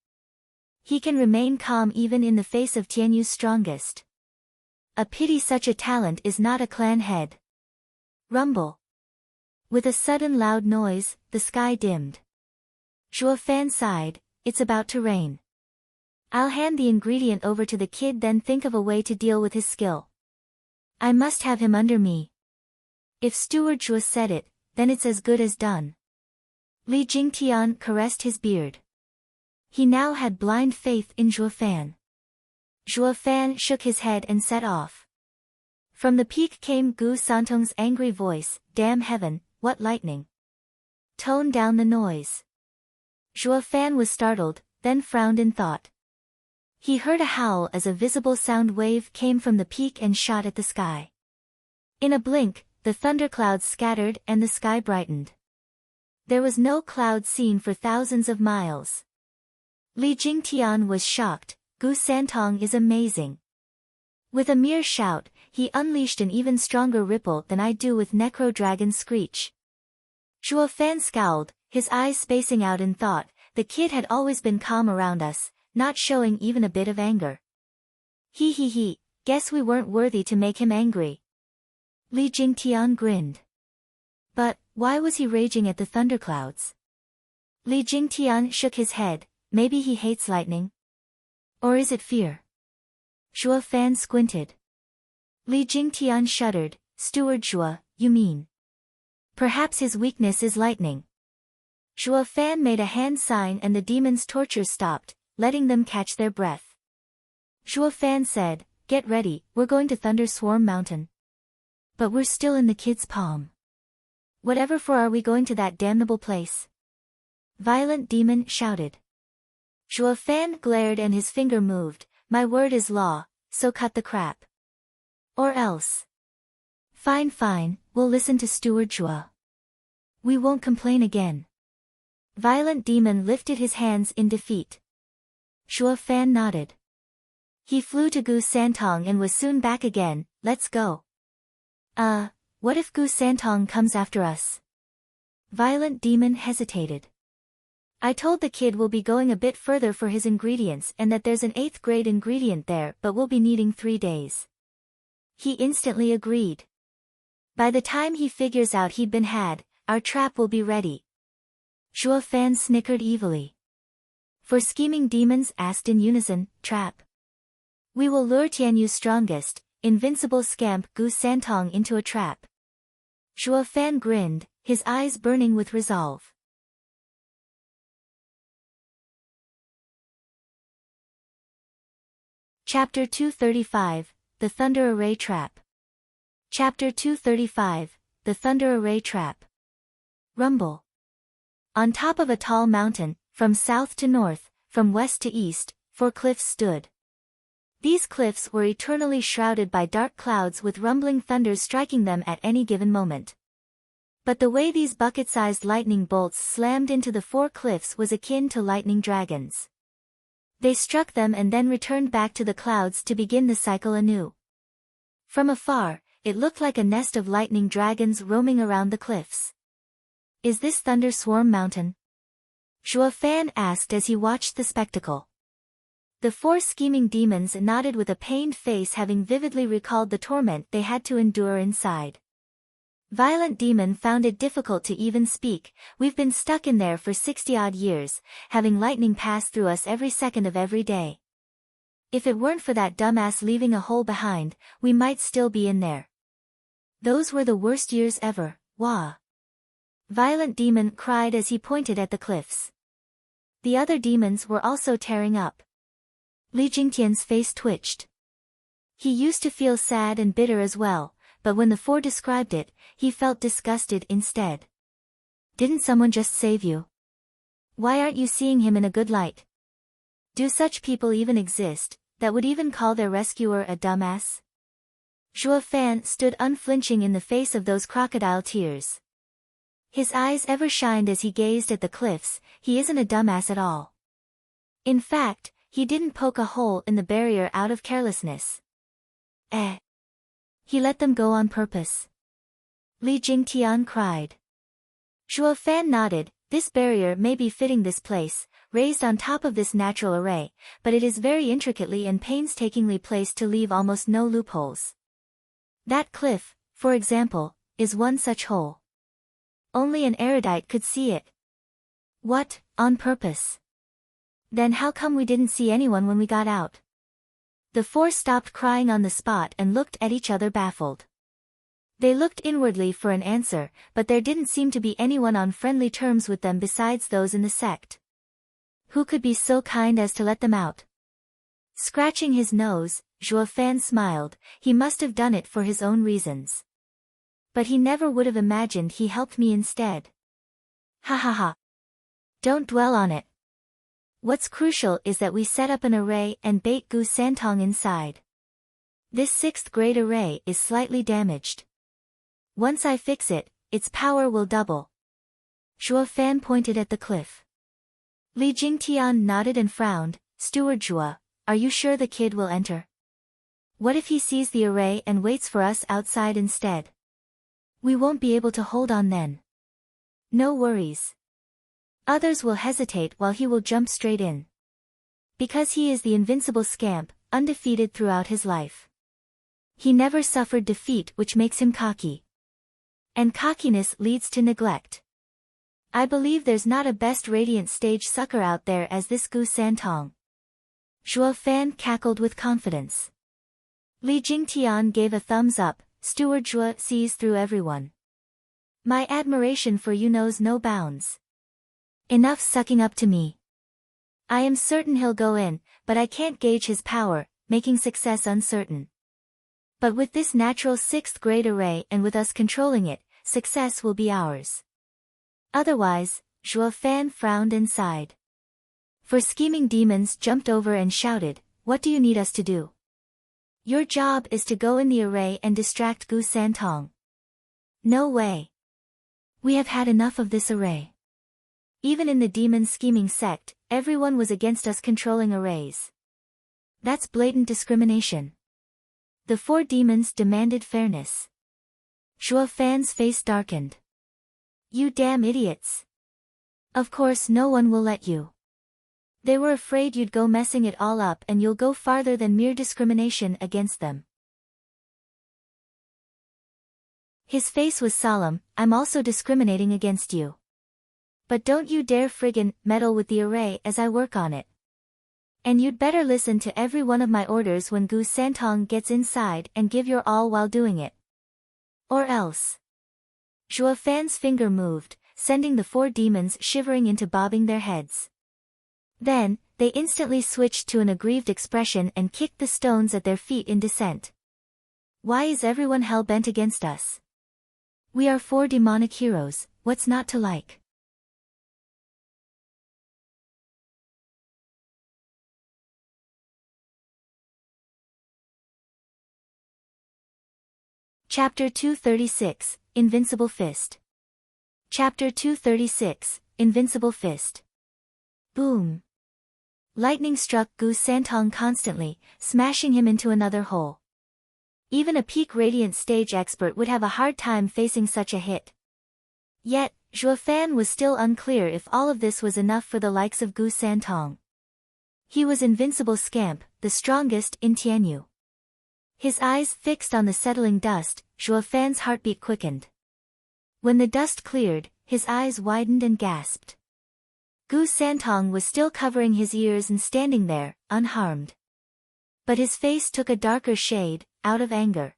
He can remain calm even in the face of Tianyu's strongest. A pity such a talent is not a clan head. Rumble. With a sudden loud noise, the sky dimmed. Zhuo Fan sighed, it's about to rain. I'll hand the ingredient over to the kid, then think of a way to deal with his skill. I must have him under me. If Steward Zhuo said it, then it's as good as done. Li Jingtian caressed his beard. He now had blind faith in Zhuo Fan. Zhuo Fan shook his head and set off. From the peak came Gu Santong's angry voice, damn heaven, what lightning. Tone down the noise. Zhuo Fan was startled, then frowned in thought. He heard a howl as a visible sound wave came from the peak and shot at the sky. In a blink, the thunderclouds scattered and the sky brightened. There was no cloud seen for thousands of miles. Li Jingtian was shocked, Gu Santong is amazing. With a mere shout, he unleashed an even stronger ripple than I do with Necro Dragon's screech. Zhuo Fan scowled, his eyes spacing out in thought. The kid had always been calm around us, not showing even a bit of anger. He, guess we weren't worthy to make him angry. Li Jingtian grinned. But, why was he raging at the thunderclouds? Li Jingtian shook his head, maybe he hates lightning? Or is it fear? Zhuo Fan squinted. Li Jingtian shuddered, Steward Zhuo, you mean? Perhaps his weakness is lightning. Zhuo Fan made a hand sign and the demons' torture stopped, letting them catch their breath. Zhuo Fan said, get ready, we're going to Thunderstorm Mountain. But we're still in the kid's palm. Whatever for are we going to that damnable place? Violent Demon shouted. Zhuo Fan glared and his finger moved. My word is law, so cut the crap. Or else. Fine, we'll listen to Steward Zhuo. We won't complain again. Violent Demon lifted his hands in defeat. Zhuo Fan nodded. He flew to Gu Santong and was soon back again. Let's go. What if Gu Santong comes after us? Violent Demon hesitated. I told the kid we'll be going a bit further for his ingredients and that there's an 8th grade ingredient there but we'll be needing 3 days. He instantly agreed. By the time he figures out he'd been had, our trap will be ready. Zhuo Fan snickered evilly. For scheming demons asked in unison, trap. We will lure Tianyu's strongest, invincible scamp Gu Santong into a trap. Zhuo Fan grinned, his eyes burning with resolve. Chapter 235, The Thunder Array Trap. Chapter 235, The Thunder Array Trap. Rumble. On top of a tall mountain, from south to north, from west to east, 4 cliffs stood. These cliffs were eternally shrouded by dark clouds with rumbling thunders striking them at any given moment. But the way these bucket-sized lightning bolts slammed into the 4 cliffs was akin to lightning dragons. They struck them and then returned back to the clouds to begin the cycle anew. From afar, it looked like a nest of lightning dragons roaming around the cliffs. Is this Thunder Swarm Mountain? Zhuo Fan asked as he watched the spectacle. The 4 scheming demons nodded with a pained face, having vividly recalled the torment they had to endure inside. Violent Demon found it difficult to even speak. We've been stuck in there for 60-odd years, having lightning pass through us every second of every day. If it weren't for that dumbass leaving a hole behind, we might still be in there. Those were the worst years ever, wah. Violent Demon cried as he pointed at the cliffs. The other demons were also tearing up. Li Jingtian's face twitched. He used to feel sad and bitter as well, but when the 4 described it, he felt disgusted instead. Didn't someone just save you? Why aren't you seeing him in a good light? Do such people even exist, that would even call their rescuer a dumbass? Zhuo Fan stood unflinching in the face of those crocodile tears. His eyes ever shined as he gazed at the cliffs. He isn't a dumbass at all. In fact, he didn't poke a hole in the barrier out of carelessness. He let them go on purpose. Li Jingtian cried. Zhuo Fan nodded. This barrier may be fitting this place, raised on top of this natural array, but it is very intricately and painstakingly placed to leave almost no loopholes. That cliff, for example, is one such hole. Only an erudite could see it. What, on purpose? Then how come we didn't see anyone when we got out? The 4 stopped crying on the spot and looked at each other baffled. They looked inwardly for an answer, but there didn't seem to be anyone on friendly terms with them besides those in the sect. Who could be so kind as to let them out? Scratching his nose, Zhuo Fan smiled. He must have done it for his own reasons. But he never would have imagined he helped me instead. Ha ha ha. Don't dwell on it. What's crucial is that we set up an array and bait Gu Santong inside. This 6th grade array is slightly damaged. Once I fix it, its power will double. Zhuo Fan pointed at the cliff. Li Jingtian nodded and frowned. Steward Zhuo, are you sure the kid will enter? What if he sees the array and waits for us outside instead? We won't be able to hold on then. No worries. Others will hesitate while he will jump straight in. Because he is the invincible scamp, undefeated throughout his life. He never suffered defeat, which makes him cocky. And cockiness leads to neglect. I believe there's not a best radiant stage sucker out there as this Gu Santong. Zhuo Fan cackled with confidence. Li Jingtian gave a thumbs up. Steward Zhuo sees through everyone. My admiration for you knows no bounds. Enough sucking up to me. I am certain he'll go in, but I can't gauge his power. making success uncertain. But with this natural 6th grade array and with us controlling it, success will be ours. Otherwise, Zhuo Fan frowned and sighed. For scheming demons jumped over and shouted, "What do you need us to do? Your job is to go in the array and distract Gu Santong." "No way. We have had enough of this array." Even in the demon scheming sect, everyone was against us controlling arrays. That's blatant discrimination. The 4 demons demanded fairness. Zhuo Fan's face darkened. "You damn idiots. Of course no one will let you. They were afraid you'd go messing it all up and you'll go farther than mere discrimination against them." His face was solemn. "I'm also discriminating against you. But don't you dare friggin' meddle with the array as I work on it. And you'd better listen to every one of my orders when Gu Santong gets inside and give your all while doing it. Or else." Zhuo Fan's finger moved, sending the 4 demons shivering into bobbing their heads. Then, they instantly switched to an aggrieved expression and kicked the stones at their feet in dissent. "Why is everyone hell-bent against us? We are 4 demonic heroes, what's not to like?" Chapter 236, Invincible Fist. Chapter 236, Invincible Fist. Boom. Lightning struck Gu Santong constantly, smashing him into another hole. Even a peak radiant stage expert would have a hard time facing such a hit. Yet, Zhuo Fan was still unclear if all of this was enough for the likes of Gu Santong. He was invincible scamp, the strongest in Tianyu. His eyes fixed on the settling dust, Zhuo Fan's heartbeat quickened. When the dust cleared, his eyes widened and gasped. Gu Santong was still covering his ears and standing there, unharmed. But his face took a darker shade, out of anger.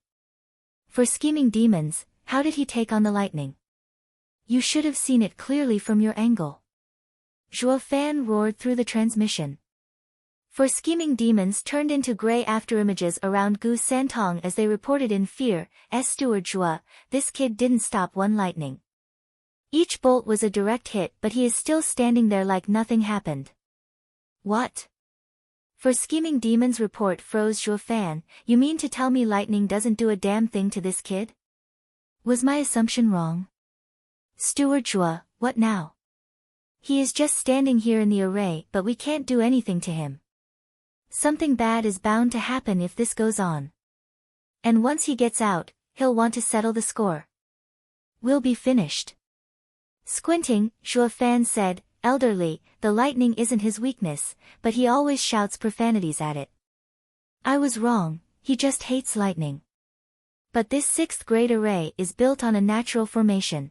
For scheming demons, how did he take on the lightning? "You should have seen it clearly from your angle." Zhuo Fan roared through the transmission. For scheming demons turned into gray afterimages around Gu Santong as they reported in fear, Steward Zhua, "This kid didn't stop one lightning. Each bolt was a direct hit but he is still standing there like nothing happened." "What?" For scheming demons report froze Zhuo Fan, "You mean to tell me lightning doesn't do a damn thing to this kid? Was my assumption wrong?" "Steward Zhua, what now? He is just standing here in the array but we can't do anything to him. Something bad is bound to happen if this goes on. And once he gets out, he'll want to settle the score. We'll be finished." Squinting, Zhuo Fan said, "Elderly, the lightning isn't his weakness, but he always shouts profanities at it. I was wrong, he just hates lightning. But this 6th grade array is built on a natural formation.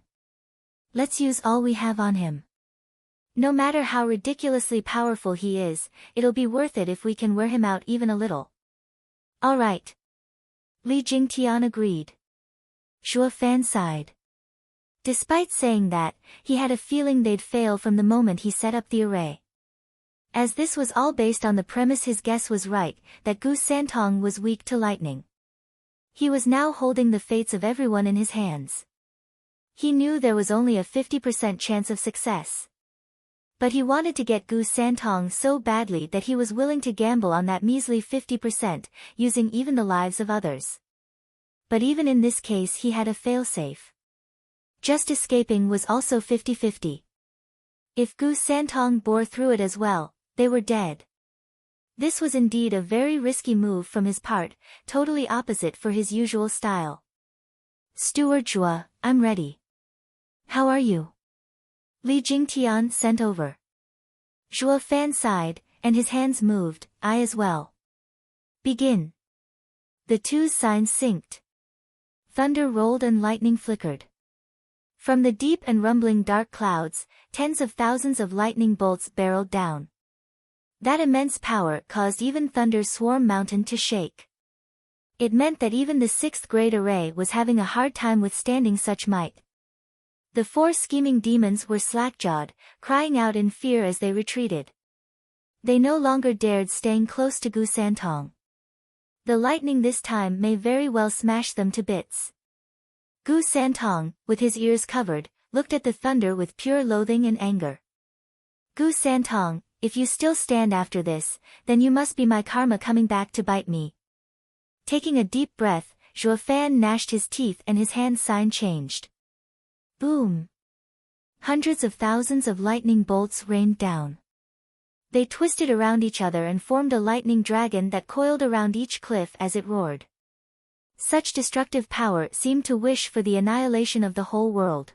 Let's use all we have on him. No matter how ridiculously powerful he is, it'll be worth it if we can wear him out even a little." "All right." Li Jingtian agreed. Zhuo Fan sighed. Despite saying that, he had a feeling they'd fail from the moment he set up the array. As this was all based on the premise his guess was right, that Gu Santong was weak to lightning. He was now holding the fates of everyone in his hands. He knew there was only a 50% chance of success. But he wanted to get Gu Santong so badly that he was willing to gamble on that measly 50%, using even the lives of others. But even in this case he had a failsafe. Just escaping was also 50-50. If Gu Santong bore through it as well, they were dead. This was indeed a very risky move from his part, totally opposite for his usual style. "Steward Zhua, I'm ready. How are you?" Li Jingtian sent over. Zhuo Fan sighed, and his hands moved, "I as well." "Begin." The two's signs synced. Thunder rolled and lightning flickered. From the deep and rumbling dark clouds, tens of thousands of lightning bolts barreled down. That immense power caused even Thunder's Swarm Mountain to shake. It meant that even the 6th grade array was having a hard time withstanding such might. The 4 scheming demons were slack-jawed, crying out in fear as they retreated. They no longer dared staying close to Gu Santong. The lightning this time may very well smash them to bits. Gu Santong, with his ears covered, looked at the thunder with pure loathing and anger. Gu Santong, if you still stand after this, then you must be my karma coming back to bite me. Taking a deep breath, Zhuo Fan gnashed his teeth and his hand sign changed. Boom! Hundreds of thousands of lightning bolts rained down. They twisted around each other and formed a lightning dragon that coiled around each cliff as it roared. Such destructive power seemed to wish for the annihilation of the whole world.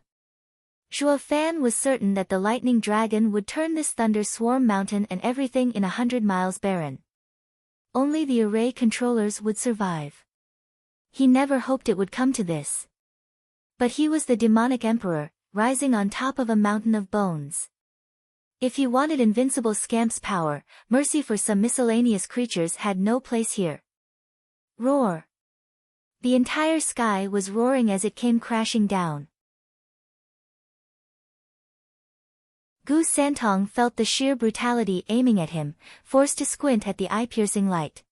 Zhuo Fan was certain that the lightning dragon would turn this thunder swarm mountain and everything in 100 miles barren. Only the array controllers would survive. He never hoped it would come to this. But he was the demonic emperor, rising on top of a mountain of bones. If he wanted invincible Scamp's power, mercy for some miscellaneous creatures had no place here. Roar! The entire sky was roaring as it came crashing down. Gu Santong felt the sheer brutality aiming at him, forced to squint at the eye-piercing light.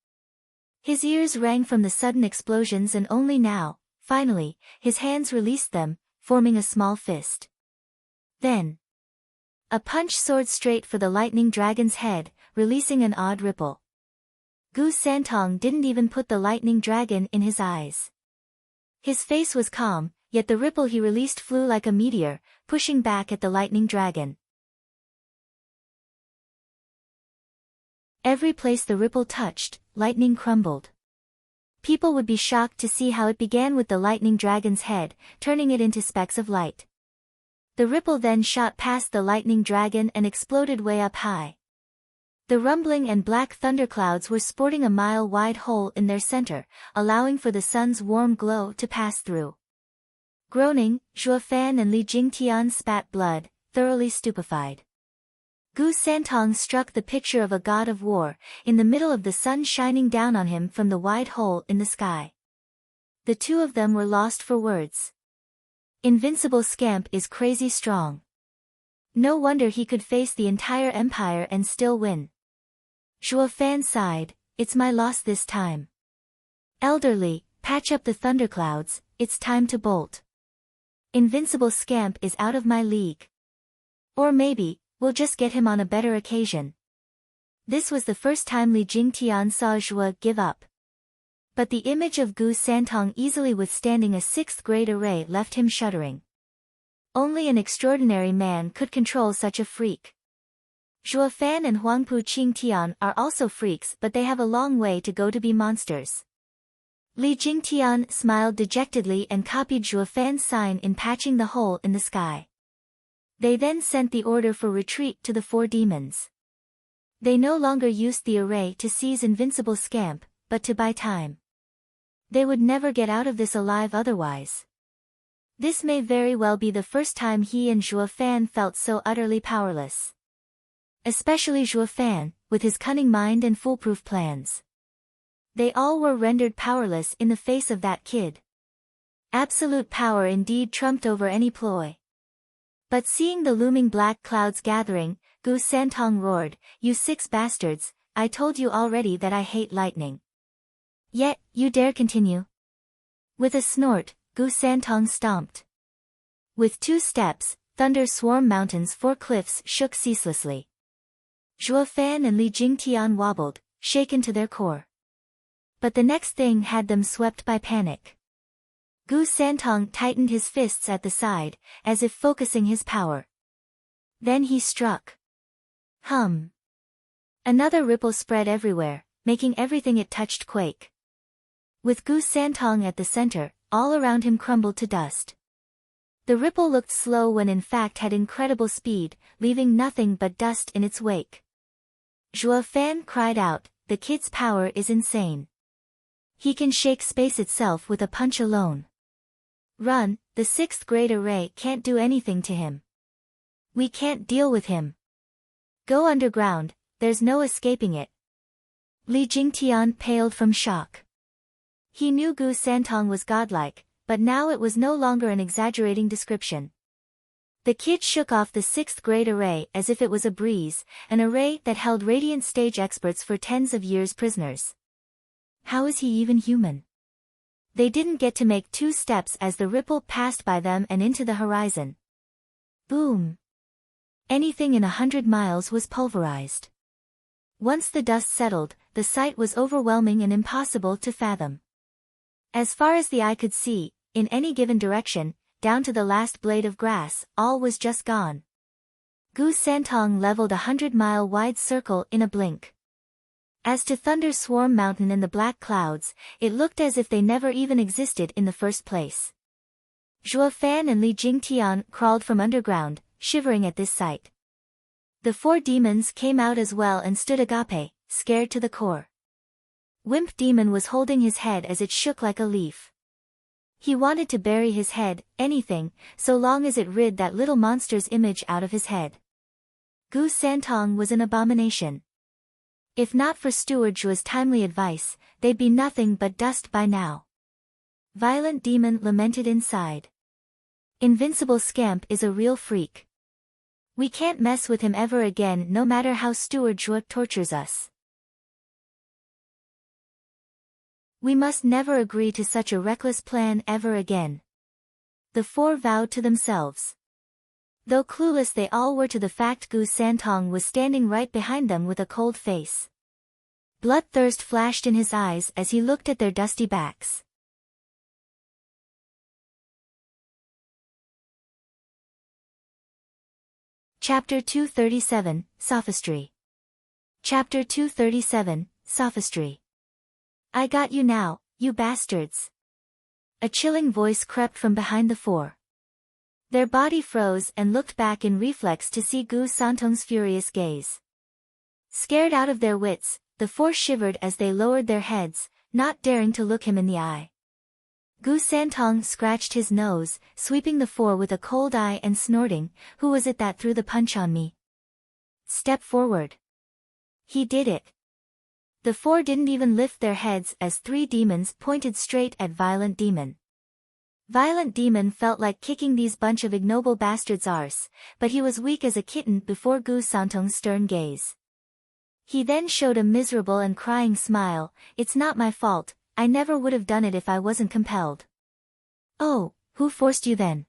His ears rang from the sudden explosions and only now, finally, his hands released them, forming a small fist. Then, a punch soared straight for the lightning dragon's head, releasing an odd ripple. Gu Santong didn't even put the lightning dragon in his eyes. His face was calm, yet the ripple he released flew like a meteor, pushing back at the lightning dragon. Every place the ripple touched, lightning crumbled. People would be shocked to see how it began with the lightning dragon's head, turning it into specks of light. The ripple then shot past the lightning dragon and exploded way up high. The rumbling and black thunderclouds were sporting a mile-wide hole in their center, allowing for the sun's warm glow to pass through. Groaning, Zhuo Fan and Li Jingtian spat blood, thoroughly stupefied. Gu Santong struck the picture of a god of war, in the middle of the sun shining down on him from the wide hole in the sky. The two of them were lost for words. Invincible Scamp is crazy strong. No wonder he could face the entire empire and still win. Zhuo Fan sighed, it's my loss this time. Elderly, patch up the thunderclouds, it's time to bolt. Invincible Scamp is out of my league. Or maybe, we'll just get him on a better occasion. This was the first time Li Jingtian saw Zhuo give up. But the image of Gu Santong easily withstanding a 6th grade array left him shuddering. Only an extraordinary man could control such a freak. Zhuo Fan and Huangpu Qingtian are also freaks, but they have a long way to go to be monsters. Li Jingtian smiled dejectedly and copied Zhuo Fan's sign in patching the hole in the sky. They then sent the order for retreat to the 4 demons. They no longer used the array to seize Invincible Scamp, but to buy time. They would never get out of this alive otherwise. This may very well be the first time he and Zhuo Fan felt so utterly powerless. Especially Zhuo Fan, with his cunning mind and foolproof plans. They all were rendered powerless in the face of that kid. Absolute power indeed trumped over any ploy. But seeing the looming black clouds gathering, Gu Santong roared, "You 6 bastards, I told you already that I hate lightning. Yet, you dare continue?" With a snort, Gu Santong stomped. With 2 steps, thunder swarm mountains 4 cliffs shook ceaselessly. Zhuo Fan and Li Jingtian wobbled, shaken to their core. But the next thing had them swept by panic. Gu Santong tightened his fists at the side, as if focusing his power. Then he struck. Hum. Another ripple spread everywhere, making everything it touched quake. With Gu Santong at the center, all around him crumbled to dust. The ripple looked slow when in fact had incredible speed, leaving nothing but dust in its wake. Zhuo Fan cried out, "The kid's power is insane. He can shake space itself with a punch alone. Run, the 6th grade array can't do anything to him. We can't deal with him. Go underground, there's no escaping it." Li Jingtian paled from shock. He knew Gu Santong was godlike, but now it was no longer an exaggerating description. The kid shook off the 6th grade array as if it was a breeze, an array that held radiant stage experts for tens of years prisoners. How is he even human? They didn't get to make 2 steps as the ripple passed by them and into the horizon. Boom! Anything in 100 miles was pulverized. Once the dust settled, the sight was overwhelming and impossible to fathom. As far as the eye could see, in any given direction, down to the last blade of grass, all was just gone. Gu Santong leveled 100-mile wide circle in a blink. As to Thunder Swarm Mountain and the black clouds, it looked as if they never even existed in the first place. Zhuo Fan and Li Jingtian crawled from underground, shivering at this sight. The 4 demons came out as well and stood agape, scared to the core. Wimp Demon was holding his head as it shook like a leaf. He wanted to bury his head, anything, so long as it rid that little monster's image out of his head. Gu Santong was an abomination. If not for Steward Zhuo's timely advice, they'd be nothing but dust by now. Violent Demon lamented inside. Invincible Scamp is a real freak. We can't mess with him ever again no matter how Steward Zhuo tortures us. We must never agree to such a reckless plan ever again. The 4 vowed to themselves. Though clueless they all were to the fact Gu Santong was standing right behind them with a cold face. Bloodthirst flashed in his eyes as he looked at their dusty backs. Chapter 237, Sophistry. Chapter 237, Sophistry. I got you now, you bastards. A chilling voice crept from behind the 4. Their body froze and looked back in reflex to see Gu Santong's furious gaze. Scared out of their wits, the 4 shivered as they lowered their heads, not daring to look him in the eye. Gu Santong scratched his nose, sweeping the 4 with a cold eye and snorting, "Who was it that threw the punch on me? Step forward." He did it. The 4 didn't even lift their heads as 3 demons pointed straight at Violent Demon. Violent Demon felt like kicking these bunch of ignoble bastards' arse, but he was weak as a kitten before Gu Santong's stern gaze. He then showed a miserable and crying smile. "It's not my fault, I never would have done it if I wasn't compelled." "Oh, who forced you then?"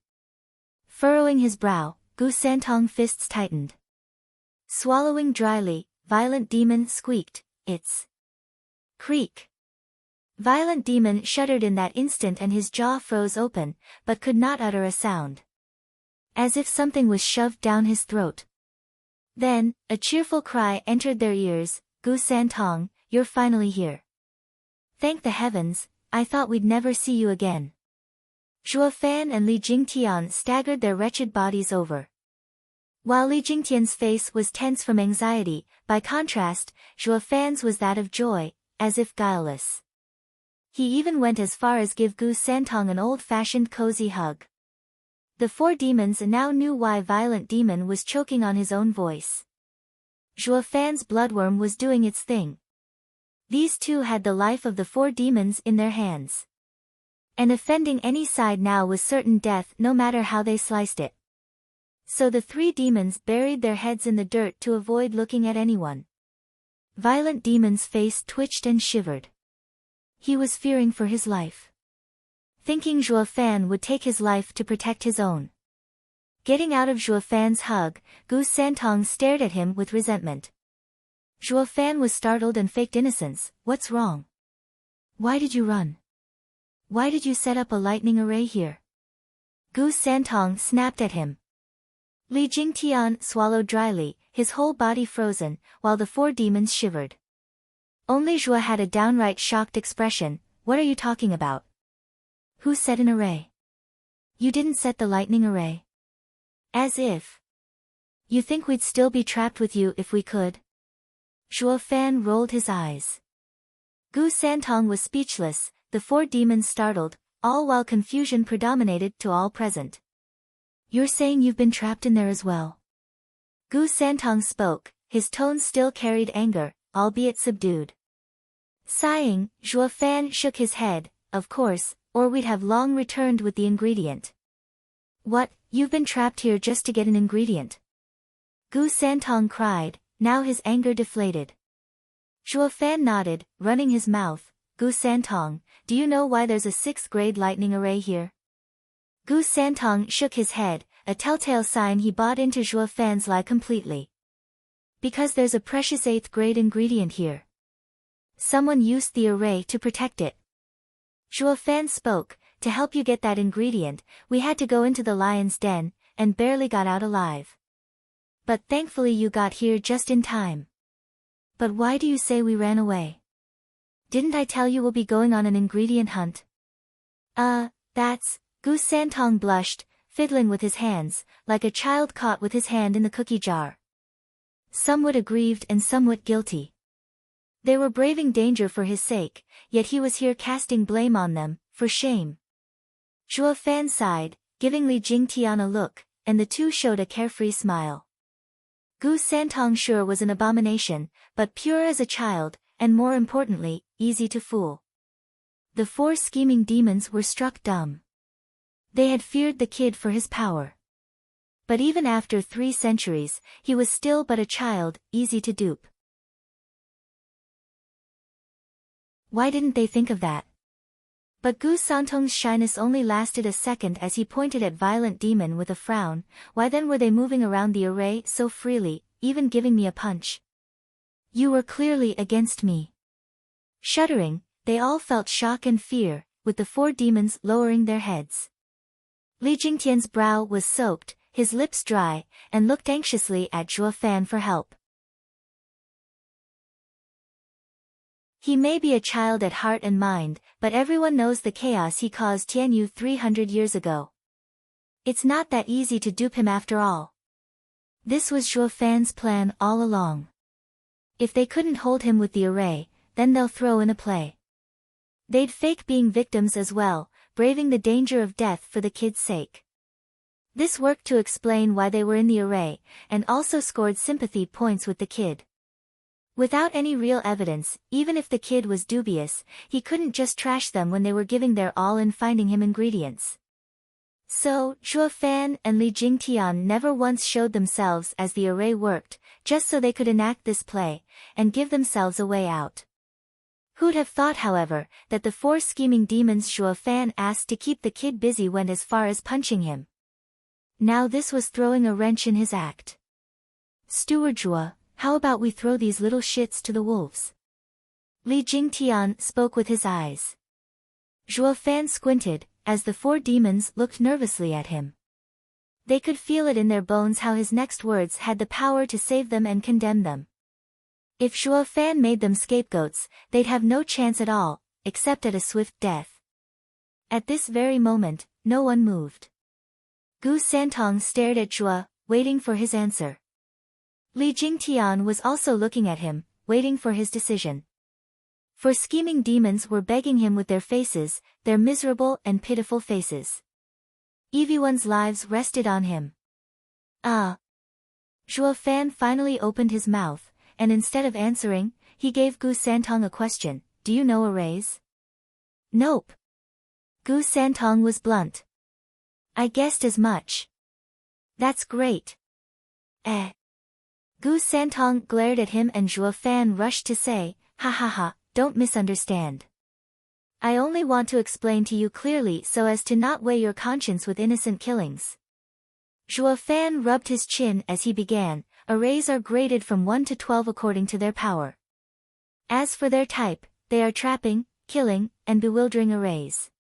Furrowing his brow, Gu Santong fists tightened. Swallowing dryly, Violent Demon squeaked, "It's..." Creak. Violent Demon shuddered in that instant and his jaw froze open, but could not utter a sound. As if something was shoved down his throat. Then, a cheerful cry entered their ears, "Gu Santong, you're finally here. Thank the heavens, I thought we'd never see you again." Zhuo Fan and Li Jingtian staggered their wretched bodies over. While Li Jingtian's face was tense from anxiety, by contrast, Zhuo Fan's was that of joy, as if guileless. He even went as far as give Gu Santong an old-fashioned cozy hug. The 4 demons now knew why Violent Demon was choking on his own voice. Zhuo Fan's bloodworm was doing its thing. These 2 had the life of the 4 demons in their hands. And offending any side now was certain death no matter how they sliced it. So the 3 demons buried their heads in the dirt to avoid looking at anyone. Violent Demon's face twitched and shivered. He was fearing for his life. Thinking Zhuo Fan would take his life to protect his own. Getting out of Zhuo Fan's hug, Gu Santong stared at him with resentment. Zhuo Fan was startled and faked innocence. "What's wrong? Why did you run? Why did you set up a lightning array here?" Gu Santong snapped at him. Li Jingtian swallowed dryly, his whole body frozen, while the 4 demons shivered. Only Zhuo had a downright shocked expression. "What are you talking about? Who set an array? You didn't set the lightning array. As if. You think we'd still be trapped with you if we could?" Zhuo Fan rolled his eyes. Gu Santong was speechless, the 4 demons startled, all while confusion predominated to all present. "You're saying you've been trapped in there as well?" Gu Santong spoke, his tone still carried anger, albeit subdued. Sighing, Zhuo Fan shook his head. "Of course, or we'd have long returned with the ingredient." "What, you've been trapped here just to get an ingredient?" Gu Santong cried, now his anger deflated. Zhuo Fan nodded, running his mouth. Gu Santong, do you know why there's a 6th grade lightning array here? Gu Santong shook his head, a telltale sign he bought into Zhuo Fan's lie completely. Because there's a precious 8th grade ingredient here. Someone used the array to protect it. Zhuo Fan spoke, to help you get that ingredient, we had to go into the lion's den, and barely got out alive. But thankfully you got here just in time. But why do you say we ran away? Didn't I tell you we'll be going on an ingredient hunt? That's, Gu Santong blushed, fiddling with his hands, like a child caught with his hand in the cookie jar. Somewhat aggrieved and somewhat guilty. They were braving danger for his sake, yet he was here casting blame on them, for shame. Zhuo Fan sighed, giving Li Jingtian a look, and the two showed a carefree smile. Gu Santong sure was an abomination, but pure as a child, and more importantly, easy to fool. The 4 scheming demons were struck dumb. They had feared the kid for his power. But even after 3 centuries, he was still but a child, easy to dupe. Why didn't they think of that? But Gu Santong's shyness only lasted a second as he pointed at Violent Demon with a frown. Why then were they moving around the array so freely, even giving me a punch? You were clearly against me. Shuddering, they all felt shock and fear, with the 4 demons lowering their heads. Li Jingtian's brow was soaked, his lips dry, and looked anxiously at Zhuo Fan for help. He may be a child at heart and mind, but everyone knows the chaos he caused Tianyu 300 years ago. It's not that easy to dupe him after all. This was Zhuo Fan's plan all along. If they couldn't hold him with the array, then they'll throw in a play. They'd fake being victims as well, braving the danger of death for the kid's sake. This worked to explain why they were in the array, and also scored sympathy points with the kid. Without any real evidence, even if the kid was dubious, he couldn't just trash them when they were giving their all in finding him ingredients. So, Zhuo Fan and Li Jingtian never once showed themselves as the array worked, just so they could enact this play, and give themselves a way out. Who'd have thought, however, that the 4 scheming demons Zhuo Fan asked to keep the kid busy went as far as punching him. Now this was throwing a wrench in his act. Steward Zhuo, how about we throw these little shits to the wolves? Li Jingtian spoke with his eyes. Zhuo Fan squinted, as the 4 demons looked nervously at him. They could feel it in their bones how his next words had the power to save them and condemn them. If Zhuo Fan made them scapegoats, they'd have no chance at all, except at a swift death. At this very moment, no one moved. Gu Santong stared at Zhuo, waiting for his answer. Li Jingtian was also looking at him, waiting for his decision. For scheming demons were begging him with their faces, their miserable and pitiful faces. Everyone's lives rested on him. Zhuo Fan finally opened his mouth, and instead of answering, he gave Gu Santong a question. Do you know arrays? Nope. Gu Santong was blunt. I guessed as much. That's great. Gu Santong glared at him and Zhuo Fan rushed to say, ha ha ha, don't misunderstand. I only want to explain to you clearly so as to not weigh your conscience with innocent killings. Zhuo Fan rubbed his chin as he began. Arrays are graded from 1 to 12 according to their power. As for their type, they are trapping, killing, and bewildering arrays.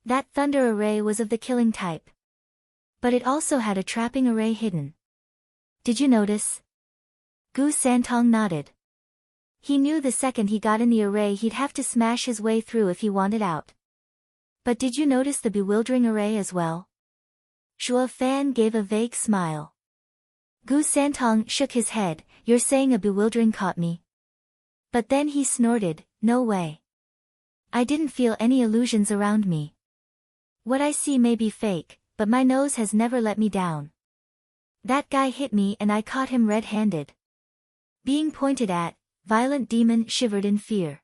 That thunder array was of the killing type. But it also had a trapping array hidden. Did you notice? Gu Santong nodded. He knew the second he got in the array he'd have to smash his way through if he wanted out. But did you notice the bewildering array as well? Zhuo Fan gave a vague smile. Gu Santong shook his head. You're saying a bewildering caught me? But then he snorted, no way. I didn't feel any illusions around me. What I see may be fake, but my nose has never let me down. That guy hit me and I caught him red-handed. Being pointed at, Violent Demon shivered in fear.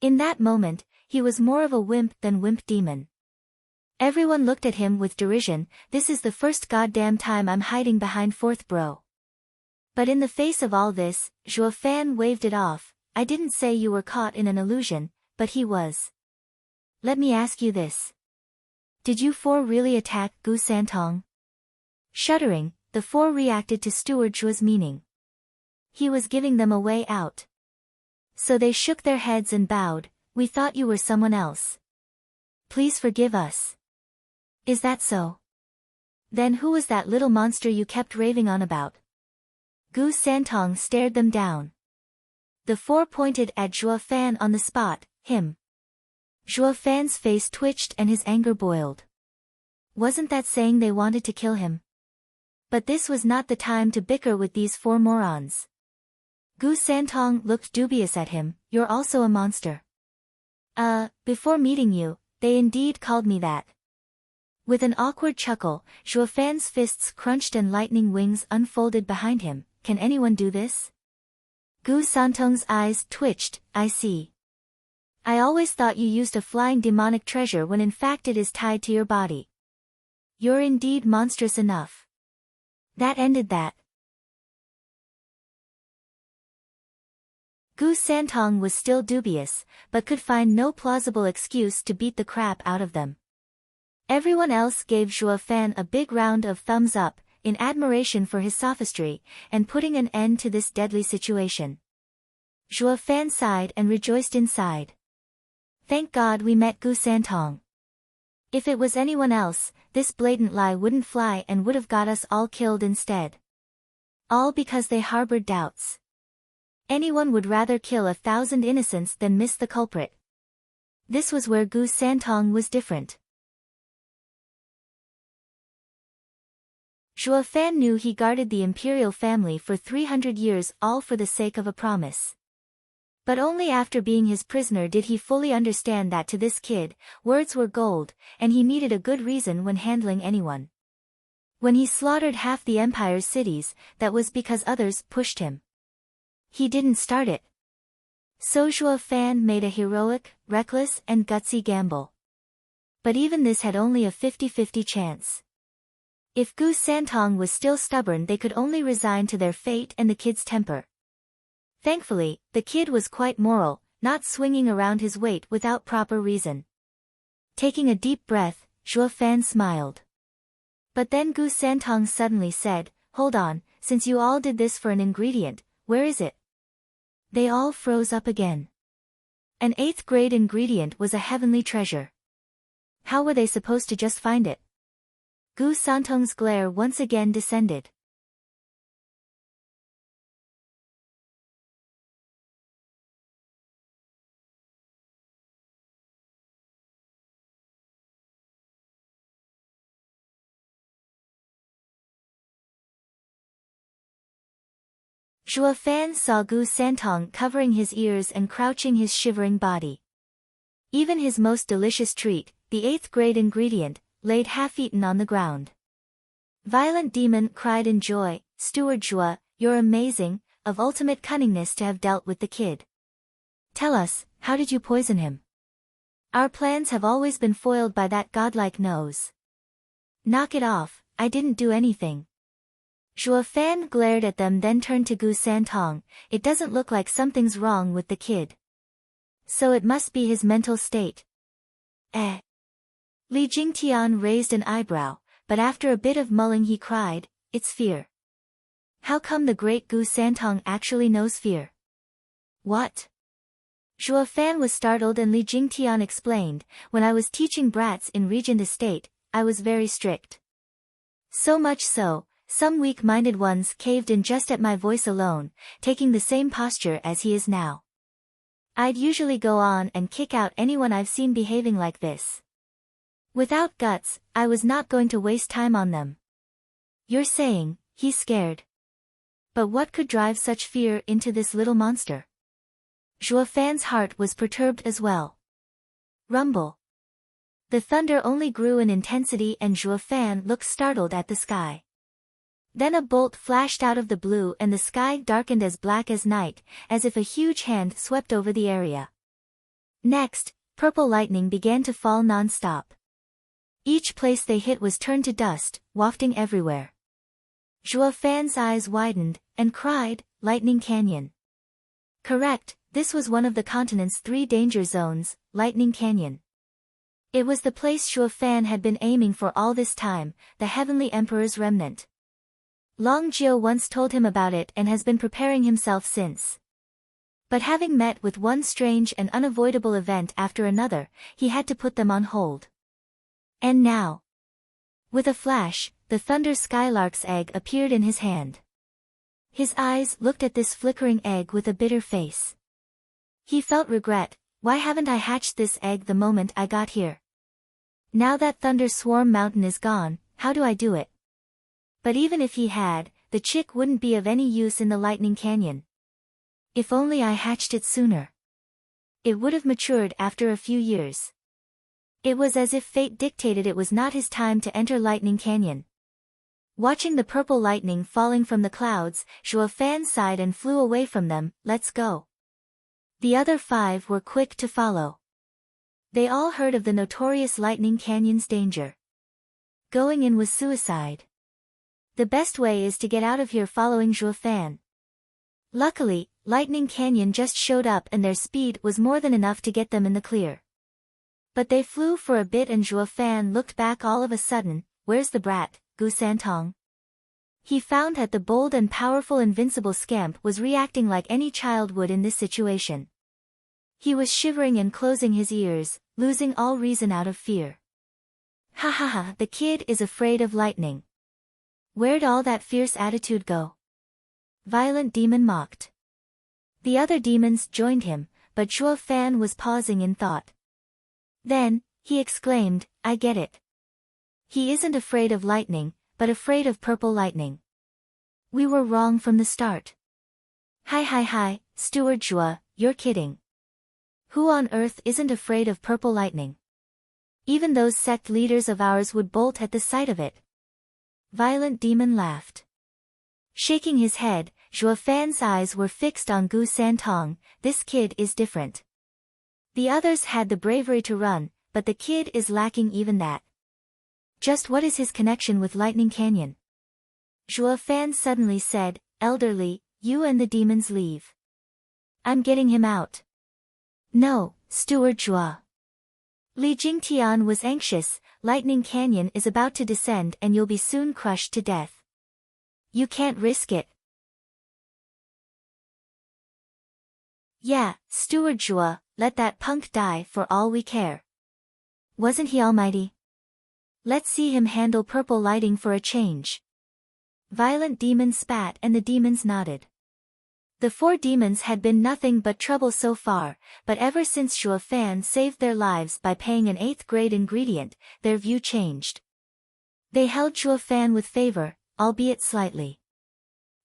In that moment, he was more of a wimp than Wimp Demon. Everyone looked at him with derision. This is the first goddamn time I'm hiding behind fourth bro. But in the face of all this, Zhuo Fan waved it off. I didn't say you were caught in an illusion, but he was. Let me ask you this. Did you four really attack Gu Santong? Shuddering, the four reacted to Steward Zhua's meaning. He was giving them a way out. So they shook their heads and bowed. We thought you were someone else. Please forgive us. Is that so? Then who was that little monster you kept raving on about? Gu Santong stared them down. The four pointed at Zhuo Fan on the spot, him. Zhuo Fan's face twitched and his anger boiled. Wasn't that saying they wanted to kill him? But this was not the time to bicker with these four morons. Gu Santong looked dubious at him. You're also a monster. Before meeting you, they indeed called me that. With an awkward chuckle, Zhuo Fan's fists crunched and lightning wings unfolded behind him. Can anyone do this? Gu Santong's eyes twitched. I see. I always thought you used a flying demonic treasure when in fact it is tied to your body. You're indeed monstrous enough. That ended that. Gu Santong was still dubious, but could find no plausible excuse to beat the crap out of them. Everyone else gave Zhuo Fan a big round of thumbs up, in admiration for his sophistry, and putting an end to this deadly situation. Zhuo Fan sighed and rejoiced inside. Thank God we met Gu Santong. If it was anyone else, this blatant lie wouldn't fly and would have got us all killed instead. All because they harbored doubts. Anyone would rather kill 1,000 innocents than miss the culprit. This was where Gu Santong was different. Zhuo Fan knew he guarded the imperial family for 300 years all for the sake of a promise. But only after being his prisoner did he fully understand that to this kid, words were gold, and he needed a good reason when handling anyone. When he slaughtered half the empire's cities, that was because others pushed him. He didn't start it. So Zhuo Fan made a heroic, reckless and gutsy gamble. But even this had only a 50-50 chance. If Gu Santong was still stubborn they could only resign to their fate and the kid's temper. Thankfully, the kid was quite moral, not swinging around his weight without proper reason. Taking a deep breath, Zhuo Fan smiled. But then Gu Santong suddenly said, Hold on, since you all did this for an ingredient, where is it? They all froze up again. An 8th grade ingredient was a heavenly treasure. How were they supposed to just find it? Gu Santong's glare once again descended. Zhuo Fan saw Gu Santong covering his ears and crouching his shivering body. Even his most delicious treat, the 8th grade ingredient, laid half-eaten on the ground. Violent Demon cried in joy, Steward Zhua, you're amazing, of ultimate cunningness to have dealt with the kid. Tell us, how did you poison him? Our plans have always been foiled by that godlike nose. Knock it off, I didn't do anything. Zhuo Fan glared at them then turned to Gu Santong, it doesn't look like something's wrong with the kid. So it must be his mental state. Li Jingtian raised an eyebrow, but after a bit of mulling he cried, it's fear. How come the great Gu Santong actually knows fear? What? Zhuo Fan was startled and Li Jingtian explained, when I was teaching brats in Regent Estate, I was very strict. So much so, some weak-minded ones caved in just at my voice alone, taking the same posture as he is now. I'd usually go on and kick out anyone I've seen behaving like this. Without guts, I was not going to waste time on them. You're saying, he's scared. But what could drive such fear into this little monster? Zhuo Fan's heart was perturbed as well. Rumble. The thunder only grew in intensity and Zhuo Fan looked startled at the sky. Then a bolt flashed out of the blue and the sky darkened as black as night, as if a huge hand swept over the area. Next, purple lightning began to fall non-stop. Each place they hit was turned to dust, wafting everywhere. Zhuo Fan's eyes widened, and cried, Lightning Canyon. Correct, this was one of the continent's 3 danger zones, Lightning Canyon. It was the place Shuo Fan had been aiming for all this time, the Heavenly Emperor's remnant. Long Jiu once told him about it and has been preparing himself since. But having met with one strange and unavoidable event after another, he had to put them on hold. And now, with a flash, the Thunder Skylark's egg appeared in his hand. His eyes looked at this flickering egg with a bitter face. He felt regret. Why haven't I hatched this egg the moment I got here? Now that Thunder Swarm Mountain is gone, how do I do it? But even if he had, the chick wouldn't be of any use in the Lightning Canyon. If only I hatched it sooner. It would have matured after a few years. It was as if fate dictated it was not his time to enter Lightning Canyon. Watching the purple lightning falling from the clouds, Shuo Fan sighed and flew away from them. Let's go. The other 5 were quick to follow. They all heard of the notorious Lightning Canyon's danger. Going in was suicide. The best way is to get out of here following Shuo Fan. Luckily, Lightning Canyon just showed up and their speed was more than enough to get them in the clear. But they flew for a bit and Shuo Fan looked back all of a sudden. Where's the brat, Gu Santong? He found that the bold and powerful invincible scamp was reacting like any child would in this situation. He was shivering and closing his ears, losing all reason out of fear. Ha ha ha, the kid is afraid of lightning. Where'd all that fierce attitude go? Violent Demon mocked. The other demons joined him, but Shuo Fan was pausing in thought. Then, he exclaimed, I get it. He isn't afraid of lightning, but afraid of purple lightning. We were wrong from the start. Hi, Steward Shuo, you're kidding. Who on earth isn't afraid of purple lightning? Even those sect leaders of ours would bolt at the sight of it. Violent Demon laughed. Shaking his head, Shuo Fan's eyes were fixed on Gu Santong. This kid is different. The others had the bravery to run, but the kid is lacking even that. Just what is his connection with Lightning Canyon? Shuo Fan suddenly said, Elderly, you and the demons leave. I'm getting him out. No, Steward Shuo. Li Jingtian was anxious. Lightning Canyon is about to descend and you'll be soon crushed to death. You can't risk it. Yeah, Steward Shuo, let that punk die for all we care. Wasn't he almighty? Let's see him handle purple lighting for a change. Violent Demon spat and the demons nodded. The 4 demons had been nothing but trouble so far, but ever since Shuo Fan saved their lives by paying an 8th-grade ingredient, their view changed. They held Shuo Fan with favor, albeit slightly.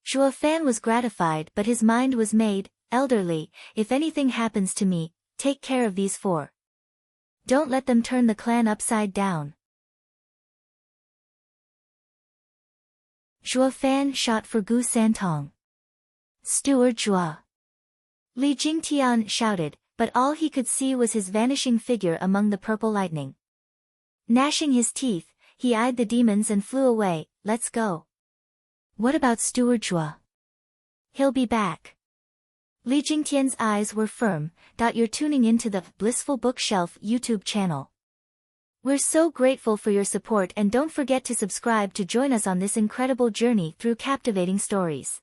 Shuo Fan was gratified but his mind was made. Elderly, if anything happens to me, take care of these 4. Don't let them turn the clan upside down. Shuo Fan shot for Gu Santong. Steward Shuo. Li Jingtian shouted, but all he could see was his vanishing figure among the purple lightning. Gnashing his teeth, he eyed the demons and flew away. Let's go. What about Steward Shuo? He'll be back. Li Jingtian's eyes were firm. You're tuning into the Blissful Bookshelf YouTube channel. We're so grateful for your support and don't forget to subscribe to join us on this incredible journey through captivating stories.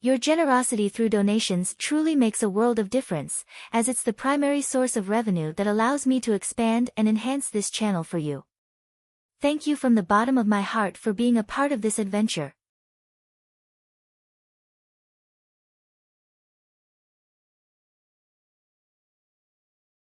Your generosity through donations truly makes a world of difference, as it's the primary source of revenue that allows me to expand and enhance this channel for you. Thank you from the bottom of my heart for being a part of this adventure.